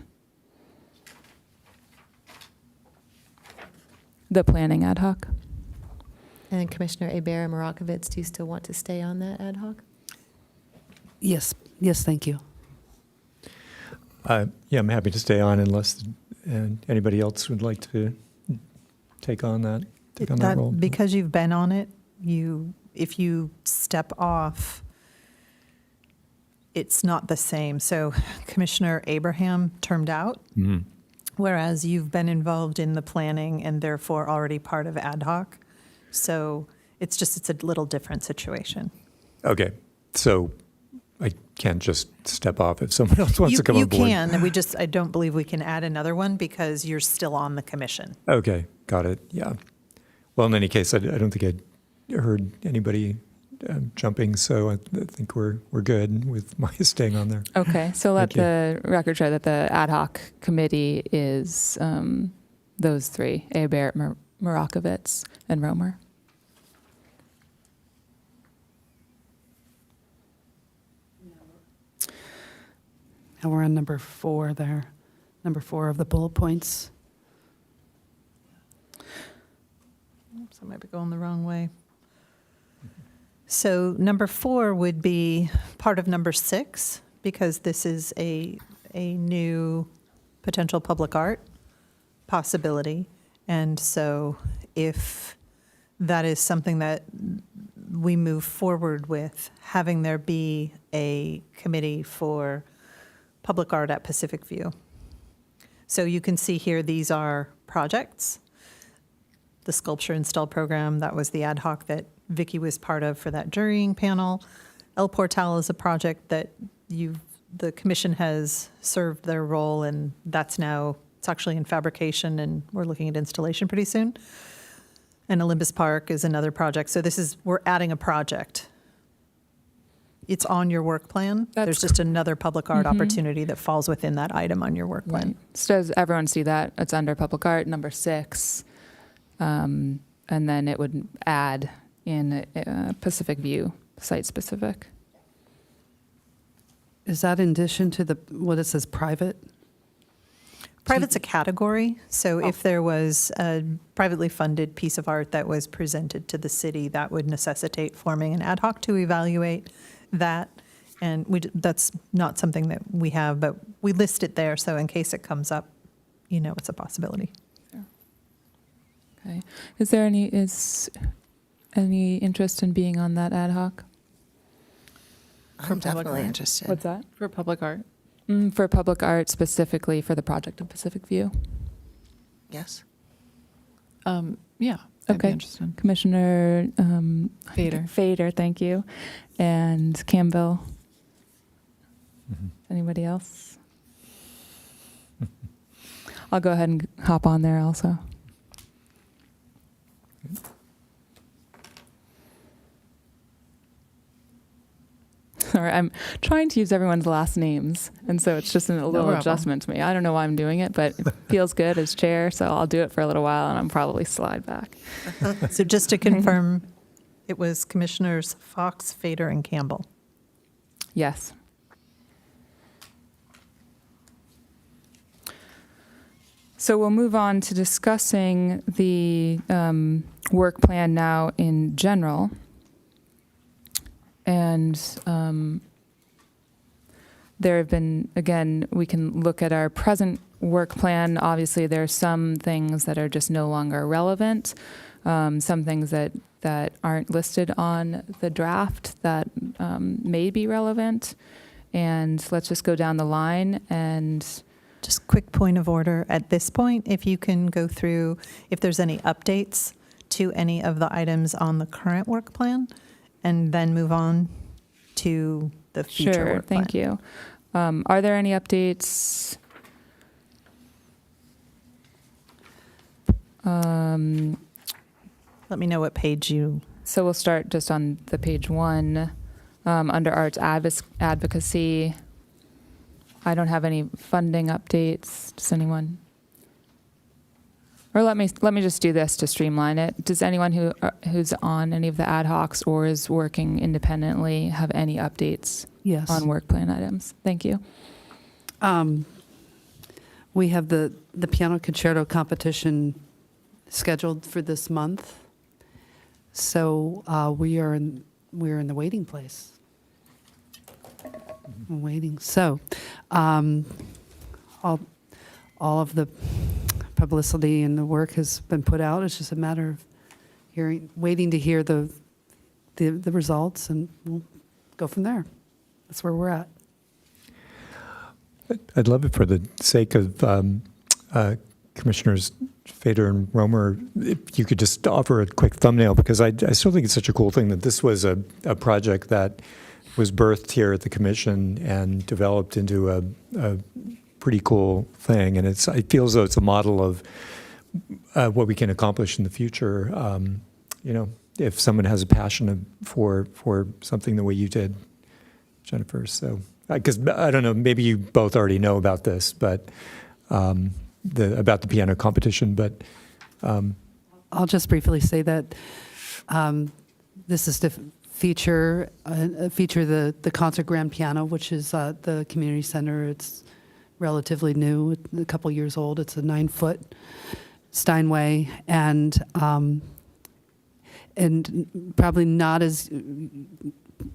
The planning ad hoc. And Commissioner Hebert and Marakovitz, do you still want to stay on that ad hoc? yes, thank you. Yeah, I'm happy to stay on unless anybody else would like to take on that role. Because you've been on it, if you step off, it's not the same. So Commissioner Abraham termed out, Mhm. whereas you've been involved in the planning and therefore already part of ad hoc. So it's a little different situation. Okay, so I can't just step off if someone else wants to come on board. You can, and I don't believe we can add another one because you're still on the commission. Okay, got it, yeah. Well, in any case, I don't think I heard anybody jumping, so I think we're good with my staying on there. Okay, so let Thank the record show that the ad hoc committee is those 3, Hebert, Marakovitz, and Romer. Now we're on number 4 there, number 4 of the bullet points. Oops, I might be going the wrong way. So number 4 would be part of number 6, because this is a new potential public art possibility. And so if that is something that we move forward with, having there be a committee for public art at Pacific View. So you can see here, these are projects. The sculpture install program, that was the ad hoc that Vicky was part of for that jurying panel. El Portal is a project that the commission has served their role, and that's now, it's actually in fabrication, and we're looking at installation pretty soon. And Olympus Park is another project. So we're adding a project. It's on your work plan. There's just another public art opportunity that falls within that item on your work plan. Right. So does everyone see that? It's under public art, number 6. And then it would add in Pacific View, site specific. Is that in addition to what it says private? Private's a category, so if there was a privately funded piece of art that was presented to the city, that would necessitate forming an ad hoc to evaluate that. And that's not something that we have, but we list it there, so in case it comes up, it's a possibility. Okay. Is there any interest in being on that ad hoc? I'm definitely art. interested. What's that? For public art. For public art, specifically for the project of Pacific View. Yes. Yeah, I'd be Okay. interested. Commissioner Fader. Fader, thank you. And Campbell. Anybody else? I'll go ahead and hop on there also. Sorry, I'm trying to use everyone's last names, and so it's just a little problem. adjustment to me. I don't know why I'm doing it, but it feels good as chair, so I'll do it for a little while, and I'll probably slide back. So just to confirm, it was Commissioners Fox, Fader, and Campbell. Yes. So we'll move on to discussing the work plan now in general. And there have been, again, we can look at our present work plan. Obviously, there are some things that are just no longer relevant, some things that aren't listed on the draft that may be relevant. And let's just go down the line and... Just quick point of order at this point, if you can go through, if there's any updates to any of the items on the current work plan, and then move on to the future Sure, work plan. thank you. Are there any updates? Let me know what page you, So we'll start just on the page 1, under arts advocacy. I don't have any funding updates. Does anyone? Or let me just do this to streamline it. Does anyone who's on any of the ad hocs or is working independently have any updates Yes. on work plan items? Thank you. We have the piano concerto competition scheduled for this month. So we're in the waiting place. I'm waiting. So all of the publicity and the work has been put out. It's just a matter of waiting to hear the results, and we'll go from there. That's where we're at. I'd love it for the sake of Commissioners Fader and Romer, if you could just offer a quick thumbnail, because I still think it's such a cool thing that this was a project that was birthed here at the commission and developed into a pretty cool thing. And I feel as though it's a model of what we can accomplish in the future. If someone has a passion for something the way you did, Jennifer. So, because I don't know, maybe you both already know about this, but about the piano competition. But I'll just briefly say that this is to feature the concert grand piano, which is the community center. It's relatively new, a couple years old. It's a 9-foot Steinway, and probably not as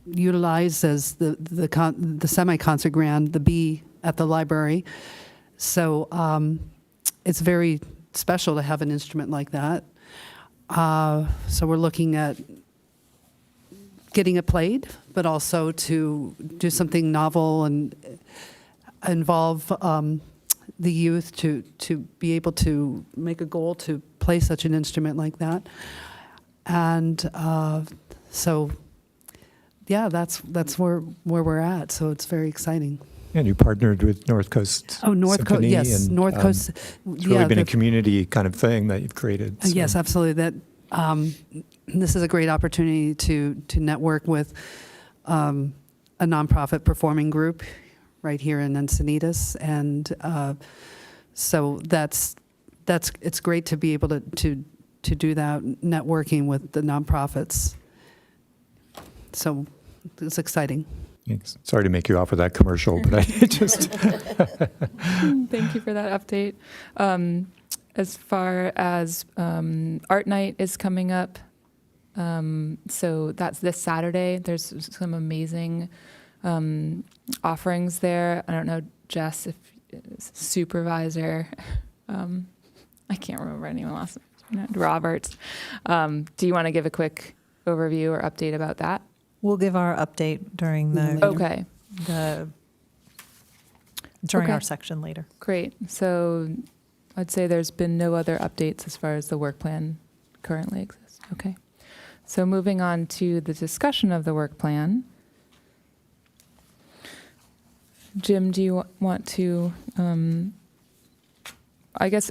utilized as the semi-concert grand, the B at the library. So it's very special to have an instrument like that. So we're looking at getting it played, but also to do something novel and involve the youth to be able to make a goal to play such an instrument like that. And so, yeah, that's where we're at. So it's very exciting. And you partnered with North Coast Oh, North Coast, Symphony, yes, and, North Coast. It's really been a the- community kind of thing that you've created. so- Yes, absolutely. That this is a great opportunity to network with a nonprofit performing group right here in Encinitas, and so it's great to be able to do that, networking with the nonprofits. So it's exciting. Thanks. Sorry to make you off with that commercial, but I just Thank you for that update. As far as Art Night is coming up, so that's this Saturday. There's some amazing offerings there. I don't know, Jess, if supervisor, I can't remember anyone else, Roberts. Do you want to give a quick overview or update about that? We'll give our update during Okay, during Okay. our section later. great. So I'd say there's been no other updates as far as the work plan currently exists. Okay. So moving on to the discussion of the work plan. Jim, do you want to, I guess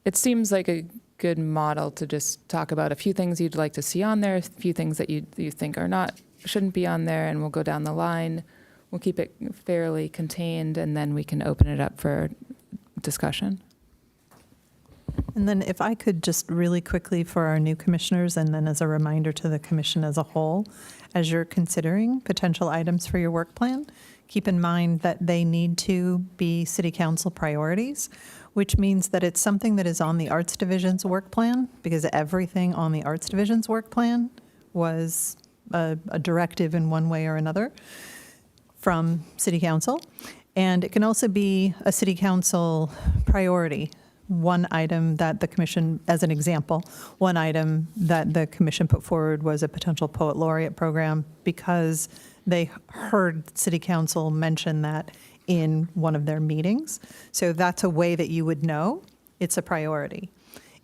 it seems like a good model to just talk about a few things you'd like to see on there, a few things that you think are not, shouldn't be on there, and we'll go down the line. We'll keep it fairly contained, and then we can open it up for discussion. And then if I could just really quickly for our new commissioners, and then as a reminder to the commission as a whole, as you're considering potential items for your work plan, keep in mind that they need to be city council priorities, which means that it's something that is on the Arts Division's work plan, because everything on the Arts Division's work plan was a directive in one way or another from city council. And it can also be a city council priority. One item that the commission, as an example, one item that the commission put forward was a potential poet laureate program because they heard city council mention that in one of their meetings. So that's a way that you would know it's a priority.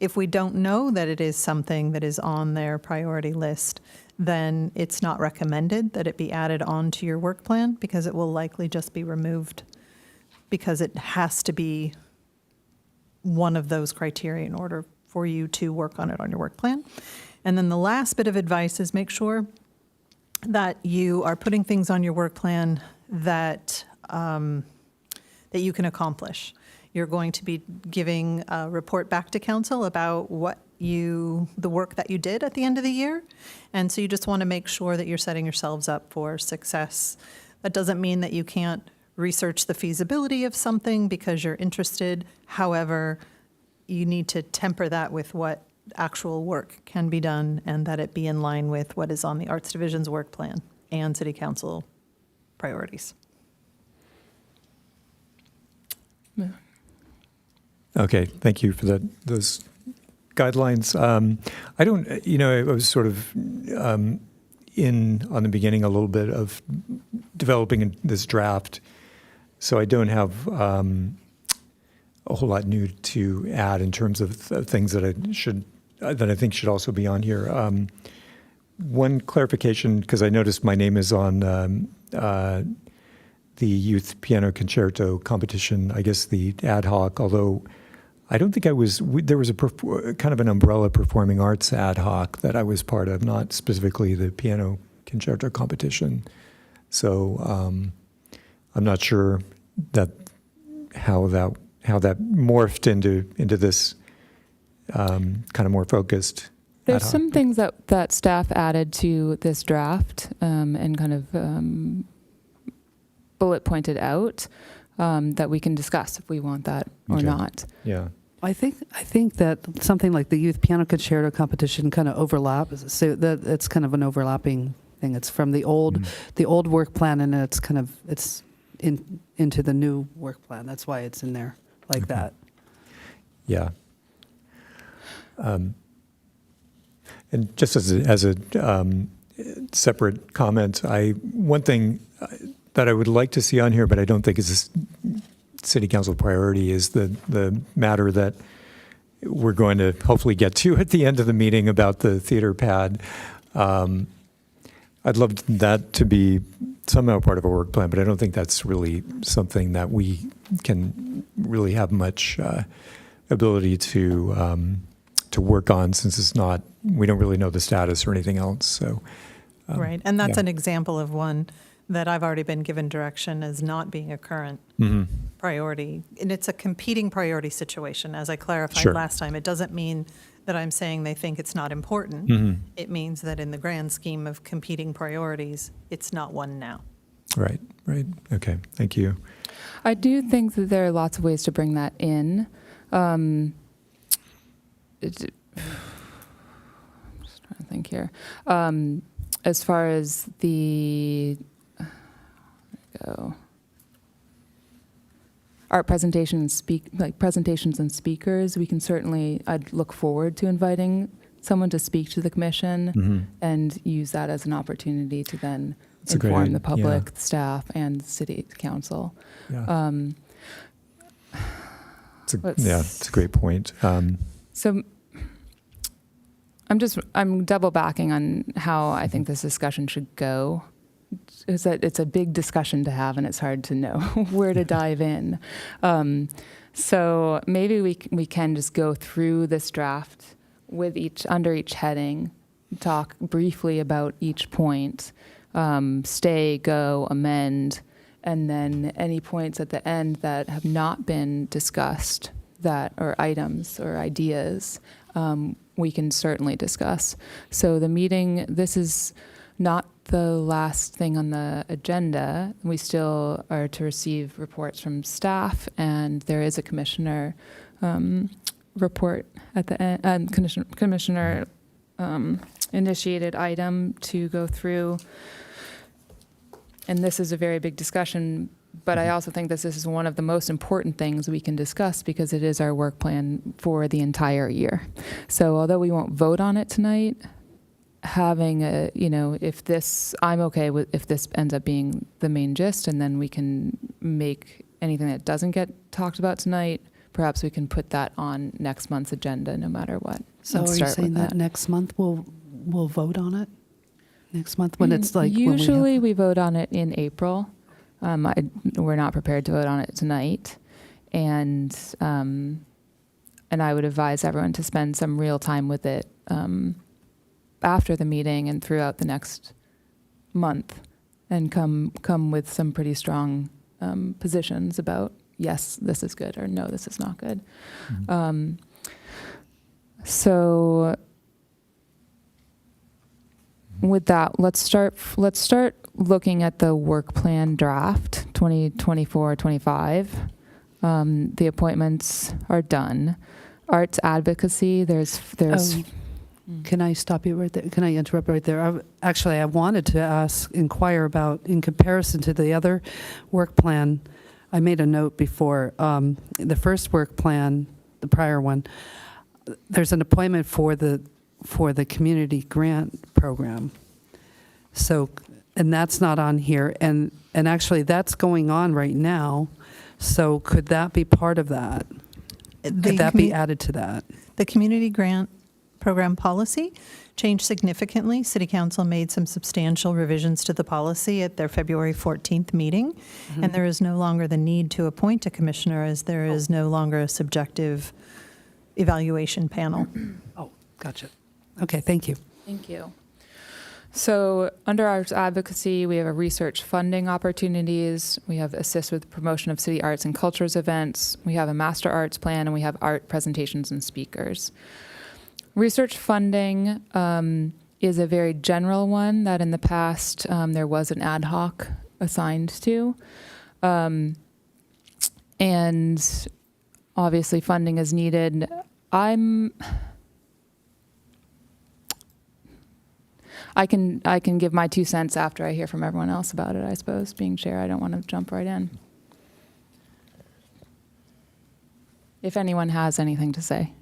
If we don't know that it is something that is on their priority list, then it's not recommended that it be added onto your work plan because it will likely just be removed because it has to be one of those criteria in order for you to work on it on your work plan. And then the last bit of advice is make sure that you are putting things on your work plan that that you can accomplish. You're going to be giving a report back to council about the work that you did at the end of the year. And so you just want to make sure that you're setting yourselves up for success. That doesn't mean that you can't research the feasibility of something because you're interested. However, you need to temper that with what actual work can be done and that it be in line with what is on the Arts Division's work plan and City Council priorities. Okay, thank you for those guidelines. I don't, I was sort of in on the beginning a little bit of developing this draft, so I don't have a whole lot new to add in terms of things that I think should also be on here. One clarification, because I noticed my name is on the Youth Piano Concerto competition, I guess the ad hoc, although I don't think I was, there was a kind of an umbrella performing arts ad hoc that I was part of, not specifically the piano concerto competition. So I'm not sure that how that morphed into this kind of more focused. There's some things that staff added to this draft and kind of bullet pointed out that we can discuss if we want that or Okay. not. Yeah. I think that something like the Youth Piano Concerto competition kind of overlaps. So that it's kind of an overlapping thing. It's from the old work plan, and it's into the new work plan. That's why it's in there like that. Yeah. And just as a separate comment, one thing that I would like to see on here, but I don't think is city council priority is the matter that we're going to hopefully get to at the end of the meeting about the theater pad. I'd love that to be somehow part of a work plan, but I don't think that's really something that we can really have much ability to work on, since it's not, we don't really know the status or anything else. So, Right, and that's yeah. an example of one that I've already been given direction as not being a current priority. And it's a competing priority situation, as I clarified Sure. last time. It doesn't mean that I'm saying they think it's not important. It means that in the grand scheme of competing priorities, it's not one now. Right. Okay, thank you. I do think that there are lots of ways to bring that in. I'm just trying to think here. As far as the art presentations and speakers, we can certainly, I'd look forward to inviting someone to speak to the commission and use that as an opportunity to then That's a great inform idea, the public, yeah. the staff, and the city council. Yeah. It's a great point. So I'm double backing on how I think this discussion should go. Is that it's a big discussion to have, and it's hard to know where to dive in. So maybe we can just go through this draft with under each heading, talk briefly about each point, stay, go, amend, and then any points at the end that have not been discussed, or items or ideas, we can certainly discuss. So the meeting, this is not the last thing on the agenda. We still are to receive reports from staff, and there is a commissioner report at the end, commissioner initiated item to go through. And this is a very big discussion, but I also think this is one of the most important things we can discuss because it is our work plan for the entire year. So although we won't vote on it tonight, having I'm okay with if this ends up being the main gist, and then we can make anything that doesn't get talked about tonight, perhaps we can put that on next month's agenda no matter what. So Let's are you start saying with that next month we'll vote on it? Next month when it's like when usually we vote on it in April. We're not prepared to vote on it tonight, and I would advise everyone to spend some real time with it after the meeting and throughout the next month, and come with some pretty strong positions about yes, this is good, or no, this is not good. So with that, let's start looking at the work plan draft 2024-25. The appointments are done. Arts advocacy, there's Can I stop you right there? Can I interrupt right there? I wanted to inquire about, in comparison to the other work plan, I made a note before, the first work plan, the prior one, there's an appointment for the community grant program. So, and that's not on here, and actually that's going on right now. So could that be part of that? Could that be added to that? The community grant program policy changed significantly. City Council made some substantial revisions to the policy at their February 14th meeting, and there is no longer the need to appoint a commissioner, as there is no longer a subjective evaluation panel. Oh, gotcha. Okay, thank you. Thank you. So under arts advocacy, we have a research funding opportunities. We have assist with the promotion of city arts and cultures events. We have a master arts plan, and we have art presentations and speakers. Research funding is a very general one that in the past there was an ad hoc assigned to. And obviously funding is needed. I can give my 2 cents after I hear from everyone else about it, I suppose. Being chair, I don't want to jump right in. If anyone has anything to say.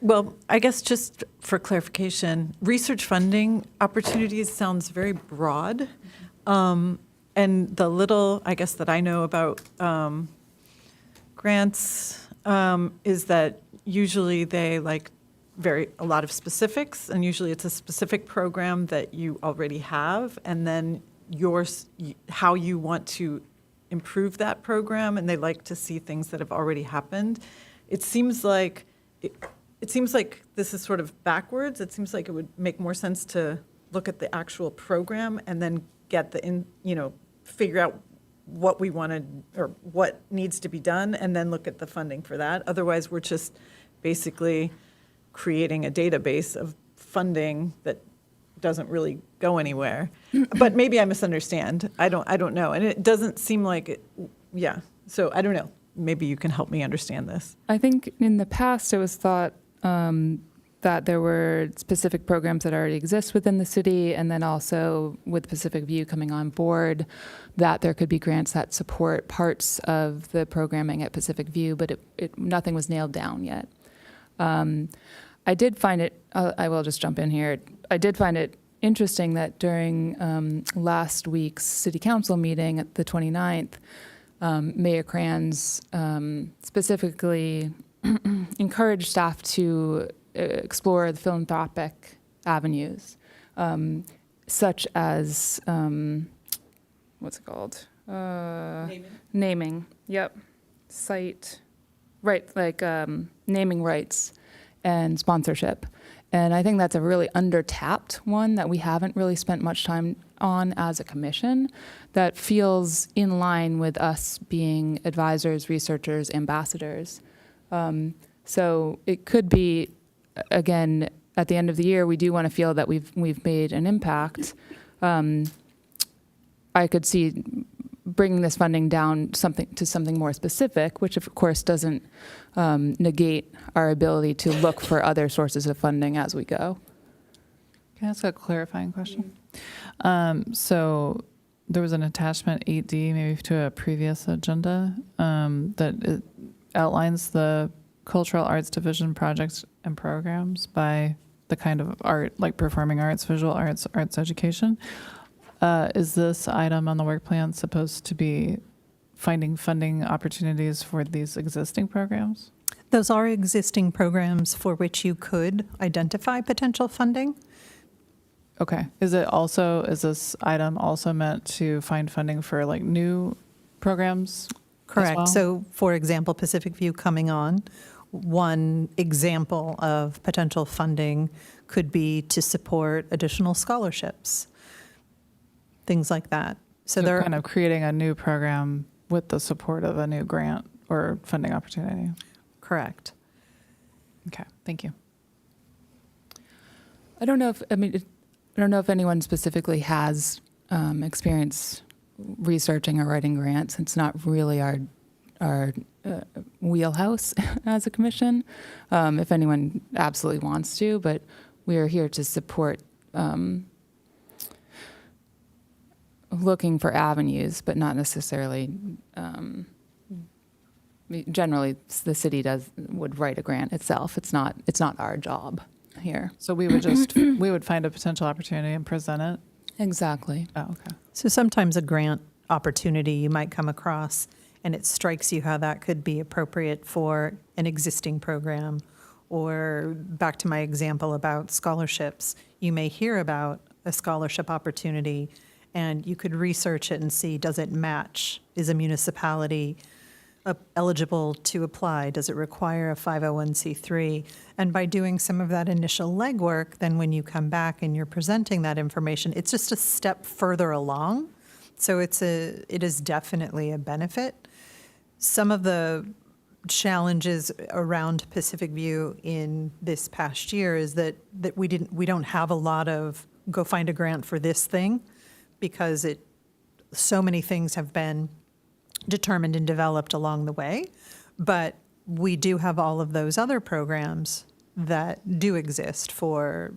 Well, I guess just for clarification, research funding opportunities sounds very broad. And the little, I guess, that I know about grants is that usually they like a lot of specifics, and usually it's a specific program that you already have, and then how you want to improve that program, and they like to see things that have already happened. It seems like this is sort of backwards. It seems like it would make more sense to look at the actual program and then get figure out what we want to, or what needs to be done, and then look at the funding for that. Otherwise, we're just basically creating a database of funding that doesn't really go anywhere. But maybe I misunderstand. I don't know. And it doesn't seem like it, yeah. So I don't know. Maybe you can help me understand this. I think in the past it was thought that there were specific programs that already exist within the city, and then also with Pacific View coming on board, that there could be grants that support parts of the programming at Pacific View, but nothing was nailed down yet. I did find it, I will just jump in here, I did find it interesting that during last week's city council meeting at the 29th, Mayor Kranz specifically encouraged staff to explore the philanthropic avenues, such as, what's it called? Naming. Yep. Site, right, like naming rights and sponsorship. And I think that's a really under-tapped one that we haven't really spent much time on as a commission, that feels in line with us being advisors, researchers, ambassadors. So it could be, again, at the end of the year, we do want to feel that we've made an impact. I could see bringing this funding down to something more specific, which of course doesn't negate our ability to look for other sources of funding as we go. Can I ask a clarifying question? So there was an attachment 8D, maybe to a previous agenda, that it outlines the cultural arts division projects and programs by the kind of art, like performing arts, visual arts, arts education. Is this item on the work plan supposed to be finding funding opportunities for these existing programs? Those are existing programs for which you could identify potential funding. Okay. Is this item also meant to find funding for like new programs? Correct. Well? So, for example, Pacific View coming on, one example of potential funding could be to support additional scholarships, things like that. So they're kind of creating a new program with the support of a new grant or funding opportunity. Correct. Okay. Thank you. I don't know if anyone specifically has experience researching or writing grants. It's not really our wheelhouse as a commission. If anyone absolutely wants to, but we are here to support looking for avenues, but not necessarily. Generally, the city would write a grant itself. It's not our job here. So we would find a potential opportunity and present it. Exactly. Oh, okay. So sometimes a grant opportunity you might come across, and it strikes you how that could be appropriate for an existing program. Or back to my example about scholarships, you may hear about a scholarship opportunity, and you could research it and see, does it match? Is a municipality eligible to apply? Does it require a 501c3? And by doing some of that initial legwork, then when you come back and you're presenting that information, it's just a step further along. So it is definitely a benefit. Some of the challenges around Pacific View in this past year is that we don't have a lot of go find a grant for this thing, because so many things have been determined and developed along the way. But we do have all of those other programs that do exist for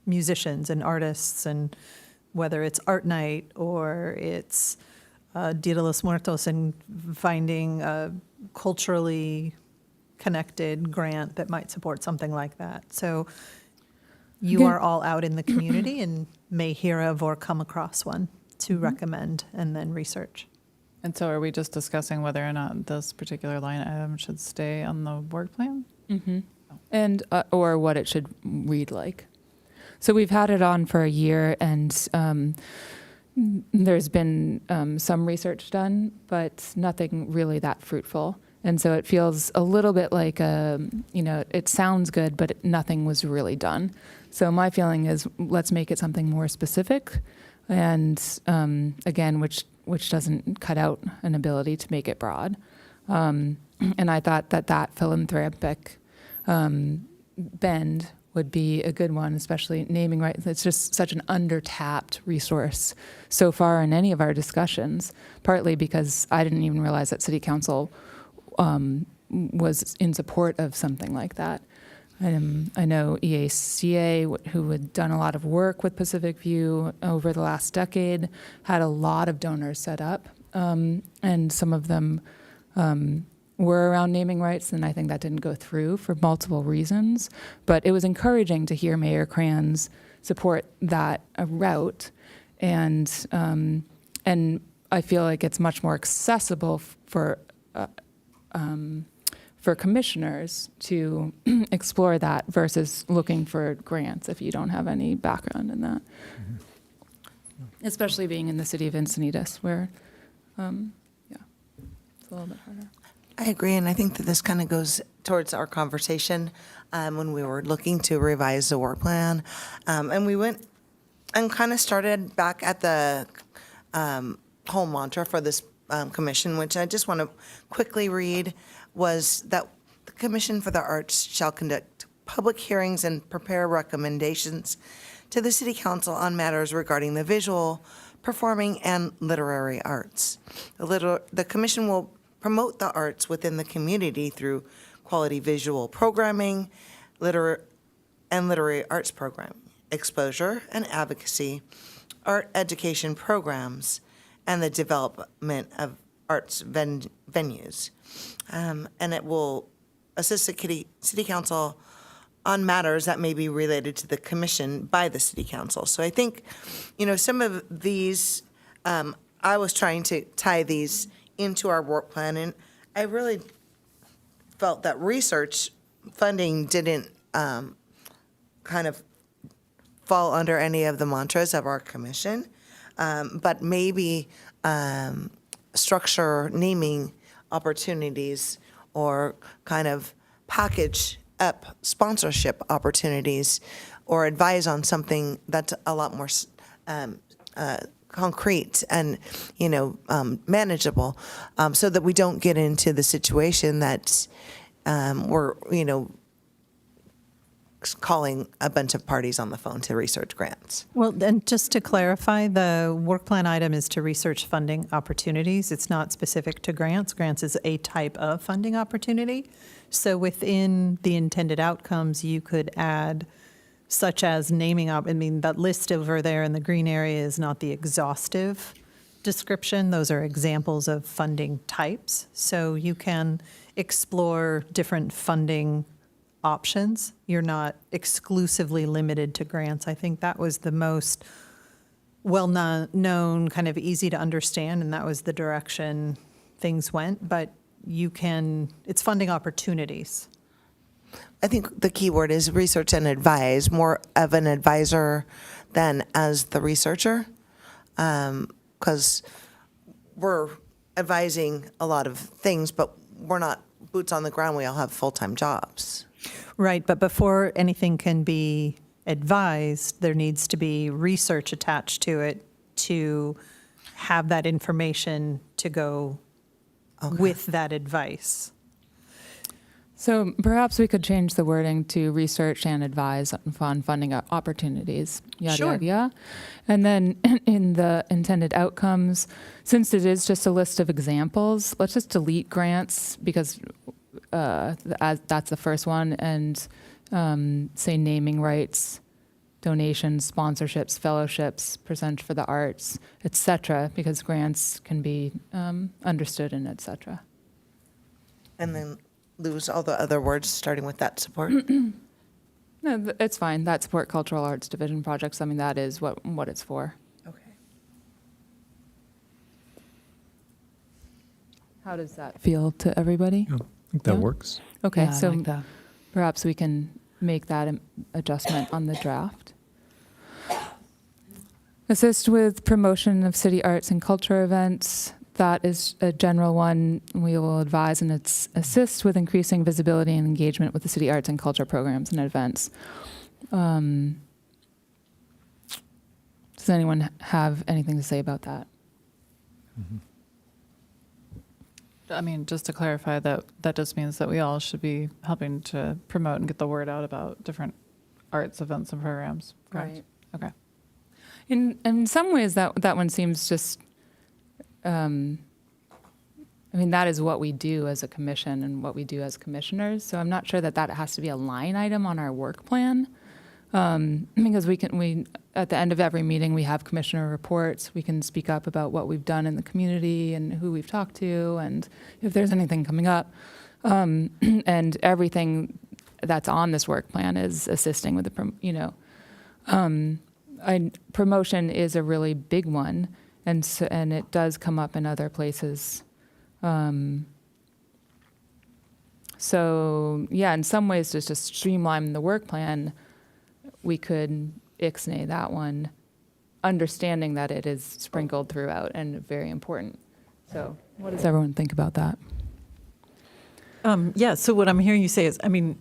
musicians and artists, and whether it's art night or it's Dia de los Muertos and finding a culturally connected grant that might support something like that. So you are all out in the community and may hear of or come across one to recommend and then research. And so are we just discussing whether or not this particular line item should stay on the work plan? And or what it should read like. So we've had it on for a year, and there's been some research done, but nothing really that fruitful. And so it feels a little bit like it sounds good, but nothing was really done. So my feeling is let's make it something more specific, and again, which doesn't cut out an ability to make it broad. And I thought that philanthropic bend would be a good one, especially naming rights. It's just such an under-tapped resource so far in any of our discussions, partly because I didn't even realize that City Council was in support of something like that. I know EACA, who had done a lot of work with Pacific View over the last decade, had a lot of donors set up, and some of them were around naming rights, and I think that didn't go through for multiple reasons. But it was encouraging to hear Mayor Cran's support that route, and I feel like it's much more accessible for commissioners to explore that versus looking for grants if you don't have any background in that. Especially being in the city of Encinitas, where, it's a little bit harder. I agree, and I think that this kind of goes towards our conversation when we were looking to revise the work plan. And we went and kind of started back at the whole mantra for this commission, which I just want to quickly read, was that the Commission for the Arts shall conduct public hearings and prepare recommendations to the City Council on matters regarding the visual, performing, and literary arts. The Commission will promote the arts within the community through quality visual programming, literary arts programming, exposure and advocacy, art education programs, and the development of arts venues. And it will assist the City Council on matters that may be related to the commission by the City Council. So I think, some of these, I was trying to tie these into our work plan, and I really felt that research funding didn't kind of fall under any of the mantras of our commission, but maybe structure naming opportunities or kind of package up sponsorship opportunities or advise on something that's a lot more concrete and, manageable, so that we don't get into the situation that we're, calling a bunch of parties on the phone to research grants. Well, and just to clarify, the work plan item is to research funding opportunities. It's not specific to grants. Grants is a type of funding opportunity. So within the intended outcomes, you could add such as naming up. I mean, that list over there in the green area is not the exhaustive description. Those are examples of funding types. So you can explore different funding options. You're not exclusively limited to grants. I think that was the most well-known, kind of easy to understand, and that was the direction things went. But it's funding opportunities. I think the key word is research and advise, more of an advisor than as the researcher, because we're advising a lot of things, but we're not boots on the ground. We all have full-time jobs. Right, but before anything can be advised, there needs to be research attached to it to have that information to go with that advice. So perhaps we could change the wording to research and advise on funding opportunities, yada, Sure. yada, yada. And then in the intended outcomes, since it is just a list of examples, let's just delete grants because that's the first one, and say naming rights, donations, sponsorships, fellowships, percentage for the arts, et cetera, because grants can be understood in et cetera. And then lose all the other words starting with that support. No, it's fine. That support cultural arts division projects, I mean, that is what it's for. Okay. How does that feel to everybody? Yeah, I think that Yeah. works. Okay, Yeah, I so like that. perhaps we can make that adjustment on the draft. Assist with promotion of city arts and culture events. That is a general one. We will advise and assist with increasing visibility and engagement with the city arts and culture programs and events. Does anyone have anything to say about that? I mean, just to clarify, that just means that we all should be helping to promote and get the word out about different arts, events, and programs. Correct? Right. Okay. In some ways, that one seems just. I mean, that is what we do as a commission and what we do as commissioners. So I'm not sure that has to be a line item on our work plan, because we at the end of every meeting we have commissioner reports. We can speak up about what we've done in the community and who we've talked to, and if there's anything coming up. And everything that's on this work plan is assisting with the promotion is a really big one, and it does come up in other places. So yeah, in some ways, just to streamline the work plan, we could ixnay that one, understanding that it is sprinkled throughout and very important. So what does everyone think about that? Yeah, so what I'm hearing you say is, I mean,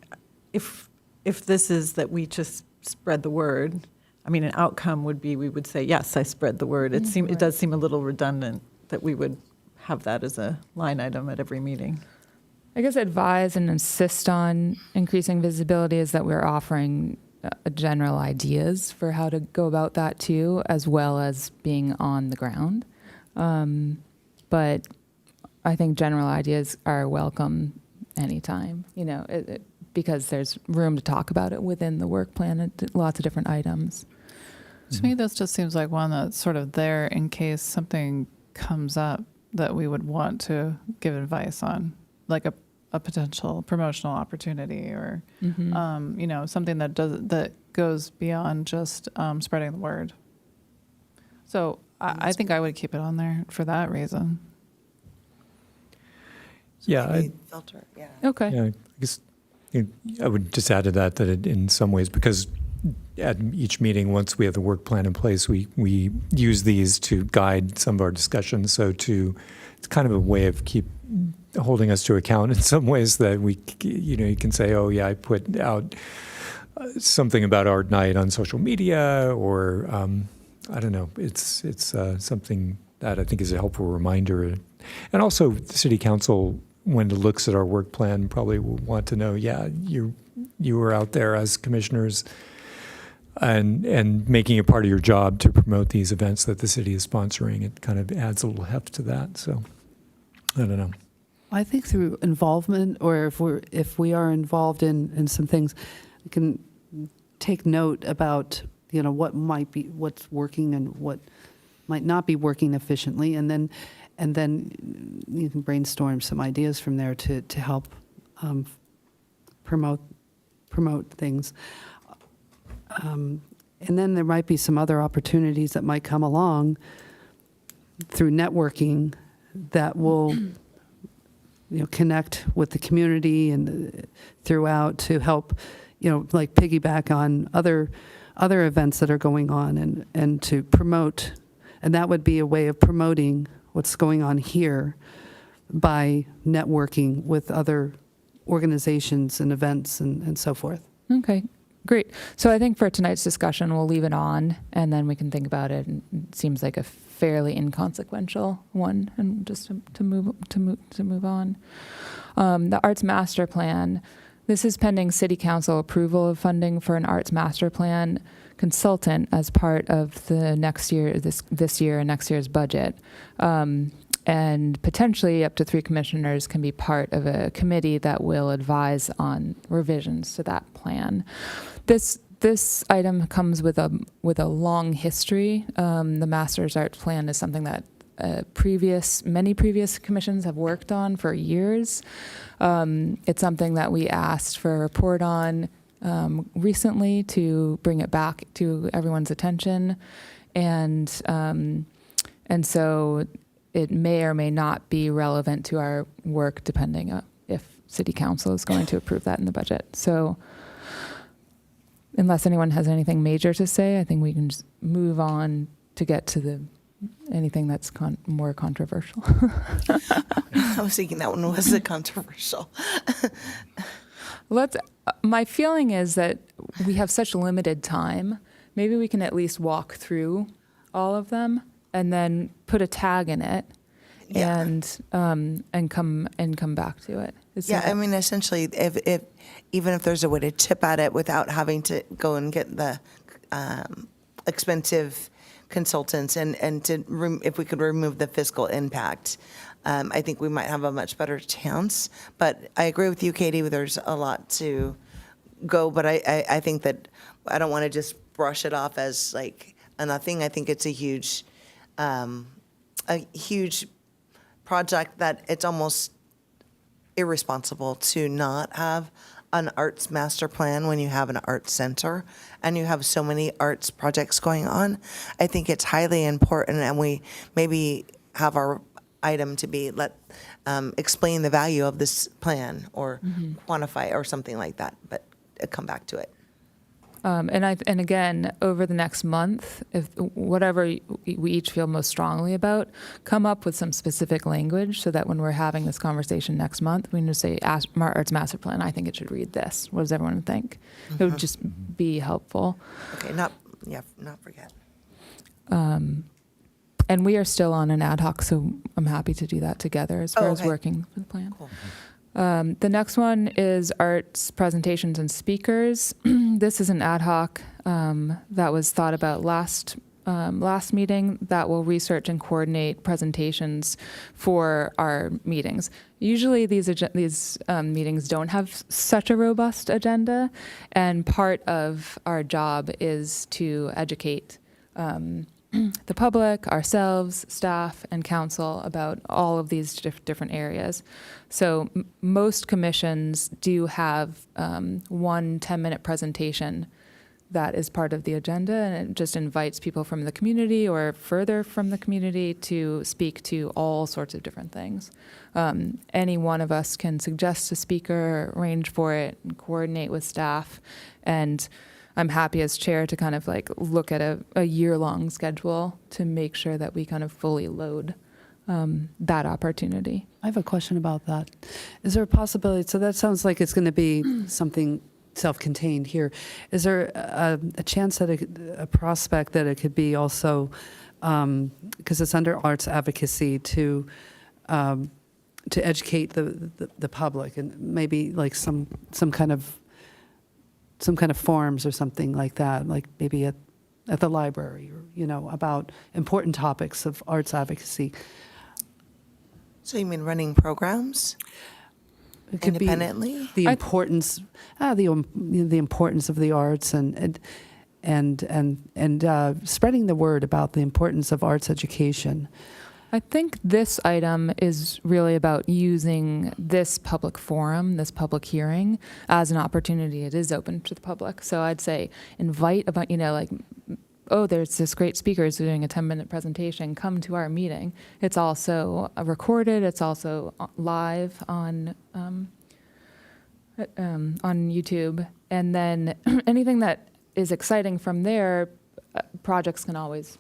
if this is that we just spread the word, I mean, an outcome would be we would say, yes, I spread the word. It does seem a little redundant that we would have that as a line item at every meeting. I guess advise and insist on increasing visibility is that we're offering general ideas for how to go about that too, as well as being on the ground. But I think general ideas are welcome anytime, because there's room to talk about it within the work plan, lots of different items. To me, this just seems like one that's sort of there in case something comes up that we would want to give advice on, like a potential promotional opportunity or, something that goes beyond just spreading the word. So I think I would keep it on there for that reason. Yeah, Maybe filter, yeah. Okay. Yeah, I guess I would just add to that it, in some ways, because at each meeting, once we have the work plan in place, we use these to guide some of our discussions. So it's kind of a way of keep holding us to account in some ways that you can say, oh yeah, I put out something about art night on social media, or I don't know. It's something that I think is a helpful reminder, and also the city council, when it looks at our work plan, probably will want to know, yeah, you were out there as commissioners and making it part of your job to promote these events that the city is sponsoring. It kind of adds a little heft to that. So I don't know. I think through involvement, or if we are involved in some things, we can take note about what's working and what might not be working efficiently, and then you can brainstorm some ideas from there to help promote things. And then there might be some other opportunities that might come along through networking that will connect with the community and throughout to help, like piggyback on other events that are going on and to promote. And that would be a way of promoting what's going on here by networking with other organizations and events and so forth. Okay, great. So I think for tonight's discussion, we'll leave it on, and then we can think about it. And it seems like a fairly inconsequential one, and just to move on. The Arts Master Plan. This is pending City Council approval of funding for an Arts Master Plan consultant as part of the this year and next year's budget. And potentially up to 3 commissioners can be part of a committee that will advise on revisions to that plan. This item comes with a long history. The Master's Arts Plan is something that many previous commissions have worked on for years. It's something that we asked for a report on recently to bring it back to everyone's attention, and so it may or may not be relevant to our work depending on if City Council is going to approve that in the budget. So unless anyone has anything major to say, I think we can just move on to get to anything that's more controversial. I was thinking that one was controversial. My feeling is that we have such limited time. Maybe we can at least walk through all of them and then put a tag in it, Yeah. and come back to it. Yeah, I mean, essentially, if even if there's a way to chip at it without having to go and get the expensive consultants and if we could remove the fiscal impact, I think we might have a much better chance. But I agree with you, Katie. There's a lot to go, but I think that I don't want to just brush it off as like a nothing. I think it's a huge project that it's almost irresponsible to not have an arts master plan when you have an arts center and you have so many arts projects going on. I think it's highly important, and we maybe have our item to be explain the value of this plan or quantify or something like that, but come back to it. And again, over the next month, if whatever we each feel most strongly about, come up with some specific language so that when we're having this conversation next month, we can just say, Arts Master Plan, I think it should read this. What does everyone think? It would just be helpful. Okay, not forget. And we are still on an ad hoc, so I'm happy to do that together as far as okay. working for the plan. Cool. The next one is arts presentations and speakers. This is an ad hoc that was thought about last meeting that will research and coordinate presentations for our meetings. Usually these meetings don't have such a robust agenda, and part of our job is to educate the public, ourselves, staff, and council about all of these different areas. So most commissions do have 1 10-minute presentation that is part of the agenda, and it just invites people from the community or further from the community to speak to all sorts of different things. Any one of us can suggest a speaker, arrange for it, and coordinate with staff, and I'm happy as chair to kind of like look at a year-long schedule to make sure that we kind of fully load that opportunity. I have a question about that. Is there a possibility, so that sounds like it's going to be something self-contained here. Is there a chance that a prospect that it could be also, because it's under arts advocacy, to educate the public and maybe like some kind of forums or something like that, like maybe at the library, or about important topics of arts advocacy. So you mean running programs It could independently? be the importance, the importance of the arts and spreading the word about the importance of arts education. I think this item is really about using this public forum, this public hearing, as an opportunity. It is open to the public. So I'd say invite about, there's this great speaker who's doing a 10-minute presentation. Come to our meeting. It's also recorded. It's also live on YouTube. And then anything that is exciting from there, projects can always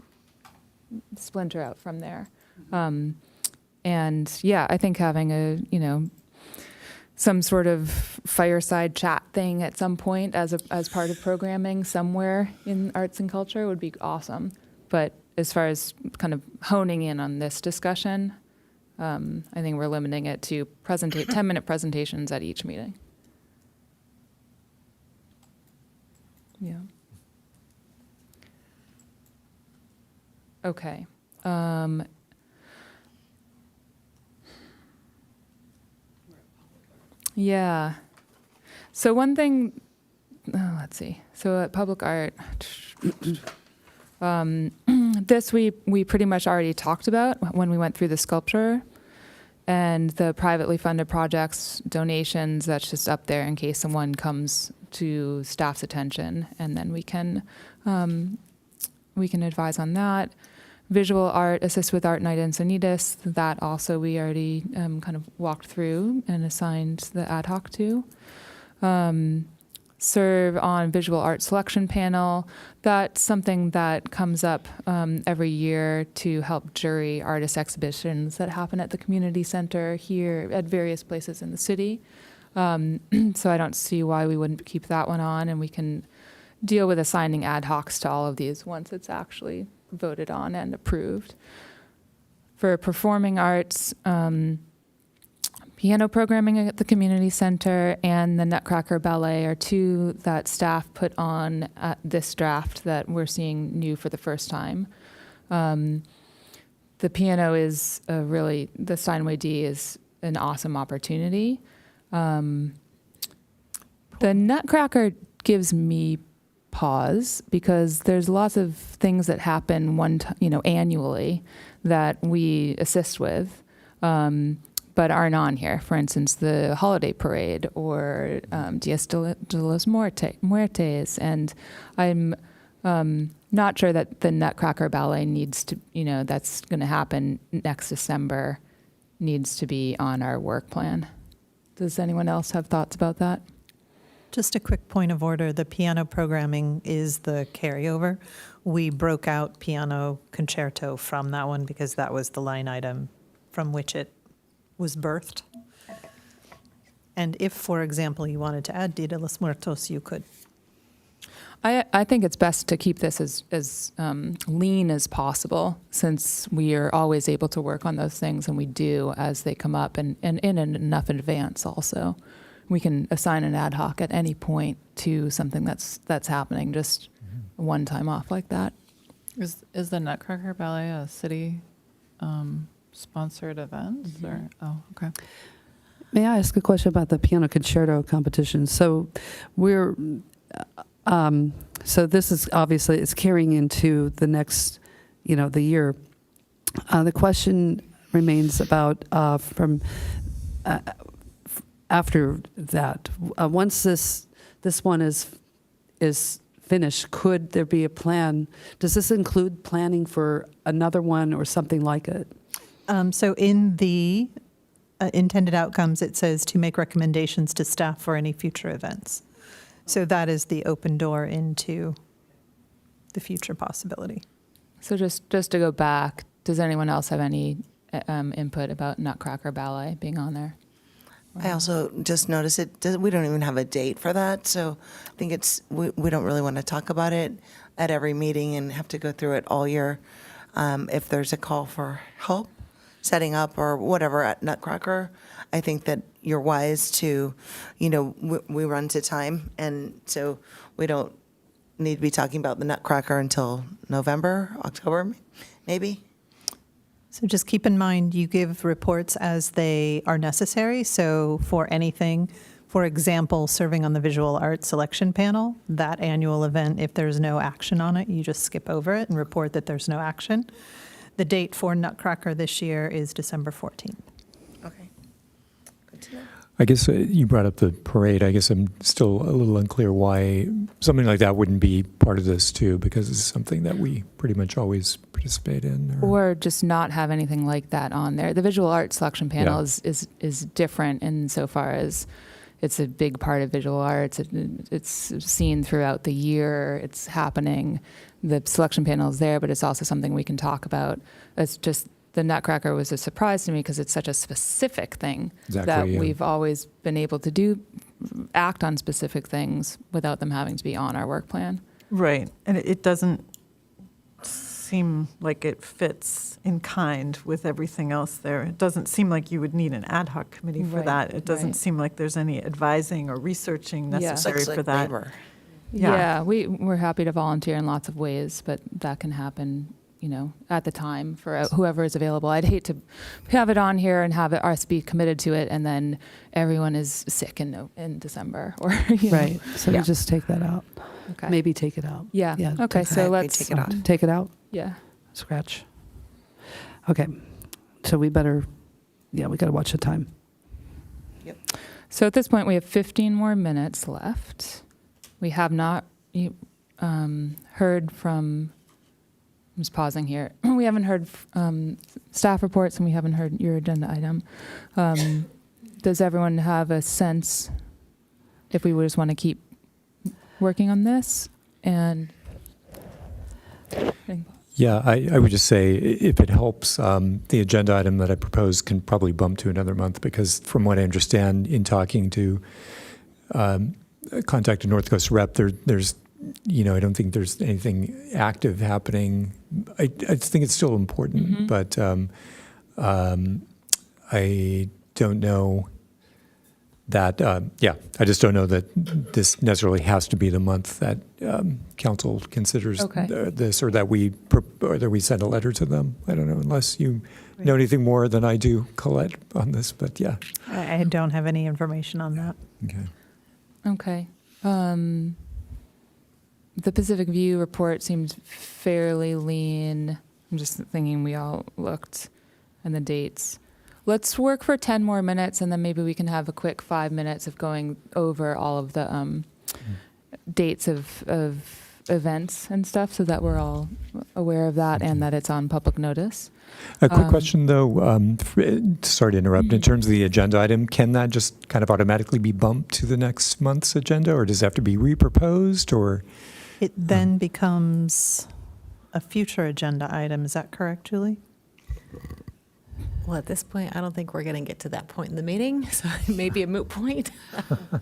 splinter out from there. And yeah, I think having some sort of fireside chat thing at some point as part of programming somewhere in arts and culture would be awesome. But as far as kind of honing in on this discussion, I think we're limiting it to 10-minute presentations at each meeting. Yeah. Okay. Yeah. So one thing, let's see. So at Public Art, this we pretty much already talked about when we went through the sculpture and the privately funded projects, donations, that's just up there in case someone comes to staff's attention, and then we can advise on that. Visual art, assist with art night Encinitas. That also we already kind of walked through and assigned the ad hoc to. Serve on visual art selection panel. That's something that comes up every year to help jury artist exhibitions that happen at the community center here at various places in the city. So I don't see why we wouldn't keep that one on, and we can deal with assigning ad hocs to all of these once it's actually voted on and approved. For performing arts, piano programming at the community center and the Nutcracker Ballet are two that staff put on at this draft that we're seeing new for the first time. The piano is the Steinway D is an awesome opportunity. The Nutcracker gives me pause because there's lots of things that happen annually that we assist with, but aren't on here. For instance, the holiday parade or Dias de los Muertes, and I'm not sure that the Nutcracker Ballet needs to, that's going to happen next December, needs to be on our work plan. Does anyone else have thoughts about that? Just a quick point of order, the piano programming is the carryover. We broke out piano concerto from that one because that was the line item from which it was birthed. And if, for example, you wanted to add Dia de los Muertos, you could. I think it's best to keep this as lean as possible, since we are always able to work on those things, and we do as they come up, and in enough advance also. We can assign an ad hoc at any point to something that's happening, just one time off like that. Is the Nutcracker Ballet a city sponsored event? Or okay. May I ask a question about the piano concerto competition? So so this is obviously it's carrying into the next, the year. The question remains about from after that. Once this one is finished, could there be a plan? Does this include planning for another one or something like it? So in the intended outcomes, it says to make recommendations to staff for any future events. So that is the open door into the future possibility. So just to go back, does anyone else have any input about Nutcracker Ballet being on there? I also just noticed we don't even have a date for that, so I think we don't really want to talk about it at every meeting and have to go through it all year. If there's a call for help setting up or whatever at Nutcracker, I think that you're wise to, we run to time, and so we don't need to be talking about the Nutcracker until November, October, maybe. So just keep in mind, you give reports as they are necessary. So for anything, for example, serving on the visual arts selection panel, that annual event, if there's no action on it, you just skip over it and report that there's no action. The date for Nutcracker this year is December 14th. Okay. Good to know. I guess you brought up the parade. I guess I'm still a little unclear why something like that wouldn't be part of this too, because it's something that we pretty much always participate in. Or just not have anything like that on there. The visual arts selection panel is different insofar as it's a big part of visual arts. It's seen throughout the year. It's happening. The selection panel is there, but it's also something we can talk about. It's just the Nutcracker was a surprise to me because it's such a specific thing that we've always been able to act on specific things without them having to be on our work plan. Right. And it doesn't seem like it fits in kind with everything else there. It doesn't seem like you would need an ad hoc committee for that. It doesn't seem like there's any advising or researching necessary Looks like for that. labor. Yeah, we're happy to volunteer in lots of ways, but that can happen, at the time for whoever is available. I'd hate to have it on here and have us be committed to it, and then everyone is sick in December, or Right. So we just take that out. Okay. Maybe take it out. Yeah. Yeah. Okay. So Okay, let's take it out. Take it out. Yeah. Scratch. Okay. So we got to watch the time. Yep. So at this point, we have 15 more minutes left. We have not heard from I'm just pausing here. We haven't heard staff reports, and we haven't heard your agenda item. Does everyone have a sense if we would just want to keep working on this? And Yeah, I would just say, if it helps, the agenda item that I proposed can probably bump to another month, because from what I understand in talking to contacted North Coast Rep, there's, I don't think there's anything active happening. I think it's still important, but I don't know that, I just don't know that this necessarily has to be the month that council considers Okay. this, or that we send a letter to them. I don't know, unless you know anything more than I do, Colette, on this, but yeah. I don't have any information on that. Okay. Okay. The Pacific View report seems fairly lean. I'm just thinking we all looked and the dates. Let's work for 10 more minutes, and then maybe we can have a quick 5 minutes of going over all of the dates of events and stuff, so that we're all aware of that and that it's on public notice. A quick question, though. Sorry to interrupt. In terms of the agenda item, can that just kind of automatically be bumped to the next month's agenda, or does it have to be reproposed? Or It then becomes a future agenda item. Is that correct, Julie? Well, at this point, I don't think we're going to get to that point in the meeting, so it may be a moot point.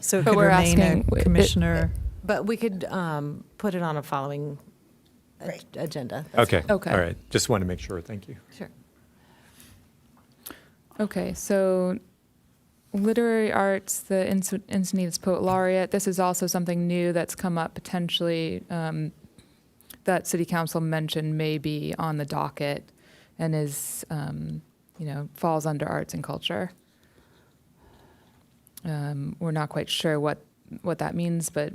So it But could we're remain asking- a commissioner. But we could put it on a following agenda. okay, Okay. all right. Just want to make sure. Thank you. Sure. Okay, so literary arts, the Encinitas Poet Laureate. This is also something new that's come up potentially that City Council mentioned may be on the docket and is, falls under arts and culture. We're not quite sure what that means, but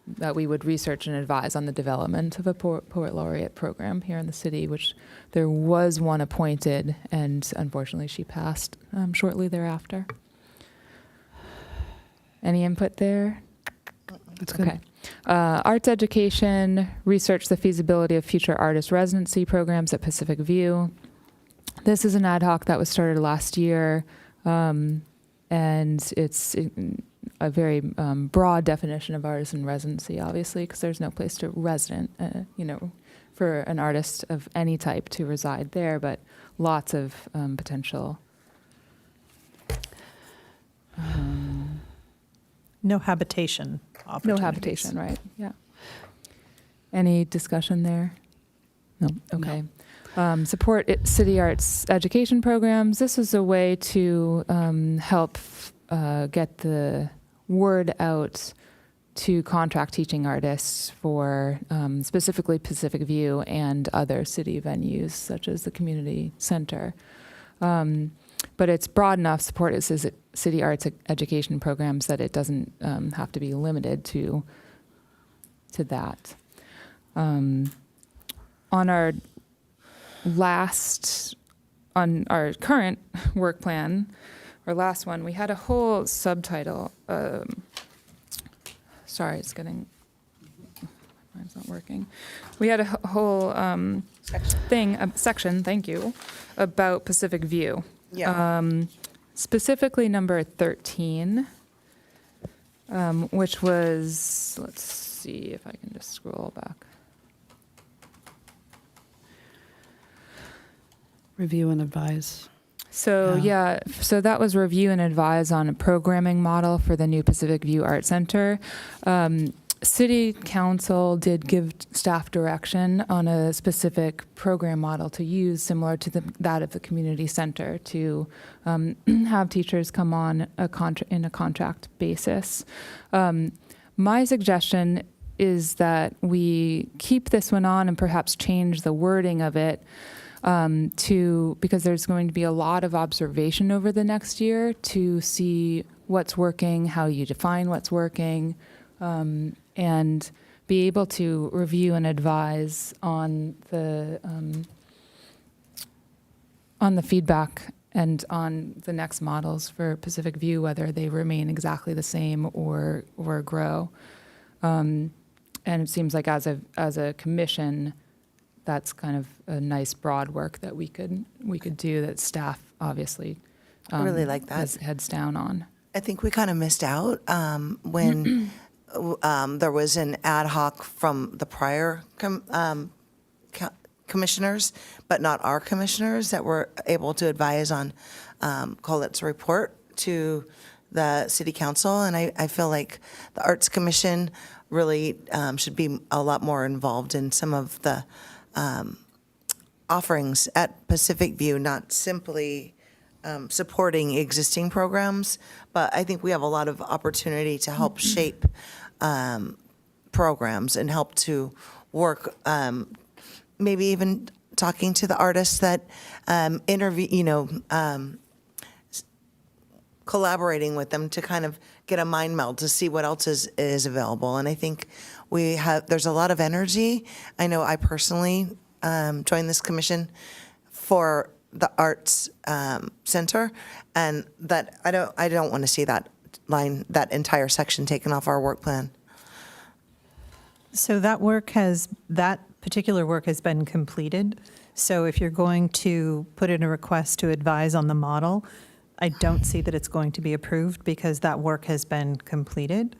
that we would research and advise on the development of a Poet Laureate program here in the city, which there was one appointed, and unfortunately she passed shortly thereafter. Any input there? That's good. Okay. Arts education, research the feasibility of future artist residency programs at Pacific View. This is an ad hoc that was started last year, and it's a very broad definition of artist in residency, obviously, because there's no place to resident, for an artist of any type to reside there, but lots of potential. No habitation No opportunities. habitation, right? Yeah. Any discussion there? No. Okay. Support city arts education programs. This is a way to help get the word out to contract teaching artists for specifically Pacific View and other city venues such as the community center. But it's broad enough, support city arts education programs, that it doesn't have to be limited to that. On our current work plan, our last one, we had a whole subtitle. Sorry, mine's not working. We had a whole section, thank you, about Pacific View. Yeah. Specifically number 13, which was, let's see if I can just scroll back. Review and advise. So so that was review and advise on a programming model for the new Pacific View Art Center. City Council did give staff direction on a specific program model to use, similar to that of the community center, to have teachers come on in a contract basis. My suggestion is that we keep this one on and perhaps change the wording of it because there's going to be a lot of observation over the next year to see what's working, how you define what's working, and be able to review and advise on the feedback and on the next models for Pacific View, whether they remain exactly the same or grow. And it seems like as a commission, that's kind of a nice broad work that we could do that staff obviously I really like that. has heads down on. I think we kind of missed out when there was an ad hoc from the prior commissioners, but not our commissioners, that were able to advise on Colette's report to the city council. And I feel like the Arts Commission really should be a lot more involved in some of the offerings at Pacific View, not simply supporting existing programs, but I think we have a lot of opportunity to help shape programs and help to work, maybe even talking to the artists that collaborating with them to kind of get a mind meld to see what else is available. And I think there's a lot of energy. I know I personally joined this commission for the Arts Center, and that I don't want to see that entire section taken off our work plan. So that particular work has been completed. So if you're going to put in a request to advise on the model, I don't see that it's going to be approved because that work has been completed.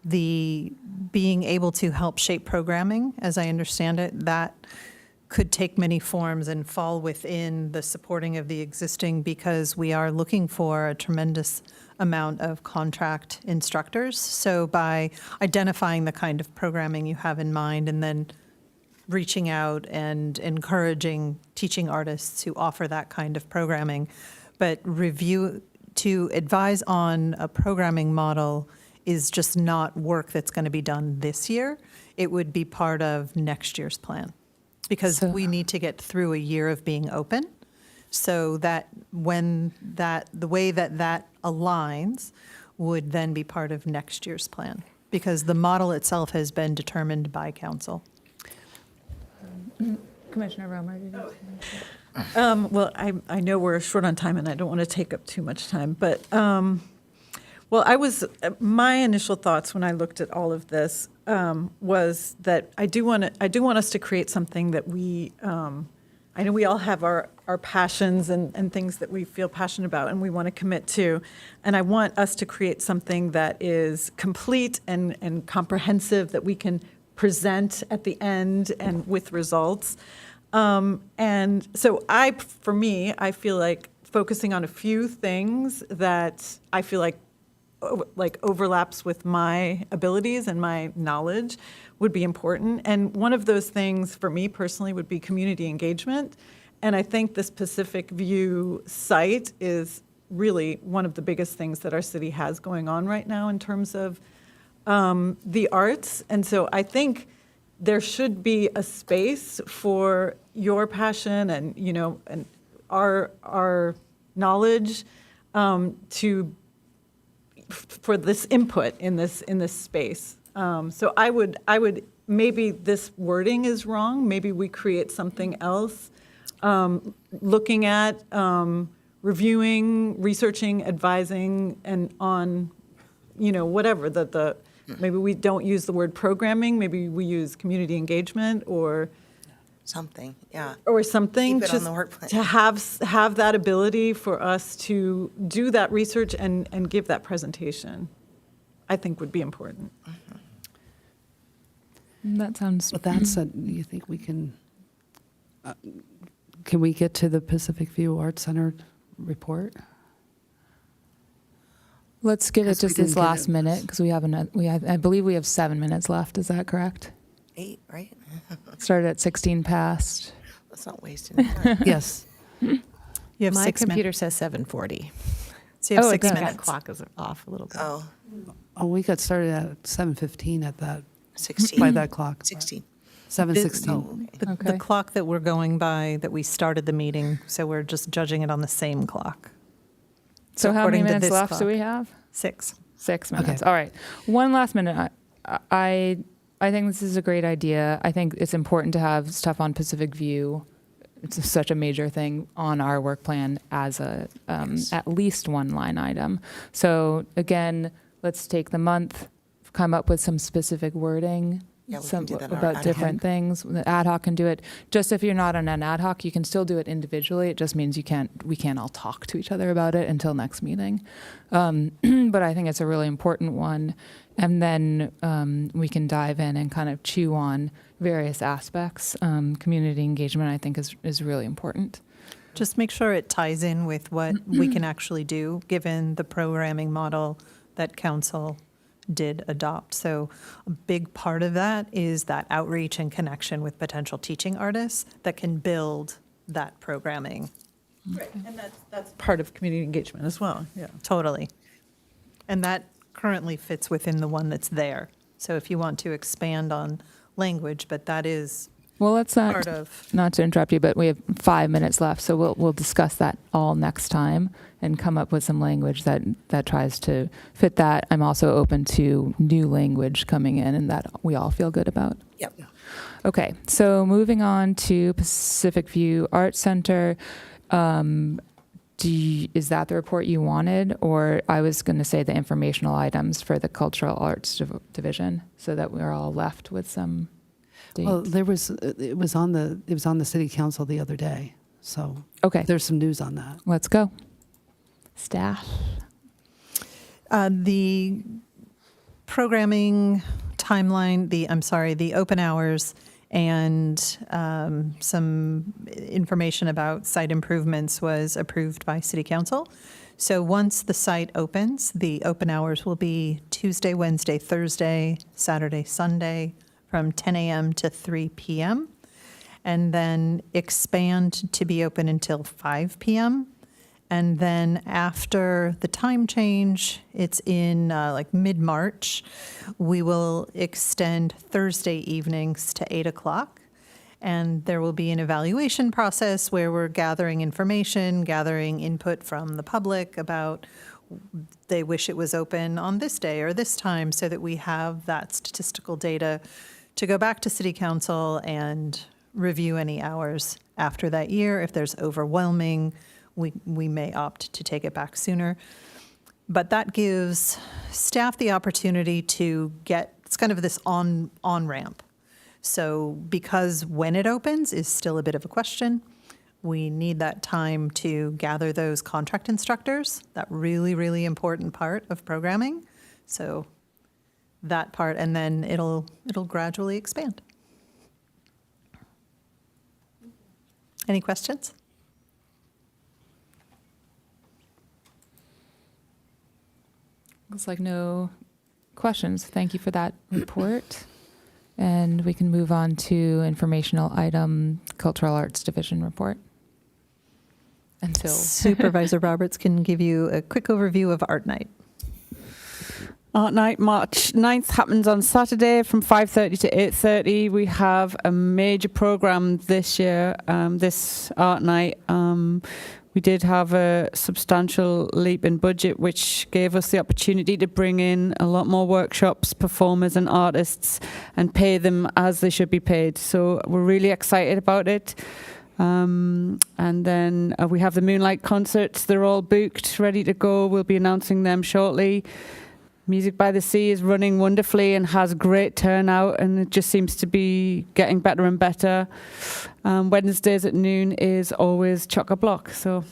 The being able to help shape programming, as I understand it, that could take many forms and fall within the supporting of the existing, because we are looking for a tremendous amount of contract instructors. So by identifying the kind of programming you have in mind and then reaching out and encouraging teaching artists to offer that kind of programming, but to advise on a programming model is just not work that's going to be done this year. It would be part of next year's plan, because we need to get through a year of being open, so that the way that aligns would then be part of next year's plan, because the model itself has been determined by council. Commissioner Romer, did you Well, I know we're short on time, and I don't want to take up too much time, but, my initial thoughts when I looked at all of this was that I do want us to create something that I know we all have our passions and things that we feel passionate about and we want to commit to, and I want us to create something that is complete and comprehensive that we can present at the end and with results. And so I feel like focusing on a few things that I feel like overlaps with my abilities and my knowledge would be important. And one of those things for me personally would be community engagement. And I think this Pacific View site is really one of the biggest things that our city has going on right now in terms of the arts. And so I think there should be a space for your passion and, and our knowledge for this input in this space. So I would maybe this wording is wrong. Maybe we create something else, looking at reviewing, researching, advising, and on, whatever maybe we don't use the word programming. Maybe we use community engagement or Something, yeah. or something, Keep it on just the work plan. to have that ability for us to do that research and give that presentation, I think would be important. That sounds. With that said, you think we can we get to the Pacific View Arts Center report? Let's get it Because we just didn't this get last it. minute because I believe we have 7 minutes left. Is that correct? 8, right? Started at 16 past. Let's not waste any time. Yes. You have My 6 minutes. computer says 7:40. So you have Oh, it 6 does. That minutes. clock is off a little bit. Oh, We got started at 7:15 at that, 16. by that clock. 16. 7:16. Oh, okay. The Okay. clock that we're going by, that we started the meeting, so we're just judging it on the same clock. So how many according to minutes this left clock, do we have? 6. 6 minutes. Okay. All right. One last minute. I think this is a great idea. I think it's important to have stuff on Pacific View. It's such a major thing on our work plan as a at least one line item. So again, let's take the month, come up with some specific wording, Yeah, we can some do that on our about ad different things. The ad hoc can do it. Just if you're not on an ad hoc, you can still do it individually. It just means we can't all talk to each other about it until next meeting. But I think it's a really important one. And then we can dive in and kind of chew on various aspects. Community engagement, I think, is really important. Just make sure it ties in with what we can actually do, given the programming model that council did adopt. So a big part of that is that outreach and connection with potential teaching artists that can build that programming. Right, and that's part of community engagement as well, yeah. Totally. And that currently fits within the one that's there. So if you want to expand on language, but that is Well, let's part of. not to interrupt you, but we have 5 minutes left, so we'll discuss that all next time and come up with some language that tries to fit that. I'm also open to new language coming in and that we all feel good about. Yep. Okay, so moving on to Pacific View Arts Center. Is that the report you wanted? Or I was going to say the informational items for the Cultural Arts Division so that we're all left with some dates. Well, it was on the city council the other day. So Okay, there's some news on that. let's go. Staff. The programming timeline, the open hours, and some information about site improvements was approved by City Council. So once the site opens, the open hours will be Tuesday, Wednesday, Thursday, Saturday, Sunday, from 10 a.m. to 3 p.m., and then expand to be open until 5 p.m., and then after the time change, it's in like mid-March, we will extend Thursday evenings to 8 o'clock. And there will be an evaluation process where we're gathering information, gathering input from the public about they wish it was open on this day or this time, so that we have that statistical data to go back to City Council and review any hours after that year. If there's overwhelming, we may opt to take it back sooner. But that gives staff the opportunity to it's kind of this on-ramp. So because when it opens is still a bit of a question, we need that time to gather those contract instructors, that really, really important part of programming. So that part, and then it'll gradually expand. Any questions? Looks like no questions. Thank you for that report. And we can move on to informational item, Cultural Arts Division report. Until Supervisor Roberts can give you a quick overview of Art Night. Art Night, March 9th, happens on Saturday from 5:30 to 8:30. We have a major program this year, this Art Night. We did have a substantial leap in budget, which gave us the opportunity to bring in a lot more workshops, performers and artists, and pay them as they should be paid. So we're really excited about it. And then we have the Moonlight concerts. They're all booked, ready to go. We'll be announcing them shortly. Music by the Sea is running wonderfully and has great turnout, and it just seems to be getting better and better. Wednesdays at noon is always chock-a-block, so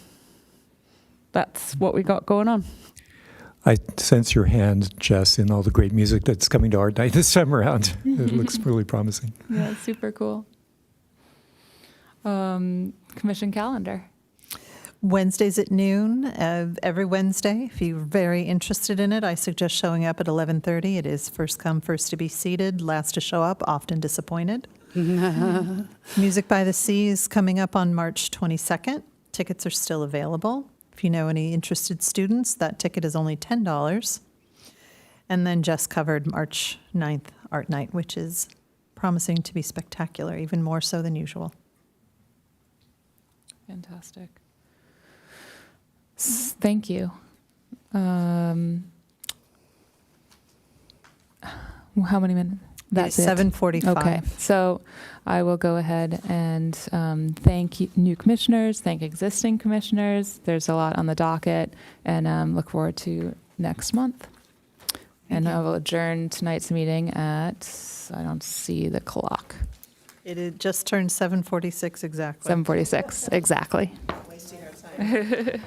that's what we got going on. I sense your hand, Jess, in all the great music that's coming to Art Night this time around. It looks really promising. yeah, it's super cool. Commission calendar. Wednesdays at noon, every Wednesday. If you're very interested in it, I suggest showing up at 11:30. It is first come, first to be seated, last to show up, often disappointed. Music by the Sea is coming up on March 22nd. Tickets are still available. If you know any interested students, that ticket is only $10. And then just covered March 9th Art Night, which is promising to be spectacular, even more so than usual. Fantastic. Thank you. How many minutes? That's it. 7:45. Okay, so I will go ahead and thank new commissioners, thank existing commissioners. There's a lot on the docket, and look forward to next month. And I will adjourn tonight's meeting at, I don't see the clock, It had just turned 7:46 exactly. 7:46, exactly. Wasting our time.